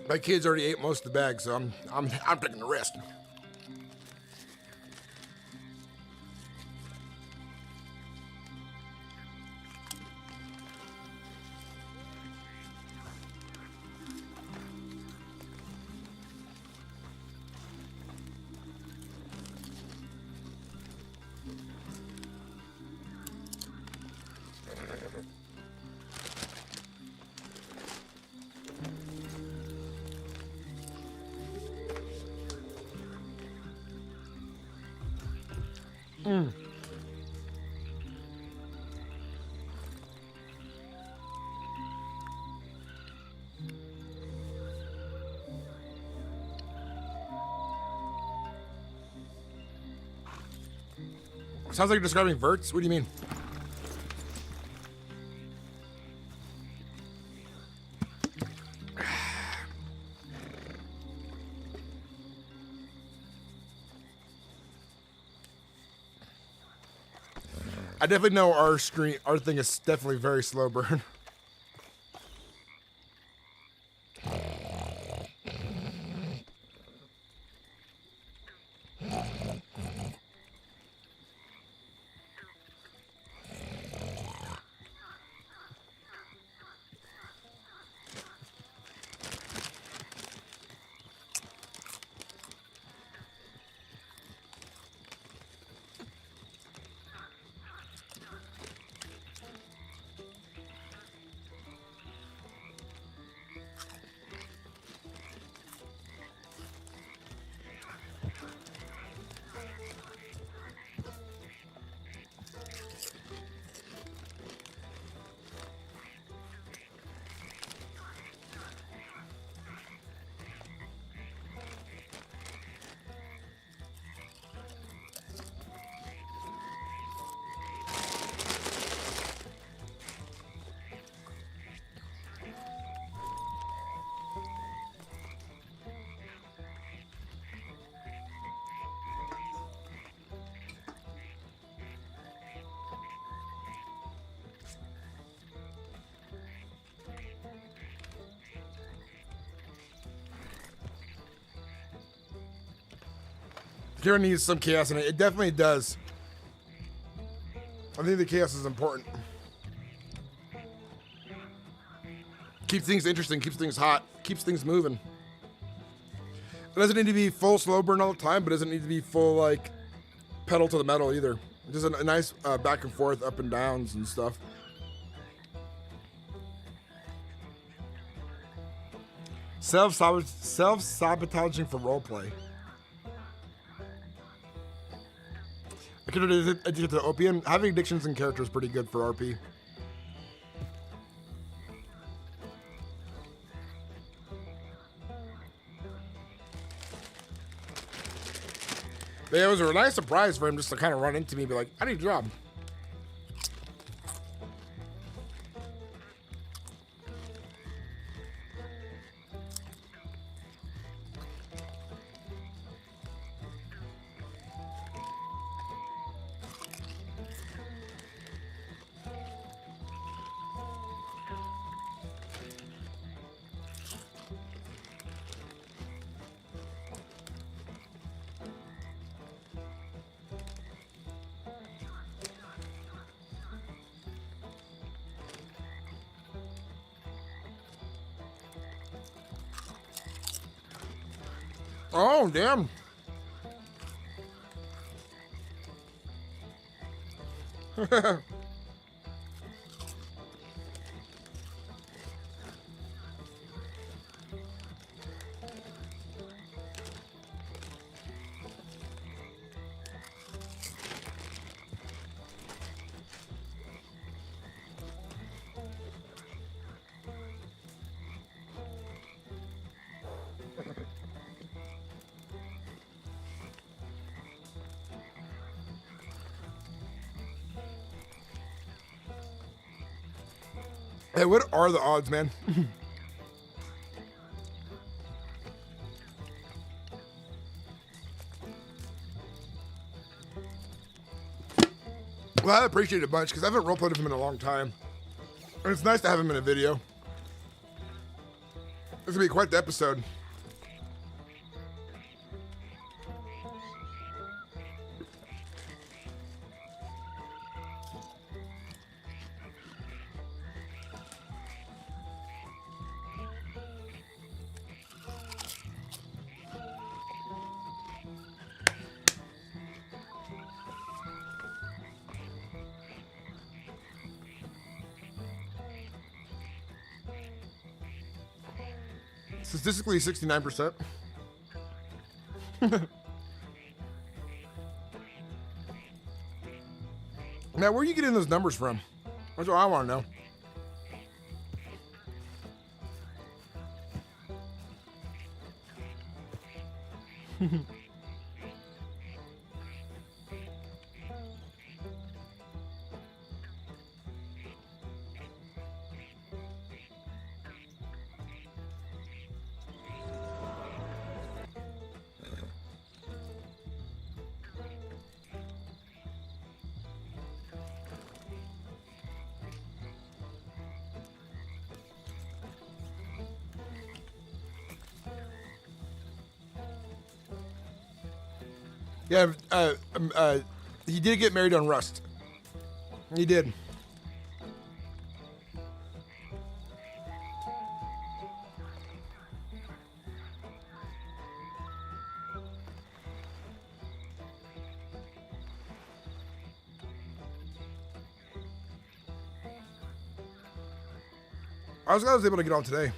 My kids already ate most of the bag, so I'm taking the rest. Sounds like you're describing verts. What do you mean? I definitely know our thing is definitely very slow burn. Kira needs some chaos in it. It definitely does. I think the chaos is important. Keeps things interesting, keeps things hot, keeps things moving. It doesn't need to be full slow burn all the time, but it doesn't need to be full like pedal to the metal either. Just a nice back and forth, up and downs and stuff. Self-sabotaging for roleplay. I could addicted to opium. Having addictions in character is pretty good for RP. But it was a nice surprise for him just to kind of run into me and be like, I need a job. Oh, damn. Hey, what are the odds, man? Well, I appreciate it a bunch because I haven't roleplayed with him in a long time. And it's nice to have him in a video. It's gonna be quite the episode. Statistically, 69%. Now, where are you getting those numbers from? That's what I want to know. Yeah, he did get married on Rust. He did. I was glad I was able to get on today.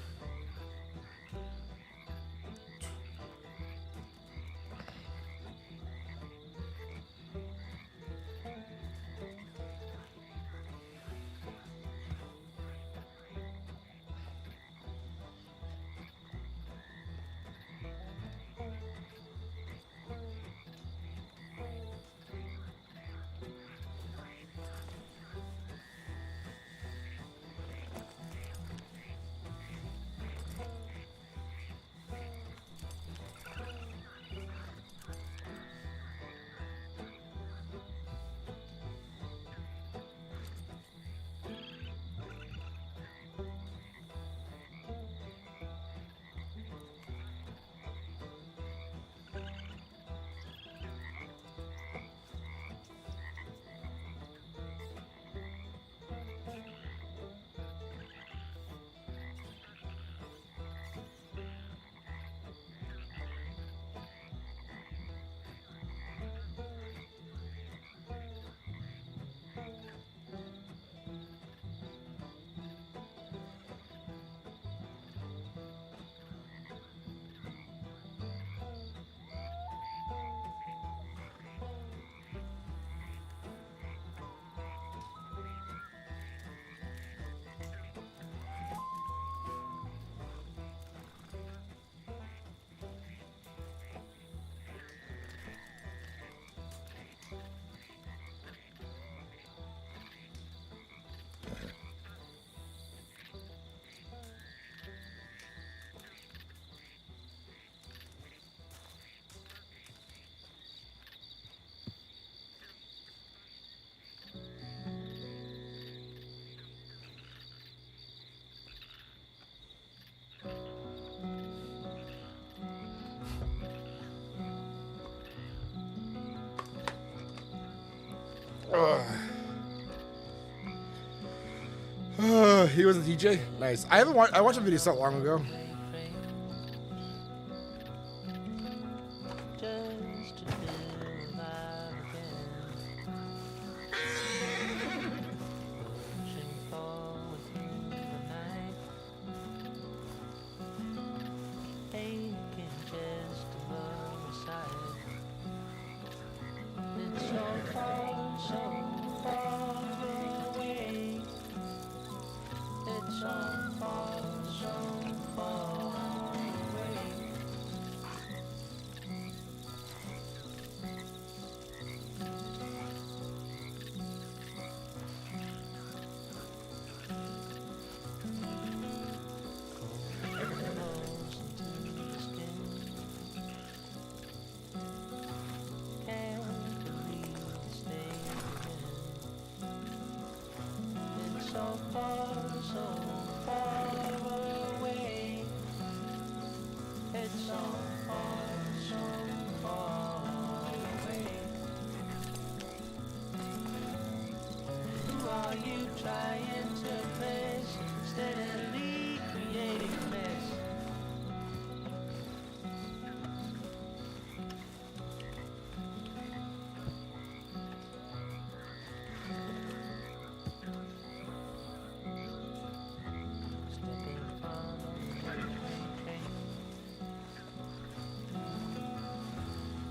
He was a DJ. Nice. I haven't watched. I watched a video so long ago.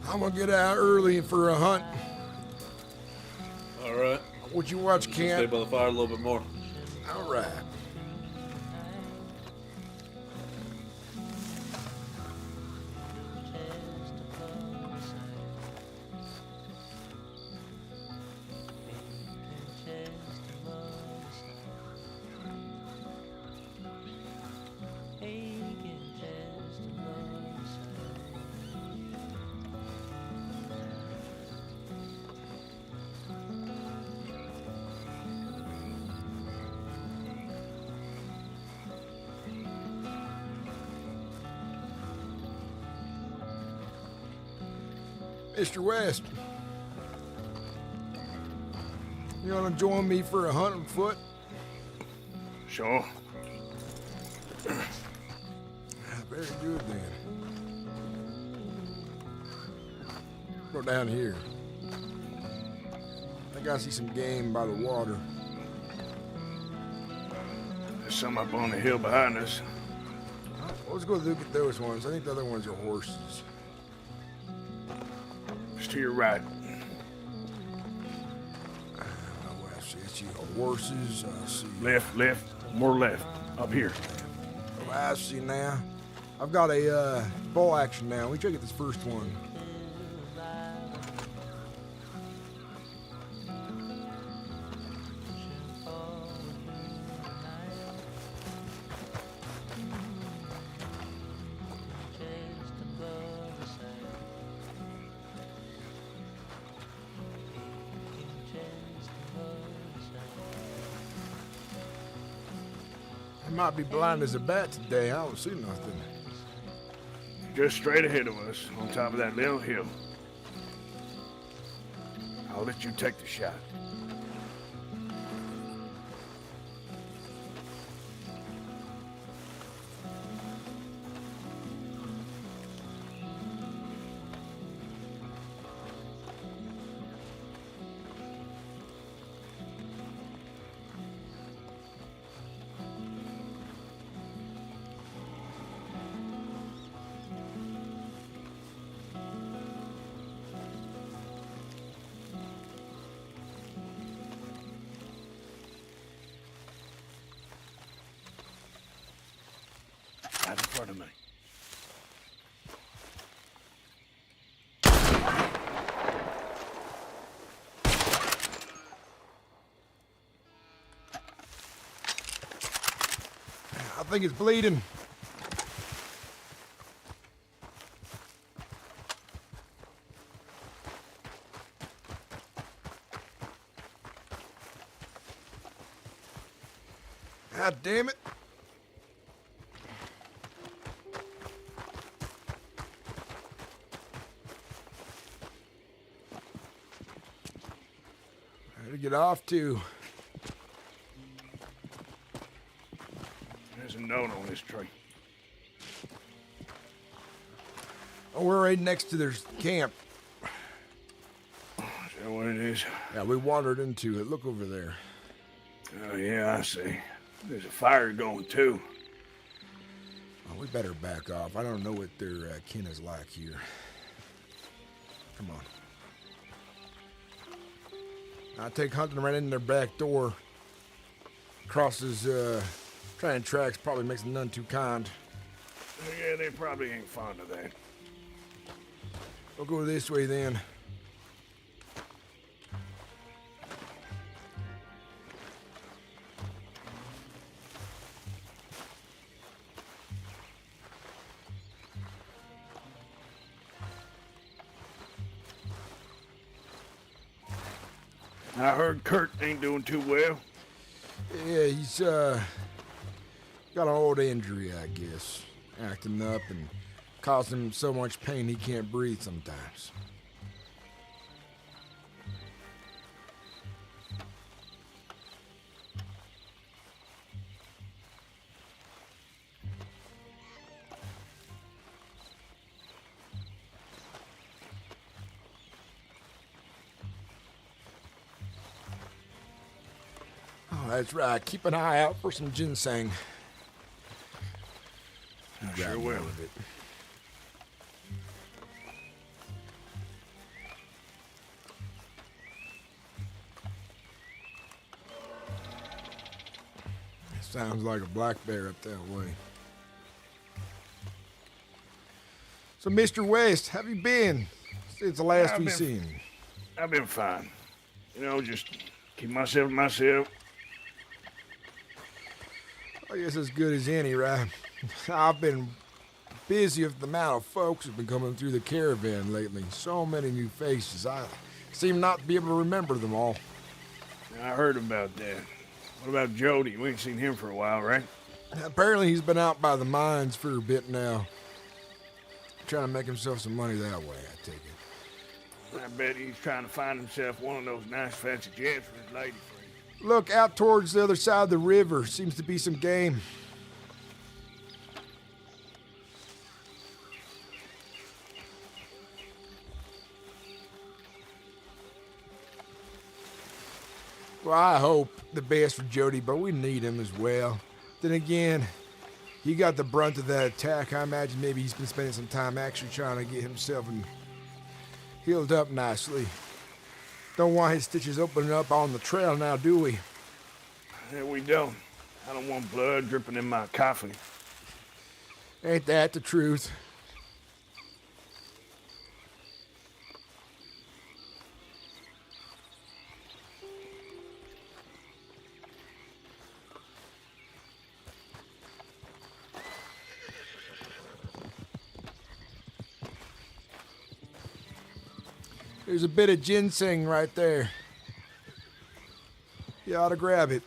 I'm gonna get out early for a hunt. All right. What you watch, Stay Kent? by the fire a little bit more. All right. Mr. West, you want to join me for a hunt on foot? Sure. Very good then. Go down here. I think I see some game by the water. There's some up on the hill behind us. Let's go look at those ones. I think the other ones are horses. Just to your right. I see horses. I see. Left. More left. Up here. Oh, I see now. I've got a bow action now. We try to get this first one. I might be blind as a bat today. I don't see nothing. Just straight ahead of us, on top of that little hill. I'll let you take the shot. Right in front of me. I think it's bleeding. God damn it. Where to get off to? There's a note on this tree. Oh, we're right next to their camp. Is that what it is? Yeah, we wandered into it. Look over there. Oh, yeah, I see. There's a fire going, too. Oh, we better back off. I don't know what their kin is like here. Come on. I take hunting right in their back door. Crosses, trying tracks probably makes them none too kind. Yeah, they probably ain't fond of that. We'll go this way then. I heard Kurt ain't doing too well. Yeah, he's got an old injury, I guess. Acting up and causing him so much pain he can't breathe sometimes. Oh, that's right. Keep an eye out for some ginseng. I sure will. It. Sounds like a black bear up that way. So, Mr. West, have you been since the last we seen? I've been fine. You know, just keep myself to myself. I guess as good as any, right? I've been busy with the amount of folks who've been coming through the caravan lately. So many new faces. I seem not to be able to remember them all. I heard about that. What about Jody? We ain't seen him for a while, right? Apparently he's been out by the mines for a bit now. Trying to make himself some money that way, I take it. I bet he's trying to find himself one of those nice fancy jets for his lady friend. Look, out towards the other side of the river. Seems to be some game. Well, I hope the best for Jody, but we need him as well. Then again, he got the brunt of that attack. I imagine maybe he's been spending some time actually trying to get himself healed up nicely. Don't want his stitches opening up on the trail now, do we? Yeah, we don't. I don't want blood dripping in my coffin. Ain't that the truth? There's a bit of ginseng right there. You ought to grab it.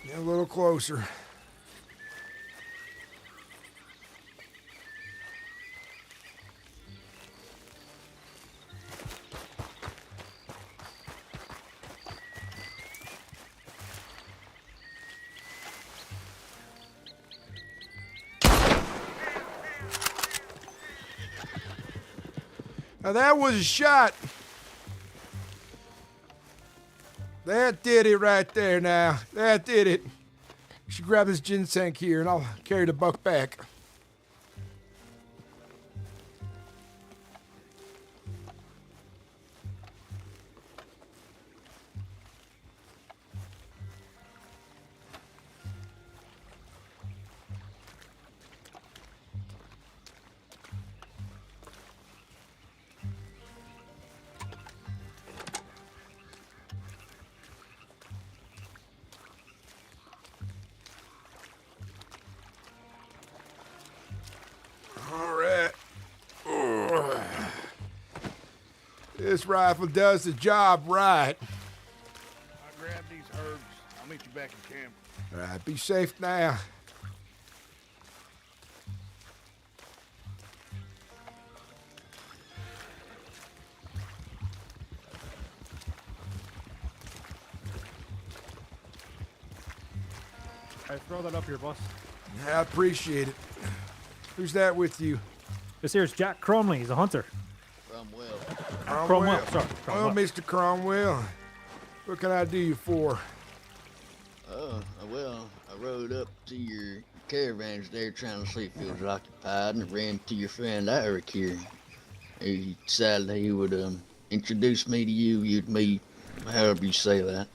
Get a little closer. Now that was a shot. That did it right there now. That did it. You should grab this ginseng here and I'll carry the buck back. This rifle does the job right. I'll grab these herbs. I'll meet you back in camp. All right, be safe now. I throw that up here, boss. I appreciate it. Who's that with you? This here's Jack Cromley. He's a hunter. Cromwell. Sorry. Oh, Mr. Cromwell. What can I do you for? Well, I rode up to your caravans there trying to see if it was occupied, and ran to your friend Eric here. He decided he would introduce me to you, however you say that.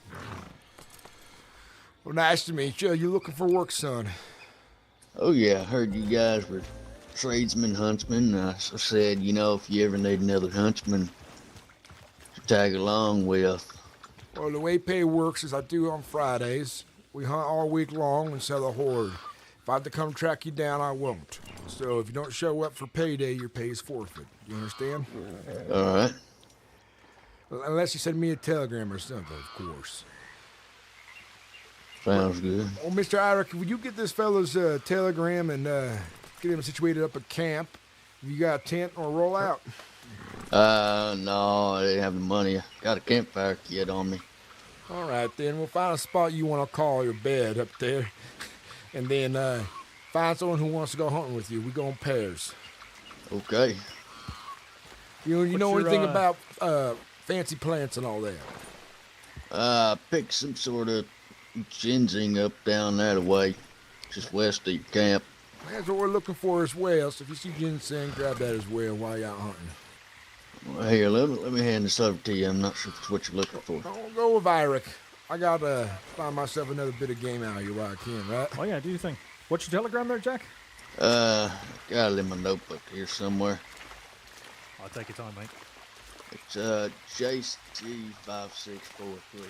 Well, nice to meet you. You looking for work, son? Oh yeah, I heard you guys were tradesmen, huntsmen. I said, if you ever need another huntsman to tag along with. Well, the way pay works is I do on Fridays. We hunt all week long and sell a horde. If I have to come track you down, I won't. So if you don't show up for payday, your pay is forfeit. You understand? All right. Well, unless you send me a telegram or something, of course. Sounds good. Well, Mr. Irick, would you get this fellow's telegram and get him situated up at camp? Have you got a tent or roll out? No, I didn't have the money. I got a campfire kit on me. All right, then. We'll find a spot you want to call your bed up there. And then find someone who wants to go hunting with you. We go in pairs. Okay. You know anything about fancy plants and all that? Picked some sort of ginseng up down that way, just west of your camp. That's what we're looking for as well. So if you see ginseng, grab that as well while you're out hunting. Well, here, let me hand this over to you. I'm not sure if it's what you're looking for. I'll go with Irick. I gotta find myself another bit of game out here while I can, right? Oh yeah, do you think? What's your telegram there, Jack? Got it in my notebook here somewhere. I'll take your time, mate. It's JC5643.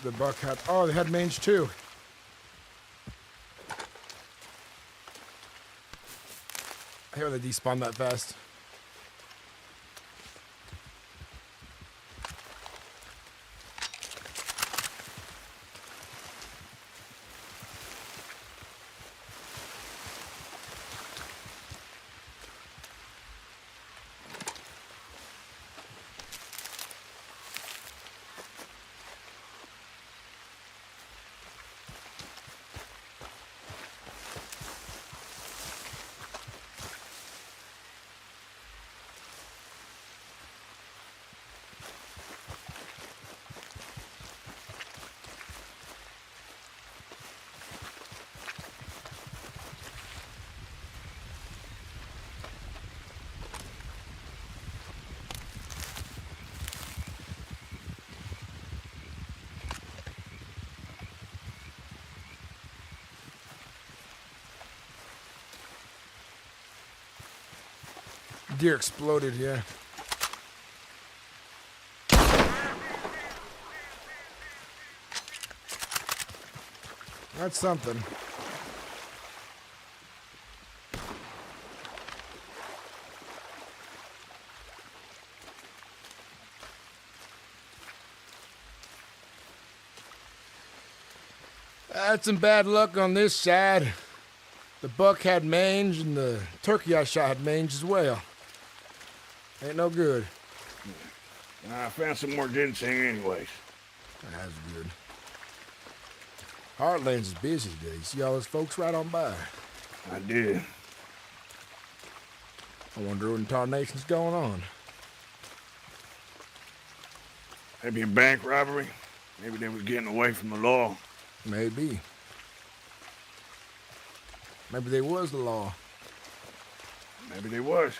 The buck had. Oh, they had mange too. I hate when they despawn that fast. Deer exploded, yeah. That's something. Had some bad luck on this side. The buck had mange and the turkey I shot had mange as well. Ain't no good. I found some more ginseng anyways. That's good. Heartlands is busy today. You see all those folks right on by. I did. I wonder what in tarnation's going on. Maybe a bank robbery. Maybe they was getting away from the law. Maybe. Maybe they was the law. Maybe they was.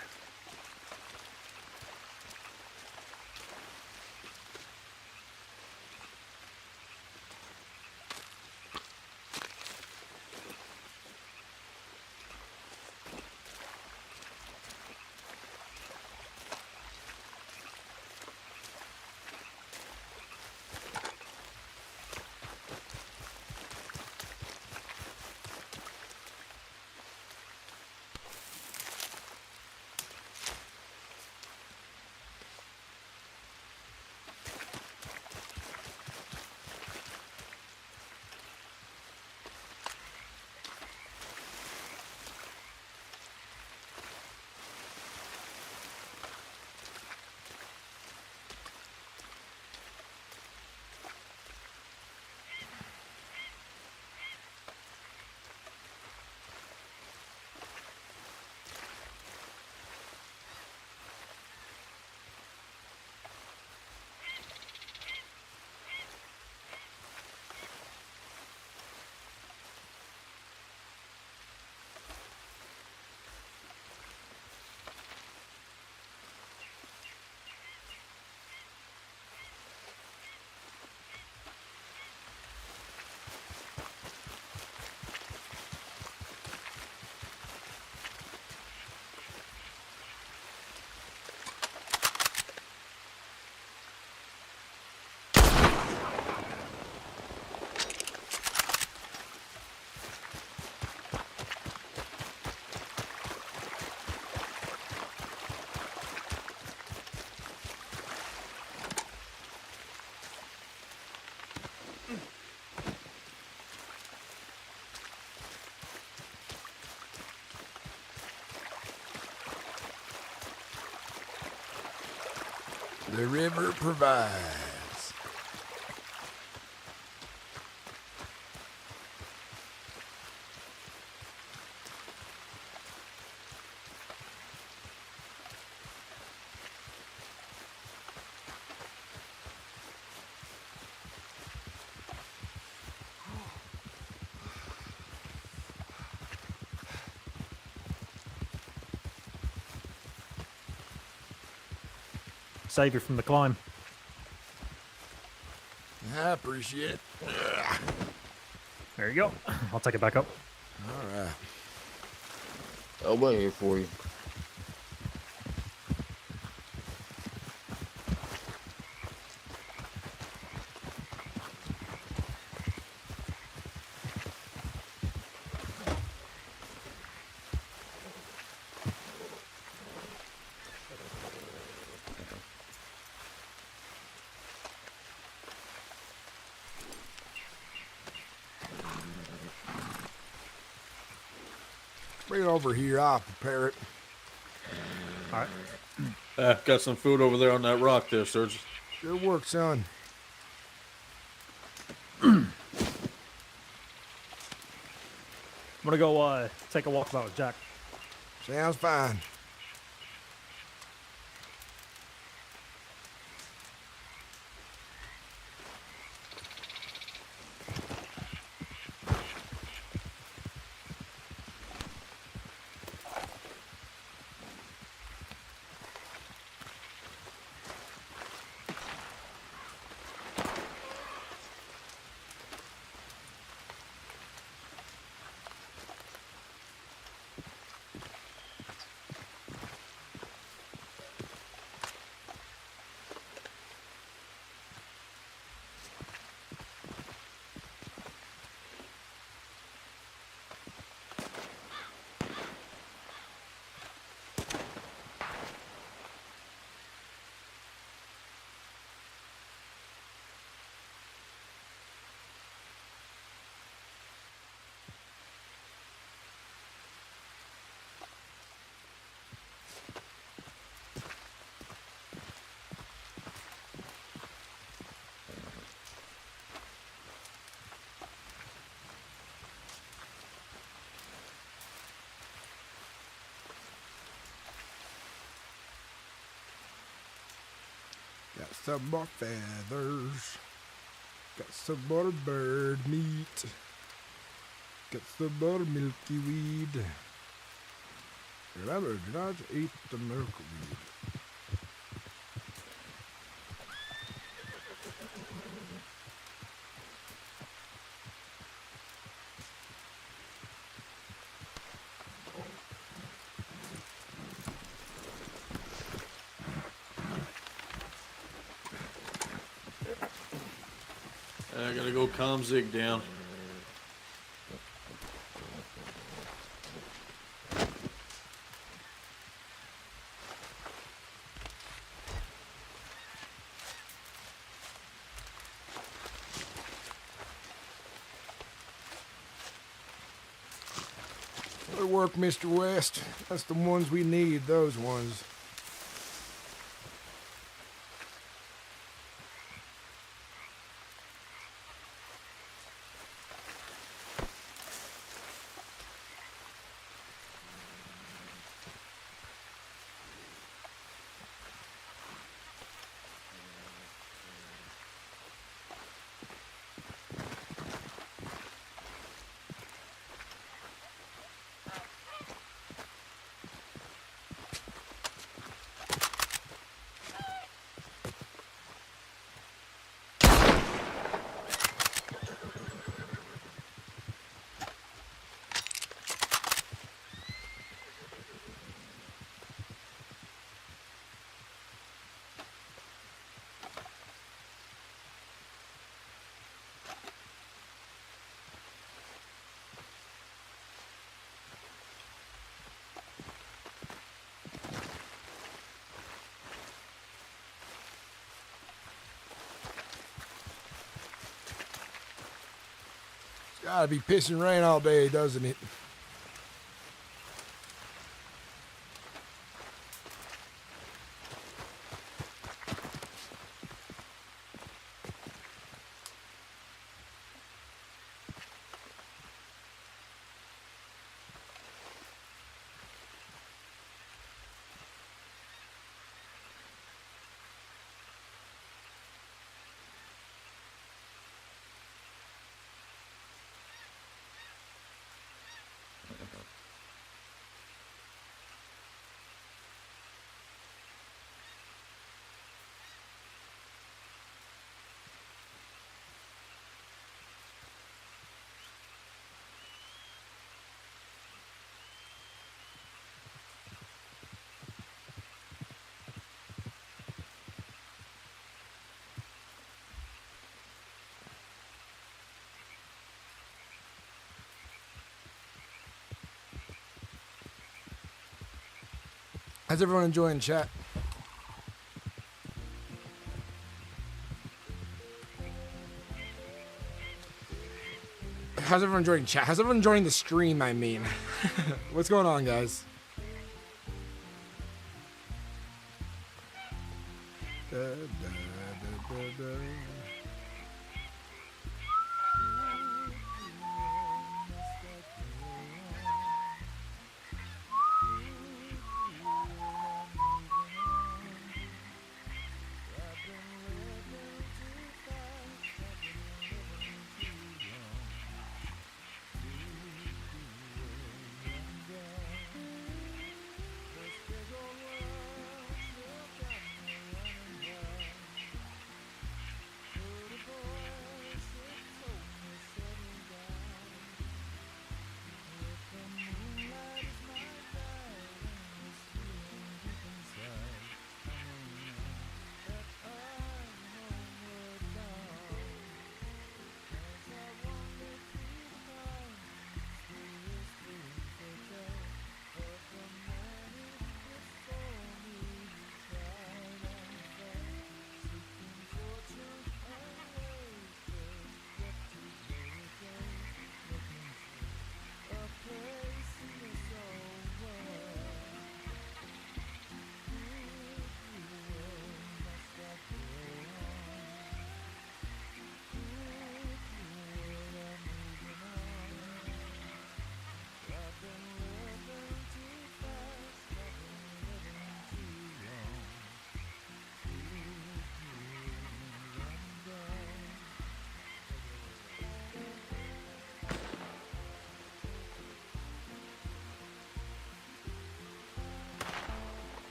The river provides. Save you from the climb. I appreciate it. There you go. I'll take it back up. All right. I'll wait here for you. Bring it over here. I'll prepare it. All right. Got some food over there on that rock there, Sturgis. Good work, son. I'm gonna go take a walk about with Jack. Sounds fine. some more feathers. Got some more bird meat. Got some more milky weed. Remember, do not eat the milky weed. I gotta go calm Zig down. Good work, Mr. West. That's the ones we need, those ones. It's gotta be pissing rain all day, doesn't it? How's everyone enjoying chat? How's everyone enjoying chat? How's everyone enjoying the stream, I mean? What's going on, guys?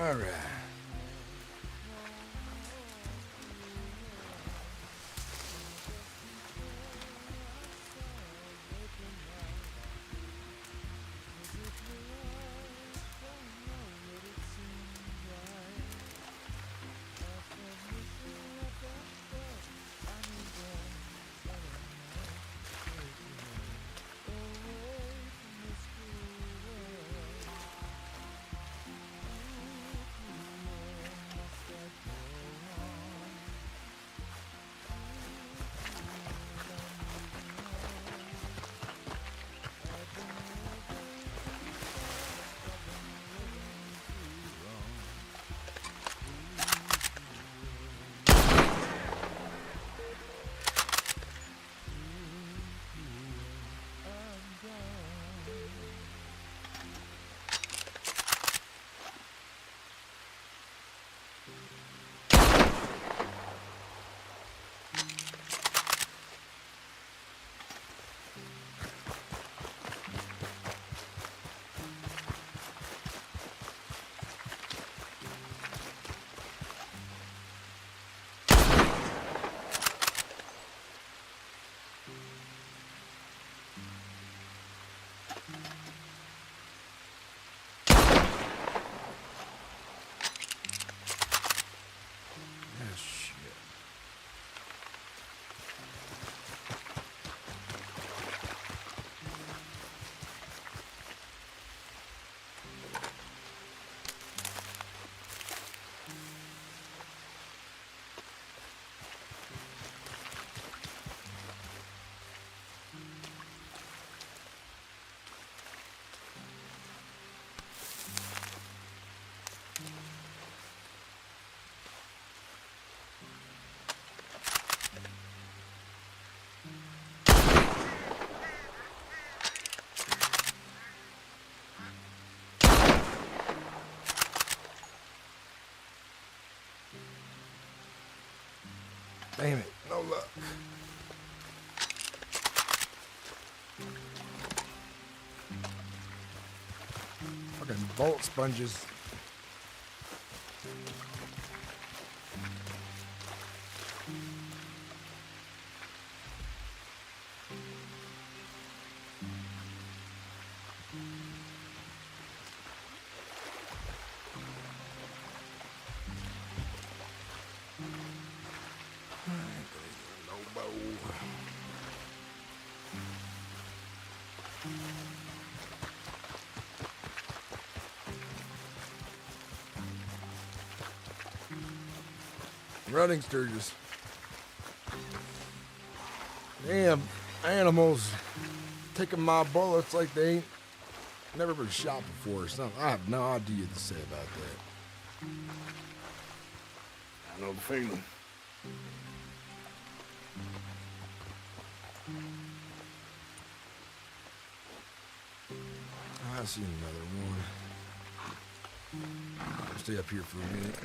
All right. Damn it, no luck. Fucking bolt sponges. Running Sturgis. Damn animals taking my bullets like they ain't never been shot before or something. I have no idea to say about that. I know the feeling. I seen another one. I'll stay up here for a minute.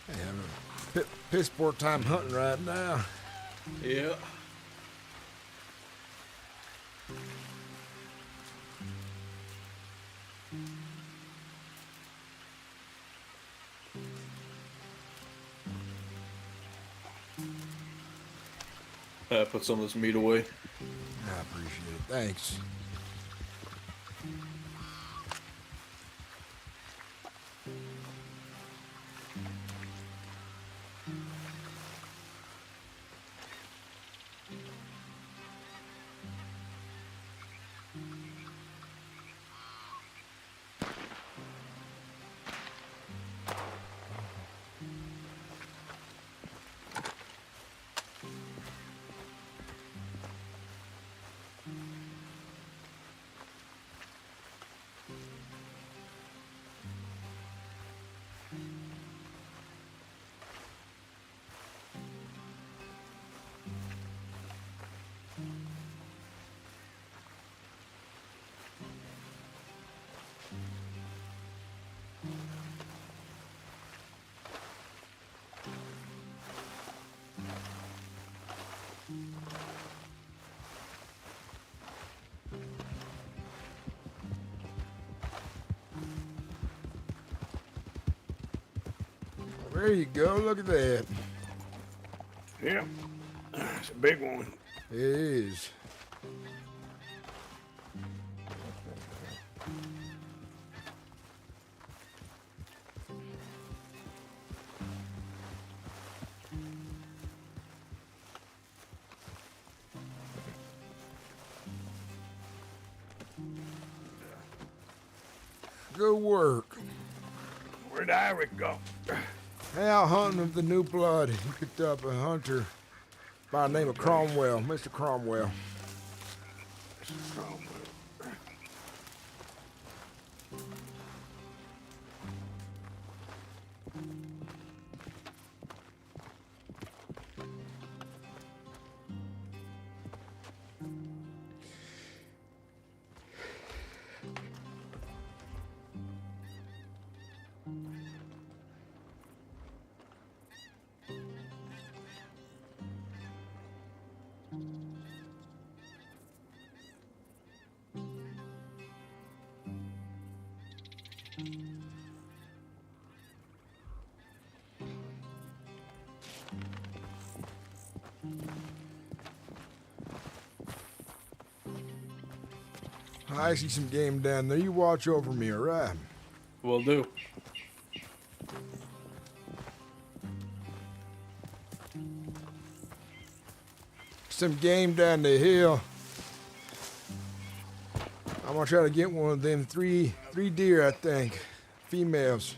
Hey, having a piss poor time hunting right now. Yeah. Put some of this meat away. I appreciate it. Thanks. There you go. Look at that. Yep. It's a big one. It is. Good work. Where'd Eric go? Out hunting with the new blood. He picked up a hunter by the name of Cromwell, Mr. Cromwell. I see some game down there. You watch over me, all right? Will do. Some game down the hill. I'm gonna try to get one of them three deer, I think. Females.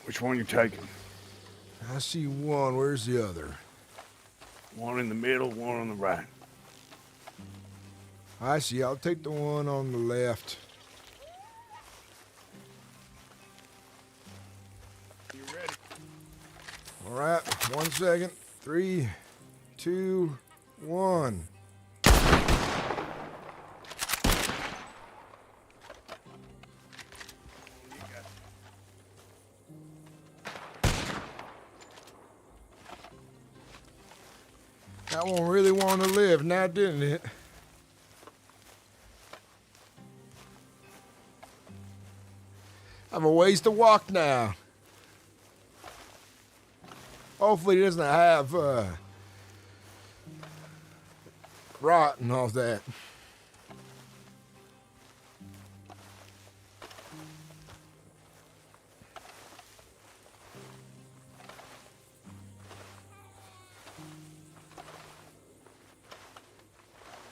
Which one you taking? I see one. Where's the other? One in the middle, one on the right. I see. I'll take the one on the left. You ready? All right. 1 second. 3, 2, 1. That one really wanted to live now, didn't it? I have a ways to walk now. Hopefully it doesn't have rot and all that.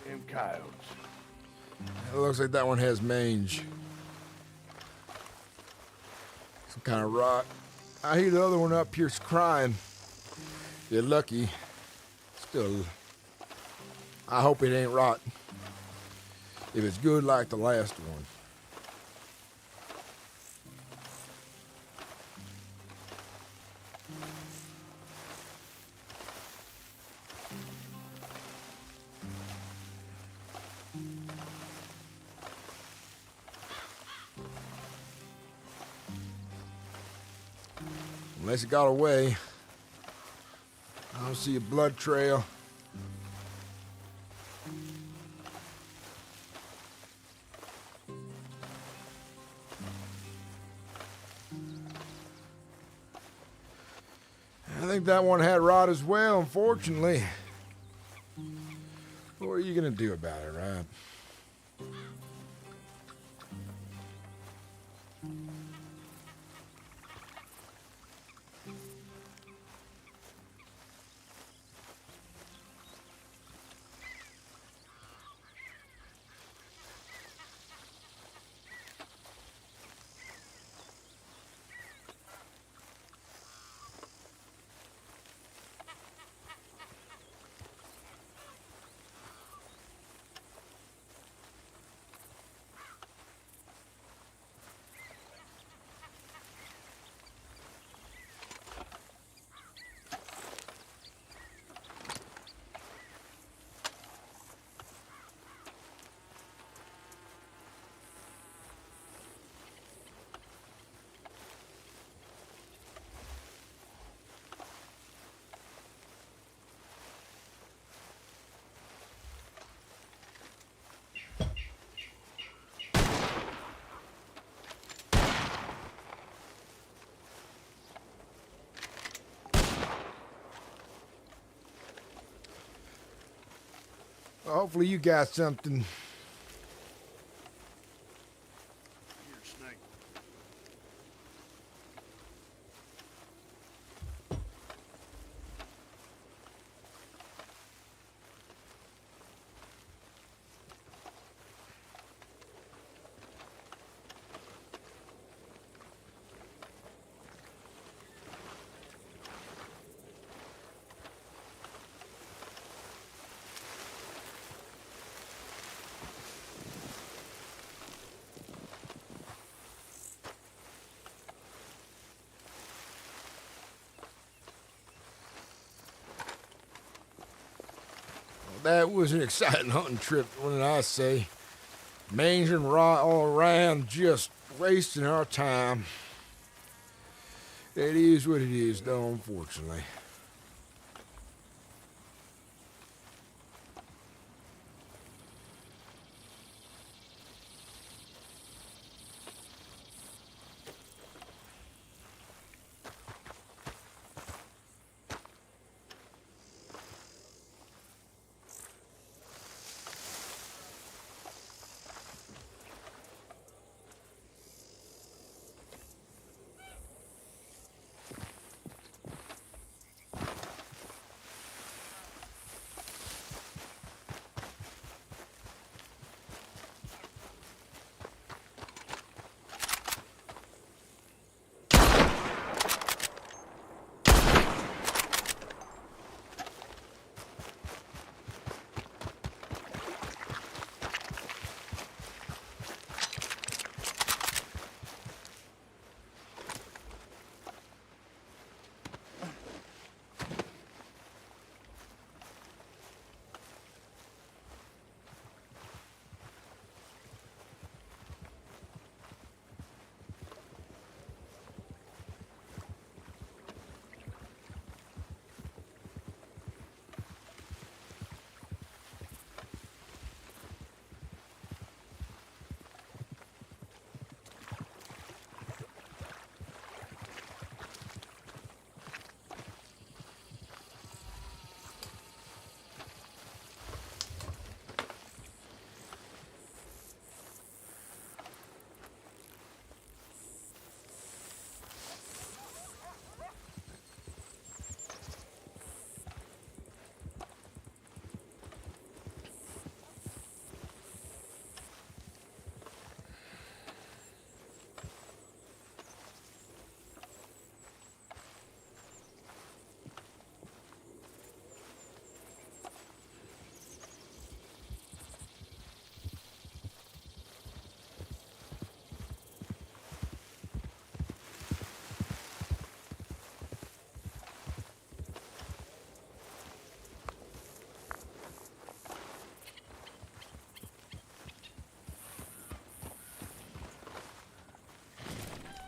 Them coyotes. It looks like that one has mange. Some kind of rot. I hear the other one up here's crying. You're lucky. Still, I hope it ain't rot. If it's good like the last one. Unless it got away. I don't see a blood trail. I think that one had rot as well, unfortunately. What are you gonna do about it, right? Hopefully you got something. That was an exciting hunting trip, what did I say? Mange and rot all around, just wasting our time. It is what it is, though, unfortunately.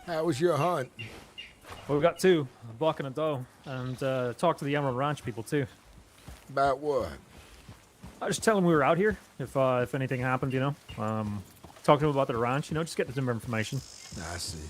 How was your hunt? Well, we got 2, a buck and a doe, and talked to the Emerald Ranch people too. About what? I just tell them we were out here, if anything happened, you know. Talk to them about their ranch, you know, just get some information. I see.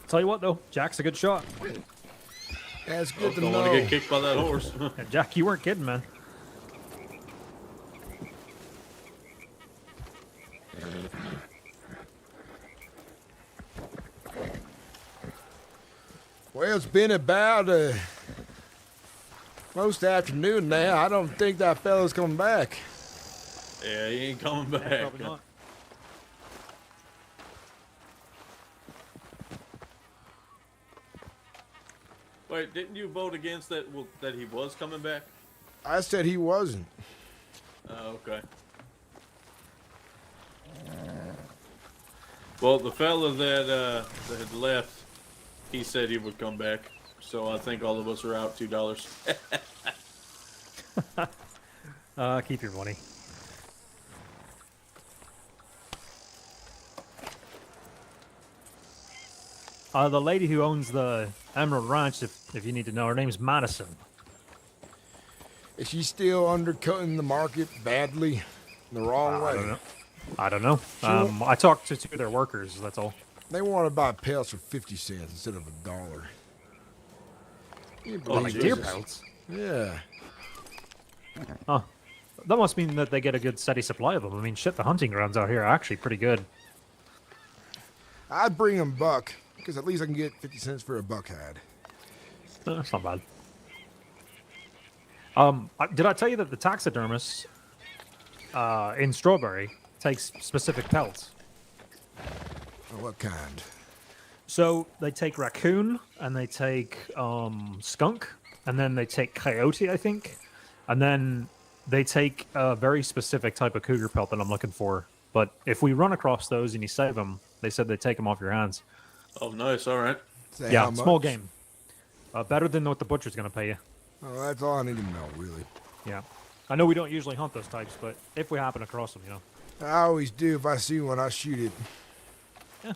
Tell you what, though, Jack's a good shot. That's good to Don't know. want to get kicked by that horse. Yeah, Jack, you weren't kidding, man. Well, it's been about most afternoon now. I don't think that fella's coming back. Yeah, he ain't coming back. Probably not. Wait, didn't you vote against that? Well, that he was coming back? I said he wasn't. Oh, okay. Well, the fella that had left, he said he would come back. So I think all of us are out $2. Keep your money. The lady who owns the Emerald Ranch, if you need to know, her name's Madison. Is she still undercutting the market badly, the wrong way? I don't know. I talked to 2 of their workers. That's all. They want to buy pelts for 50 cents instead of $1. Oh, like deer pelts? Yeah. Huh. That must mean that they get a good steady supply of them. I mean, shit, the hunting grounds out here are actually pretty good. I'd bring them buck, because at least I can get 50 cents for a buck hide. That's not bad. Did I tell you that the taxidermist in Strawberry takes specific pelts? What kind? So they take raccoon, and they take skunk, and then they take coyote, I think. And then they take a very specific type of cougar pelt that I'm looking for. But if we run across those and you save them, they said they take them off your hands. Oh, nice. All right. Say Yeah, how small much? game. Better than what the butcher's going to pay you. Oh, that's all I need to know, really. Yeah. I know we don't usually hunt those types, but if we happen across them, you know. I always do. If I see one, I shoot it. Yeah.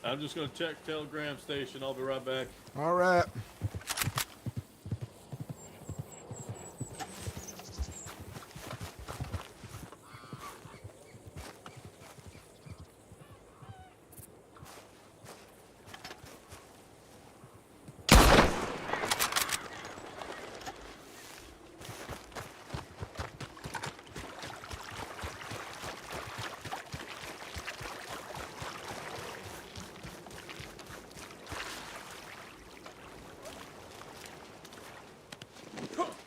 I'm just going to check telegram station. I'll be right back. All right.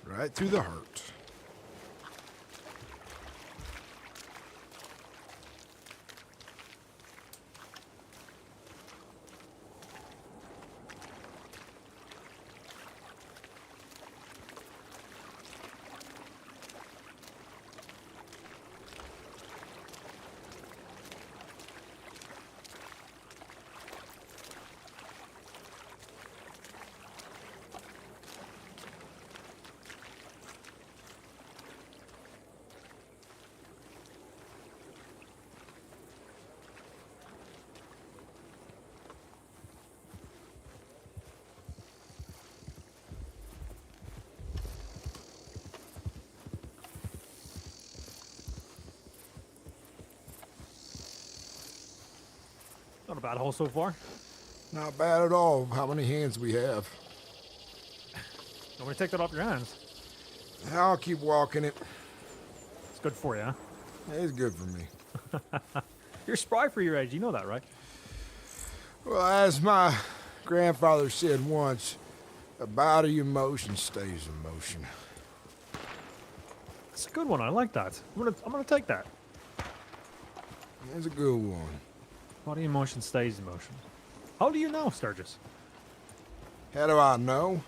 Right through the heart. Not a bad hole so far. Not bad at all. How many hands we have? I'm going to take that off your hands. I'll keep walking it. It's good for you, huh? It's good for me. You're spry for your age. You know that, right? Well, as my grandfather said once, a body in motion stays in motion. That's a good one. I like that. I'm gonna take that. That's a good one. Body in motion stays in motion. How old are you now, Sturgis? How do I know?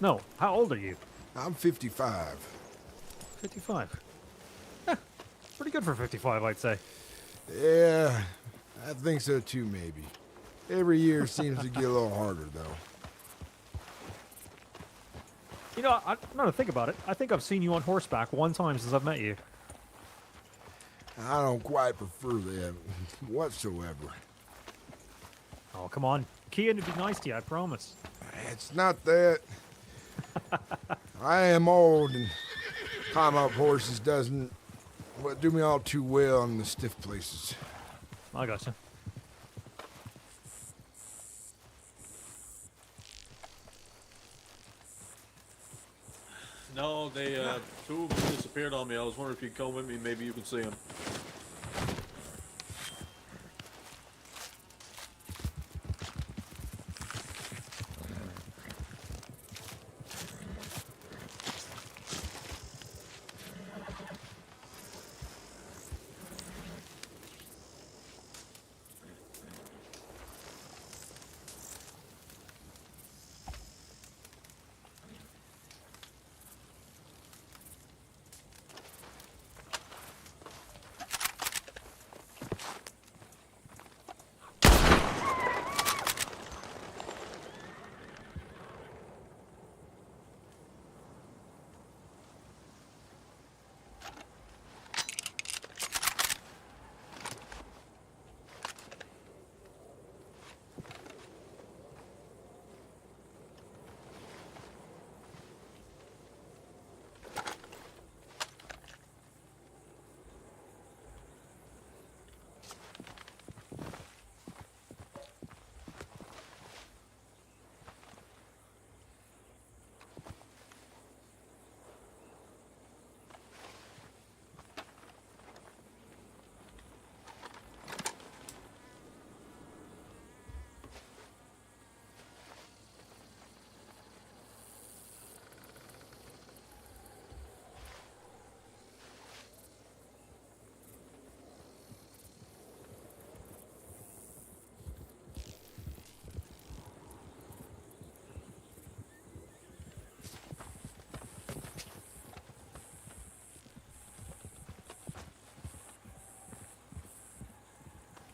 No. How old are you? I'm 55. 55. Yeah, pretty good for 55, I'd say. Yeah, I think so too, maybe. Every year seems to get a little harder, though. You know, now to think about it, I think I've seen you on horseback one time since I've met you. I don't quite prefer that whatsoever. Oh, come on. Kian would be nice to you, I promise. It's not that. I am old, and climb up horses doesn't do me all too well in the stiff places. I gotcha. No, they two of them disappeared on me. I was wondering if you'd come with me. Maybe you can see them.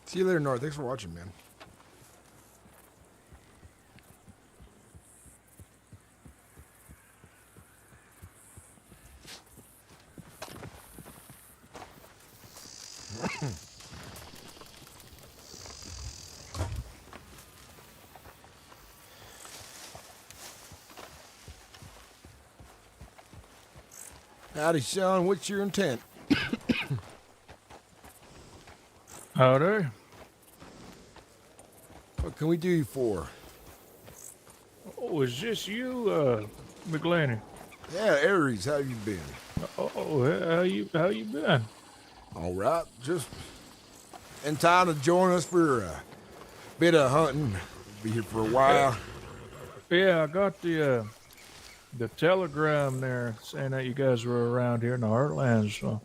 See you later, North. Thanks for watching, man. Howdy, Sean. What's your intent? Howdy. What can we do you for? Oh, is this you, McLeany? Yeah, Aries. How you been? Oh, how you been? All right. Just in time to join us for a bit of hunting. Be here for a while. Yeah, I got the telegram there saying that you guys were around here in the Heartlands, so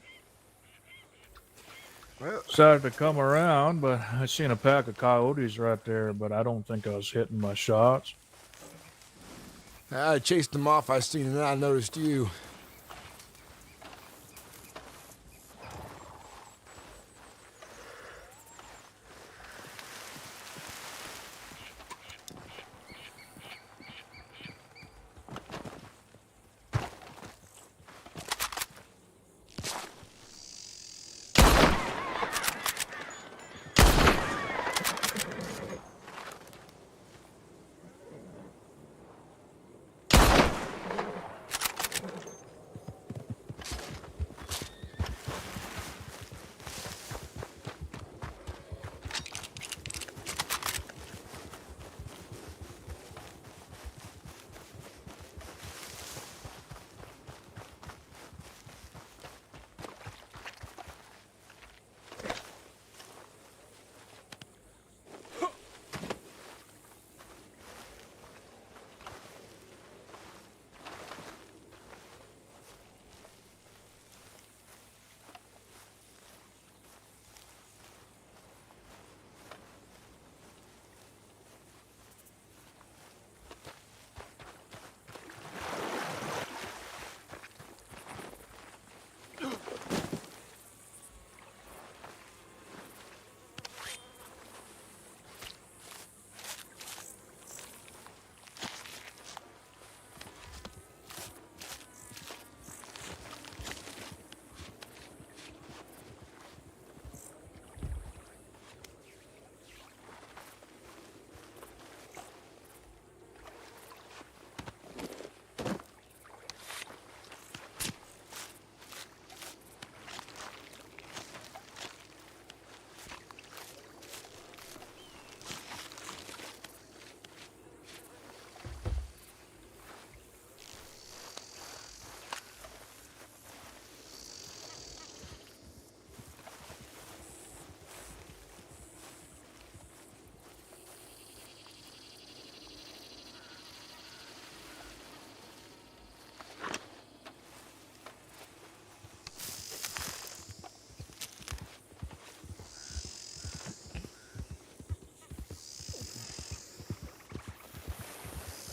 well, decided to come around, but I seen a pack of coyotes right there, but I don't think I was hitting my shots. I chased them off. I seen and I noticed you.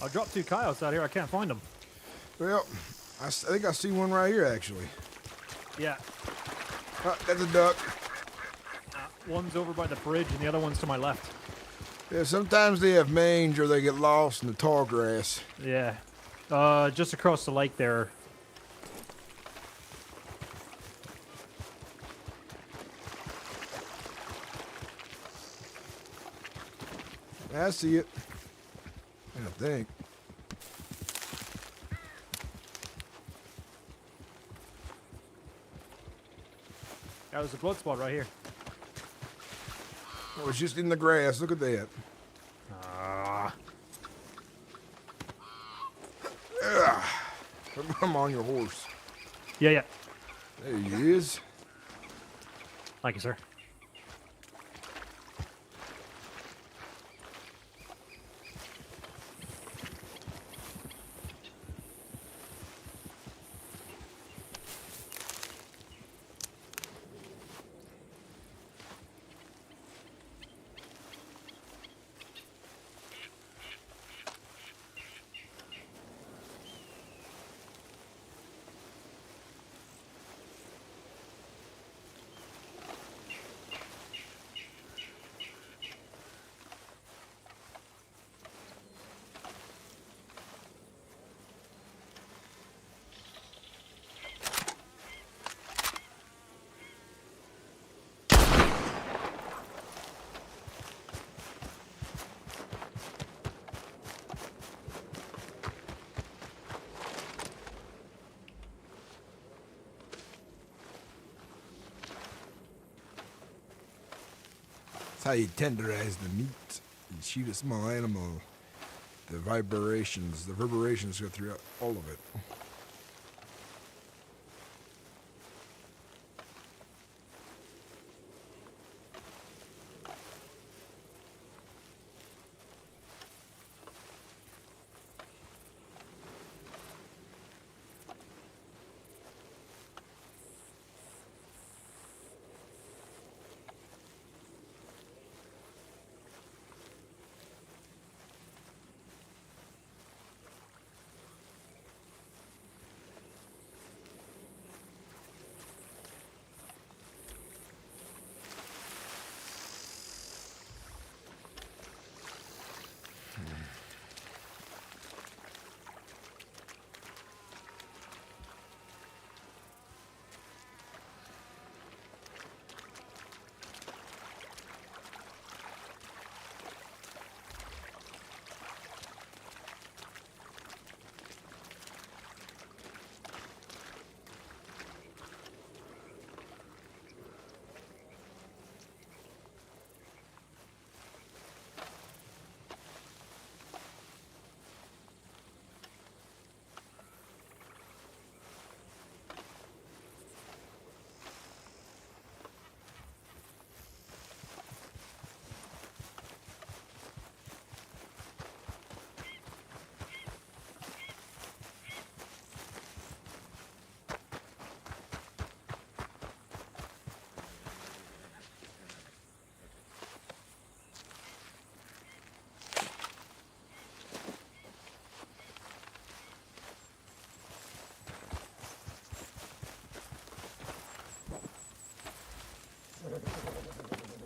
I dropped 2 coyotes out here. I can't find them. Well, I think I see one right here, actually. Yeah. That's a duck. One's over by the bridge, and the other one's to my left. Yeah, sometimes they have mange or they get lost in the tall grass. Yeah. Just across the lake there. I see it. I think. That was a blood spot right here. Oh, it's just in the grass. Look at that. I'm on your horse. Yeah. There he is. Thank you, sir. That's how you tenderize the meat. You shoot a small animal. The reverberations go throughout all of it.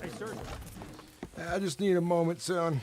Hey, sir. I just need a moment, son.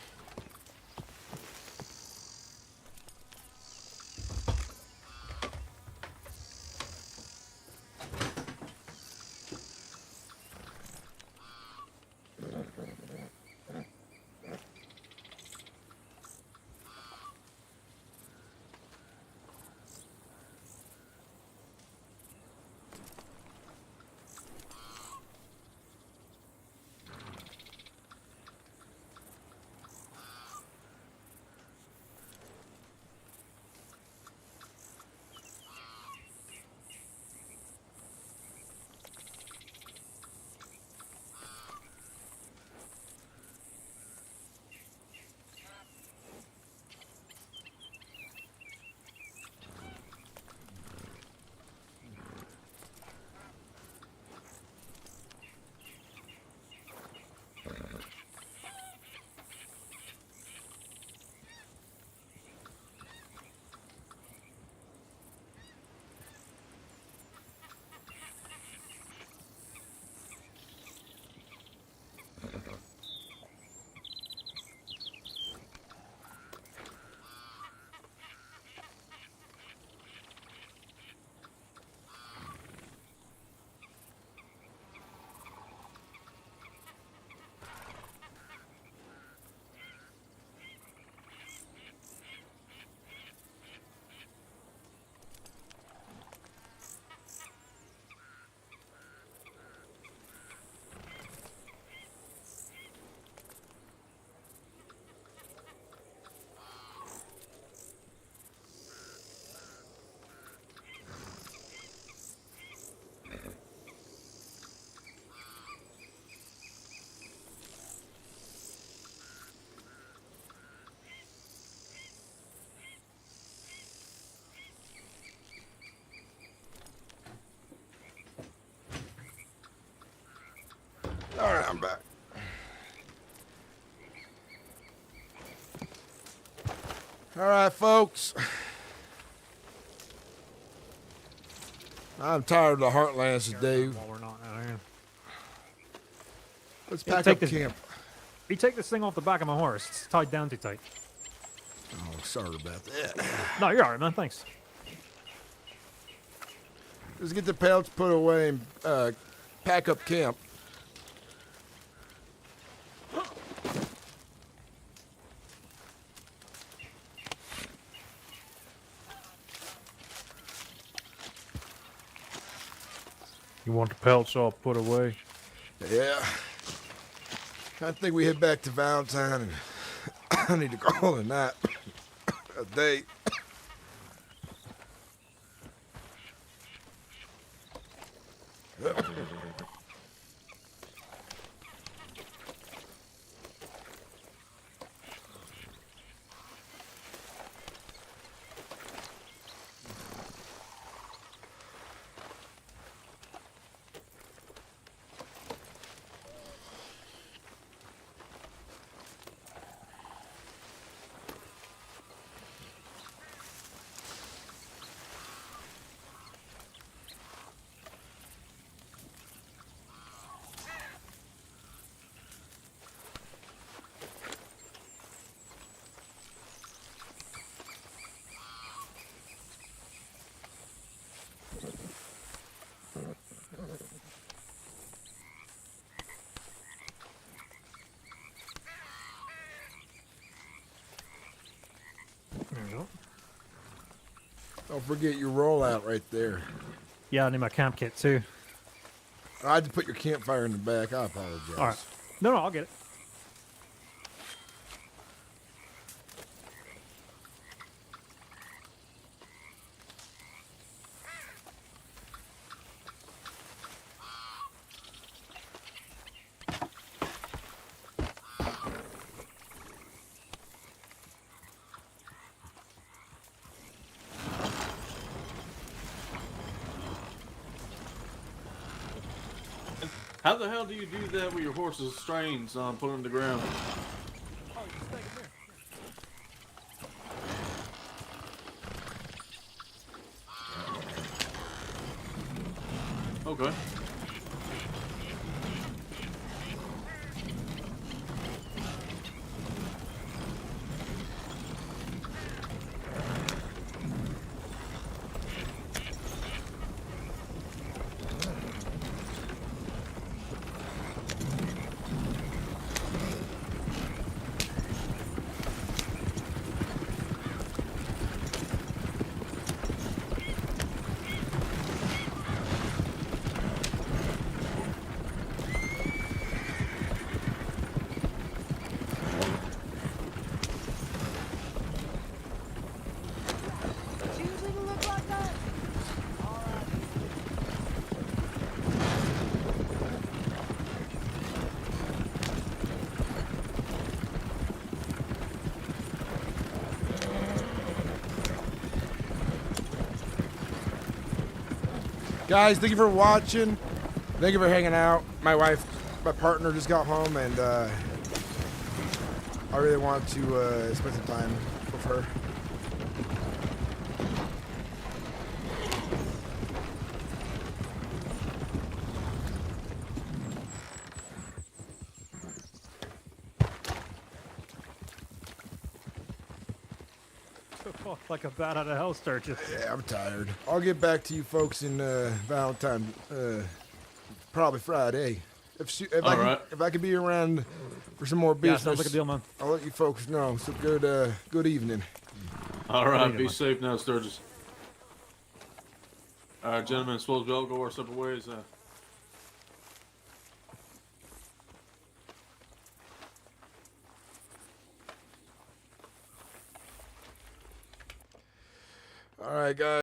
All right, I'm back. All right, folks. I'm tired of the Heartlands today. While we're not out here. Let's Yeah, pack take up this- camp. You take this thing off the back of my horse. It's tied down too tight. Oh, sorry about that. No, you're all right, man. Thanks. Let's get the pelts put away and pack up camp. You want the pelts all put away? Yeah. I think we head back to Valentine, and I need to call a nap. A day. There you go. Don't forget your rollout right there. Yeah, I need my camp kit too. I had to put your campfire in the back. I apologize. All right. No, I'll get it. How the hell do you do that with your horse's strains put on the ground? Okay. Guys, thank you for watching. Thank you for hanging out. My wife, my partner just got home, and I really want to spend some time with her. Like a bat out of hell, Sturgis. Yeah, I'm tired. I'll get back to you folks in Valentine, probably Friday. If I could be around for some more Yeah, business, sounds like a deal, man. I'll let you folks know. So good evening. All right, be man. safe now, Sturgis. All right, gentlemen, suppose we all go our separate ways. All right, guys.